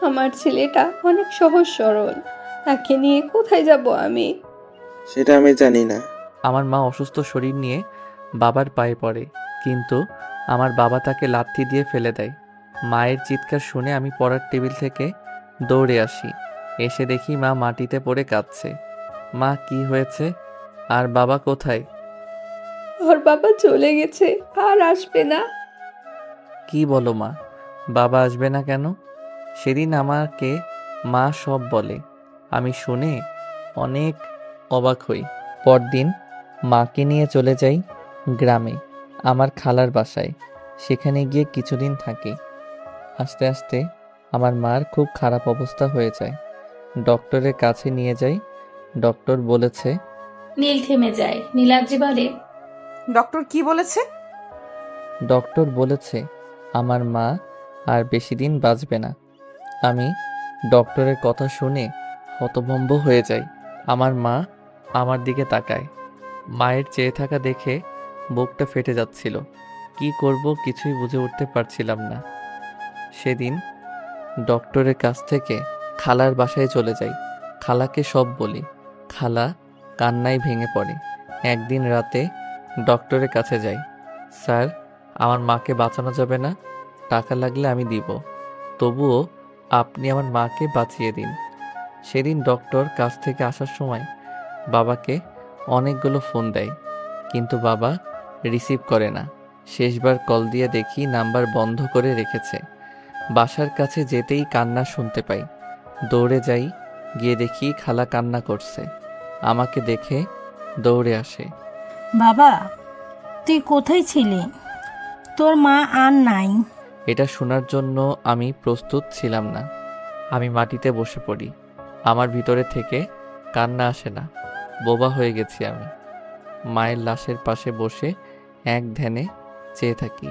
আমার ছেলেটা অনেক সহজ সরল, তাকে নিয়ে কোথায় যাব আমি? সেটা আমি জানি না। আমার মা অসুস্থ শরীর নিয়ে বাবার পায়ে পড়ে, কিন্তু আমার বাবা তাকে লাথি দিয়ে ফেলে দেয়। মায়ের চিৎকার শুনে আমি পড়ার টেবিল থেকে দৌড়ে আসি। এসে দেখি মা মাটিতে পড়ে কাঁদছে। মা, কি হয়েছে? আর বাবা কোথায়? ওর বাবা চলে গেছে, আর আসবে না। কি বলো মা? বাবা আসবে না কেন? সেদিন আমাকে মা সব বলে, আমি শুনে অনেক অবাক হই। পরদিন মাকে নিয়ে চলে যাই গ্রামে, আমার খালার বাসায়। সেখানে গিয়ে কিছুদিন থাকি। আস্তে আস্তে আমার মার খুব খারাপ অবস্থা হয়ে যায়। ডক্টরের কাছে নিয়ে যাই। ডক্টর বলেছে, নীল থেমে যায়। নীলাদ্রি বলে, ডক্টর কি বলেছে? ডক্টর বলেছে আমার মা আর বেশি দিন বাঁচবে না। আমি ডক্টরের কথা শুনে হতভম্ব হয়ে যাই। আমার মা আমার দিকে তাকায়। মায়ের চেয়ে থাকা দেখে বুকটা ফেটে যাচ্ছিল। কি করব কিছুই বুঝে উঠতে পারছিলাম না। সেদিন ডক্টরের কাছ থেকে খালার বাসায় চলে যাই। খালাকে সব বলি। খালা কান্নায় ভেঙে পড়ে। একদিন রাতে ডক্টরের কাছে যাই। স্যার, আমার মাকে বাঁচানো যাবে না, টাকা লাগলে আমি দিব, তবুও আপনি আমার মাকে বাঁচিয়ে দিন। সেদিন ডক্টর কাছ থেকে আসার সময় বাবাকে অনেকগুলো ফোন দেয়, কিন্তু বাবা রিসিভ করে না। শেষবার কল দিয়ে দেখি নাম্বার বন্ধ করে রেখেছে। বাসার কাছে যেতেই কান্না শুনতে পাই। দৌড়ে যাই, গিয়ে দেখি খালা কান্না করছে। আমাকে দেখে দৌড়ে আসে। বাবা, তুই কোথায় ছিলি? তোর মা আর নাই। এটা শোনার জন্য আমি প্রস্তুত ছিলাম না। আমি মাটিতে বসে পড়ি। আমার ভিতরে থেকে কান্না আসে না। বোবা হয়ে গেছি আমি। মায়ের লাশের পাশে বসে এক ধ্যানে চেয়ে থাকি।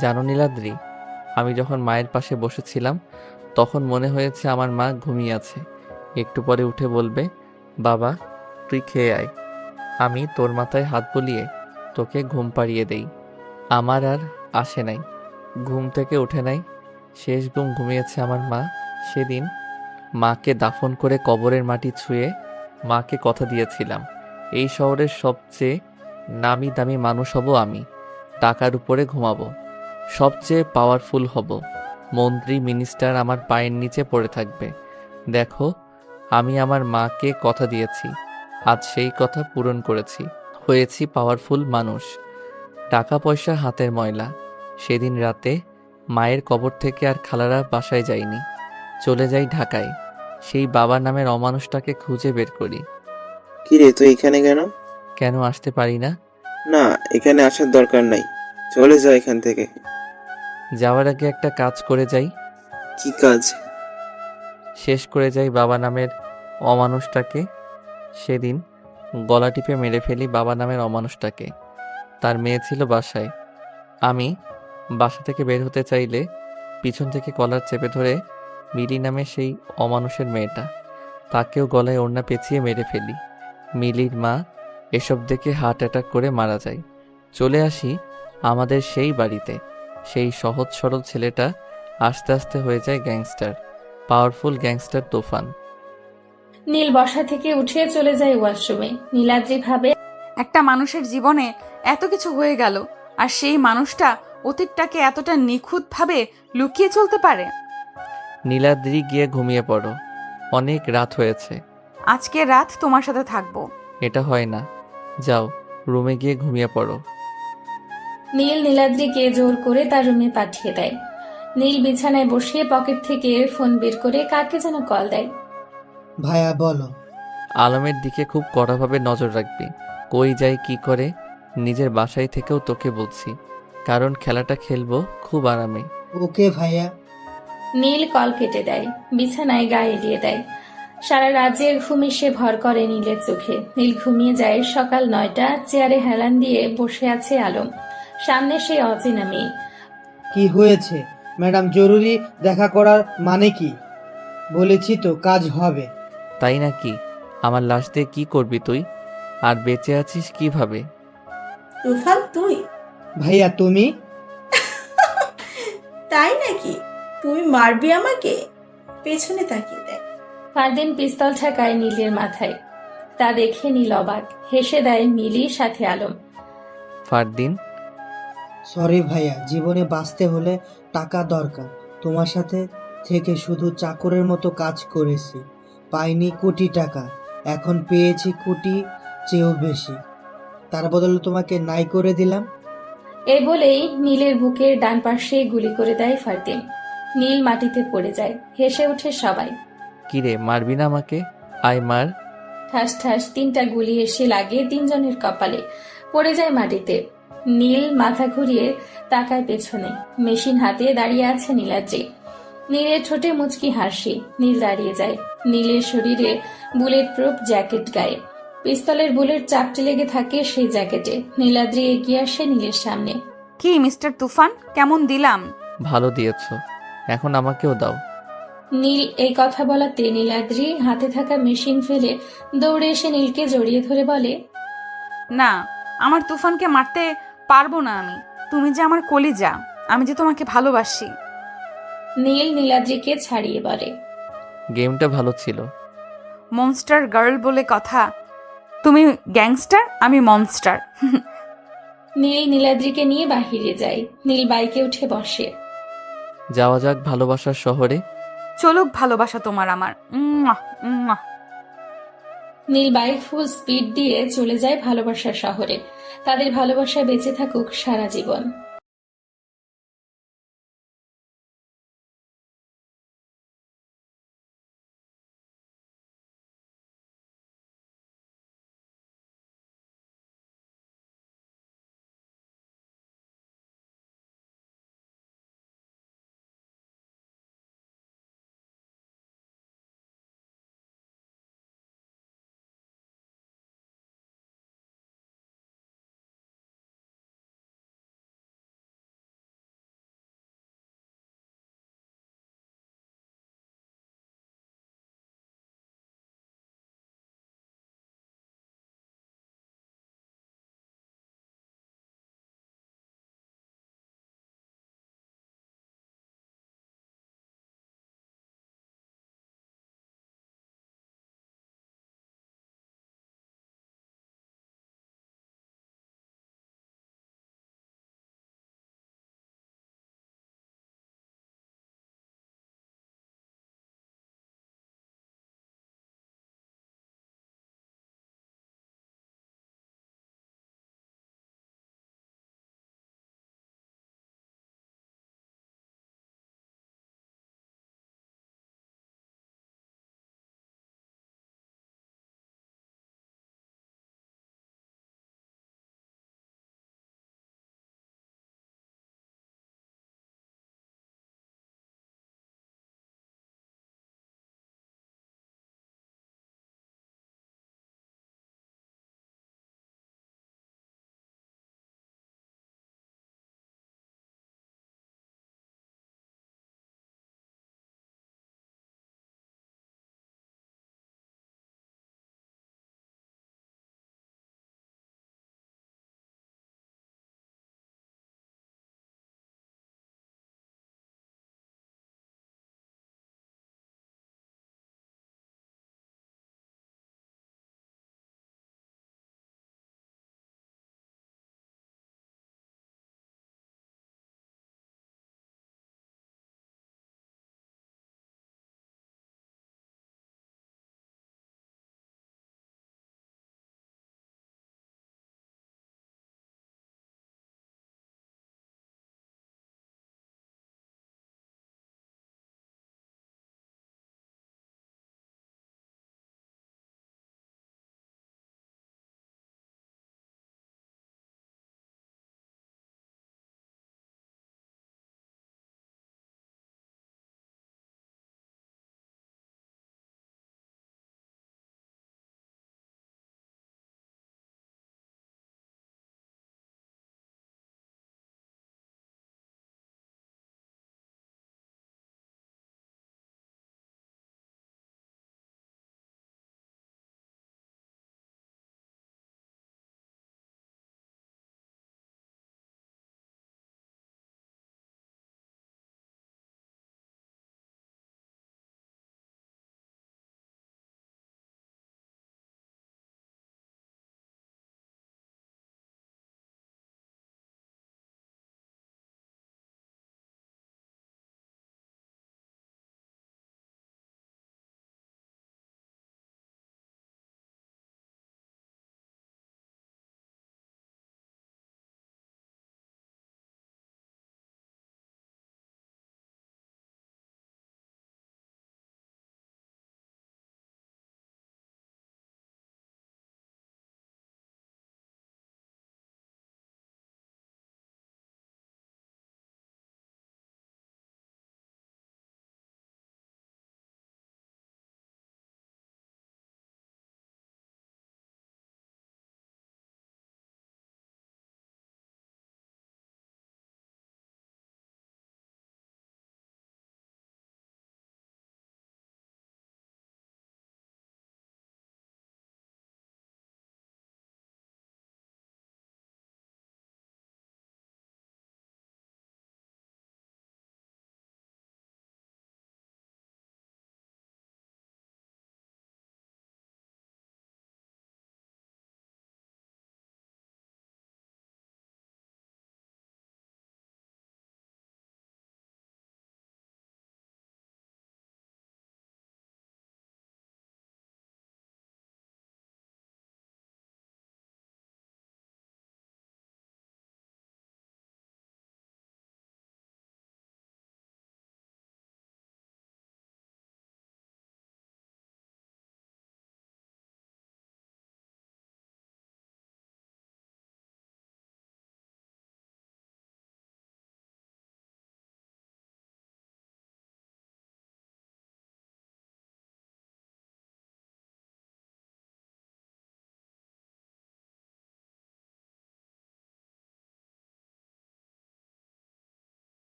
জানো নীলাদ্রি, আমি যখন মায়ের পাশে বসেছিলাম তখন মনে হয়েছে আমার মা ঘুমিয়ে আছে। একটু পরে উঠে বলবে, বাবা তুই খেয়ে আয়। আমি তোর মাথায় হাত বুলিয়ে তোকে ঘুম পাড়িয়ে দেই। আমার আর আসে নাই, ঘুম থেকে উঠে নাই। শেষ ঘুম ঘুমিয়েছে আমার মা। সেদিন মাকে দাফন করে কবরের মাটি ছুঁয়ে মাকে কথা দিয়েছিলাম, এই শহরের সবচেয়ে নামি দামি মানুষ হব আমি। টাকার উপরে ঘুমাবো, সবচেয়ে পাওয়ারফুল হব। মন্ত্রী মিনিস্টার আমার পায়ের নিচে পড়ে থাকবে। দেখো, আমি আমার মাকে কথা দিয়েছি, আজ সেই কথা পূরণ করেছি। হয়েছি পাওয়ারফুল মানুষ। টাকা পয়সা হাতের ময়লা। সেদিন রাতে মায়ের কবর থেকে আর খালারা বাসায় যাইনি। চলে যাই ঢাকায়। সেই বাবা নামের অমানুষটাকে খুঁজে বের করি। কি রে, তুই এখানে কেন? কেন আসতে পারি না? না, এখানে আসার দরকার নাই, চলে যা এখান থেকে। যাওয়ার আগে একটা কাজ করে যাই। কি কাজ? শেষ করে যাই বাবা নামের অমানুষটাকে। সেদিন গলা টিপে মেরে ফেলি বাবা নামের অমানুষটাকে। তার মেয়ে ছিল বাসায়। আমি বাসা থেকে বের হতে চাইলে পিছন থেকে কলার চেপে ধরে মিলি নামে সেই অমানুষের মেয়েটা, তাকেও গলায় ওড়না পেঁচিয়ে মেরে ফেলি। মিলির মা এসব দেখে হার্ট অ্যাটাক করে মারা যায়। চলে আসি আমাদের সেই বাড়িতে। সেই সহজ সরল ছেলেটা আস্তে আস্তে হয়ে যায় গ্যাংস্টার, পাওয়ারফুল গ্যাংস্টার তুফান। নীল বসা থেকে উঠে চলে যায় ওয়াশরুমে। নীলাদ্রি ভাবে, একটা মানুষের জীবনে এত কিছু হয়ে গেল, আর সেই মানুষটা অতীতটাকে এতটা নিখুঁতভাবে লুকিয়ে চলতে পারে। নীলাদ্রি গিয়ে ঘুমিয়ে পড়ো, অনেক রাত হয়েছে। আজকে রাত তোমার সাথে থাকবো। এটা হয় না, যাও রুমে গিয়ে ঘুমিয়ে পড়ো। নীল নীলাদ্রিকে জোর করে তার রুমে পাঠিয়ে দেয়। নীল বিছানায় বসিয়ে পকেট থেকে ফোন বের করে কাকে যেন কল দেয়। ভাইয়া বলো। আলমের দিকে খুব কড়াভাবে নজর রাখবি, কই যায় কি করে। নিজের বাসায় থেকেও তোকে বলছি, কারণ খেলাটা খেলবো খুব আরামে। ওকে ভাইয়া। নীল কল কেটে দেয়, বিছানায় গা এলিয়ে দেয়। সারা রাজ্যের ঘুমে সে ভর করে নীলের চোখে। নীল ঘুমিয়ে যায়। সকাল 9টা, চেয়ারে হেলান দিয়ে বসে আছে আলম, সামনে সেই অচেনা মেয়ে। কি হয়েছে ম্যাডাম? জরুরি দেখা করার মানে কি? বলেছি তো কাজ হবে। তাই নাকি? আমার লাশ দিয়ে কি করবি তুই? আর বেঁচে আছিস কিভাবে? তুফান তুই? ভাইয়া তুমি? তাই নাকি? তুই মারবি আমাকে? পেছনে তাকিয়ে দেখ। ফারদিন পিস্তল ঠেকায় নীলের মাথায়। তা দেখে নীল অবাক, হেসে দেয় নীলি, সাথে আলম। ফারদিন, সরি ভাইয়া, জীবনে বাঁচতে হলে টাকা দরকার। তোমার সাথে থেকে শুধু চাকরের মতো কাজ করেছি, পাইনি কোটি টাকা, এখন পেয়েছি কোটি চেয়েও বেশি। তার বদলে তোমাকে নাই করে দিলাম। এই বলেই নীলের বুকের ডান পাশে গুলি করে দেয় ফারদিন। নীল মাটিতে পড়ে যায়। হেসে ওঠে সবাই। কিরে মারবি না আমাকে? আয় মার। ঠাস ঠাস 3টা গুলি এসে লাগে 3 জনের কপালে, পড়ে যায় মাটিতে। নীল মাথা ঘুরিয়ে তাকায় পেছনে। মেশিন হাতে দাঁড়িয়ে আছে নীলাদ্রি। নীলের ঠোঁটে মুচকি হাসি। নীল দাঁড়িয়ে যায়। নীলের শরীরে বুলেট প্রুফ জ্যাকেট গায়ে, পিস্তলের বুলেট চাপটে লেগে থাকে সেই জ্যাকেটে। নীলাদ্রি এগিয়ে আসে নীলের সামনে। কি মিস্টার তুফান, কেমন দিলাম? ভালো দিয়েছ, এখন আমাকেও দাও। নীল এই কথা বলাতে নীলাদ্রি হাতে থাকা মেশিন ফেলে দৌড়ে এসে নীলকে জড়িয়ে ধরে বলে, না, আমার তুফানকে মারতে পারবো না আমি। তুমি যে আমার কলিজা, আমি যে তোমাকে ভালোবাসি। নীল নীলাদ্রিকে ছাড়িয়ে বলে, গেমটা ভালো ছিল। মনস্টার গার্ল বলে কথা। তুমি গ্যাংস্টার, আমি মনস্টার। নীল নীলাদ্রিকে নিয়ে বাহিরে যায়। নীল বাইকে উঠে বসে। যাওয়া যাক ভালোবাসার শহরে। চলুক ভালোবাসা তোমার আমার। মুয়া, মুয়া। নীল বাইক ফুল স্পিড দিয়ে চলে যায় ভালোবাসার শহরে। তাদের ভালোবাসা বেঁচে থাকুক সারা জীবন।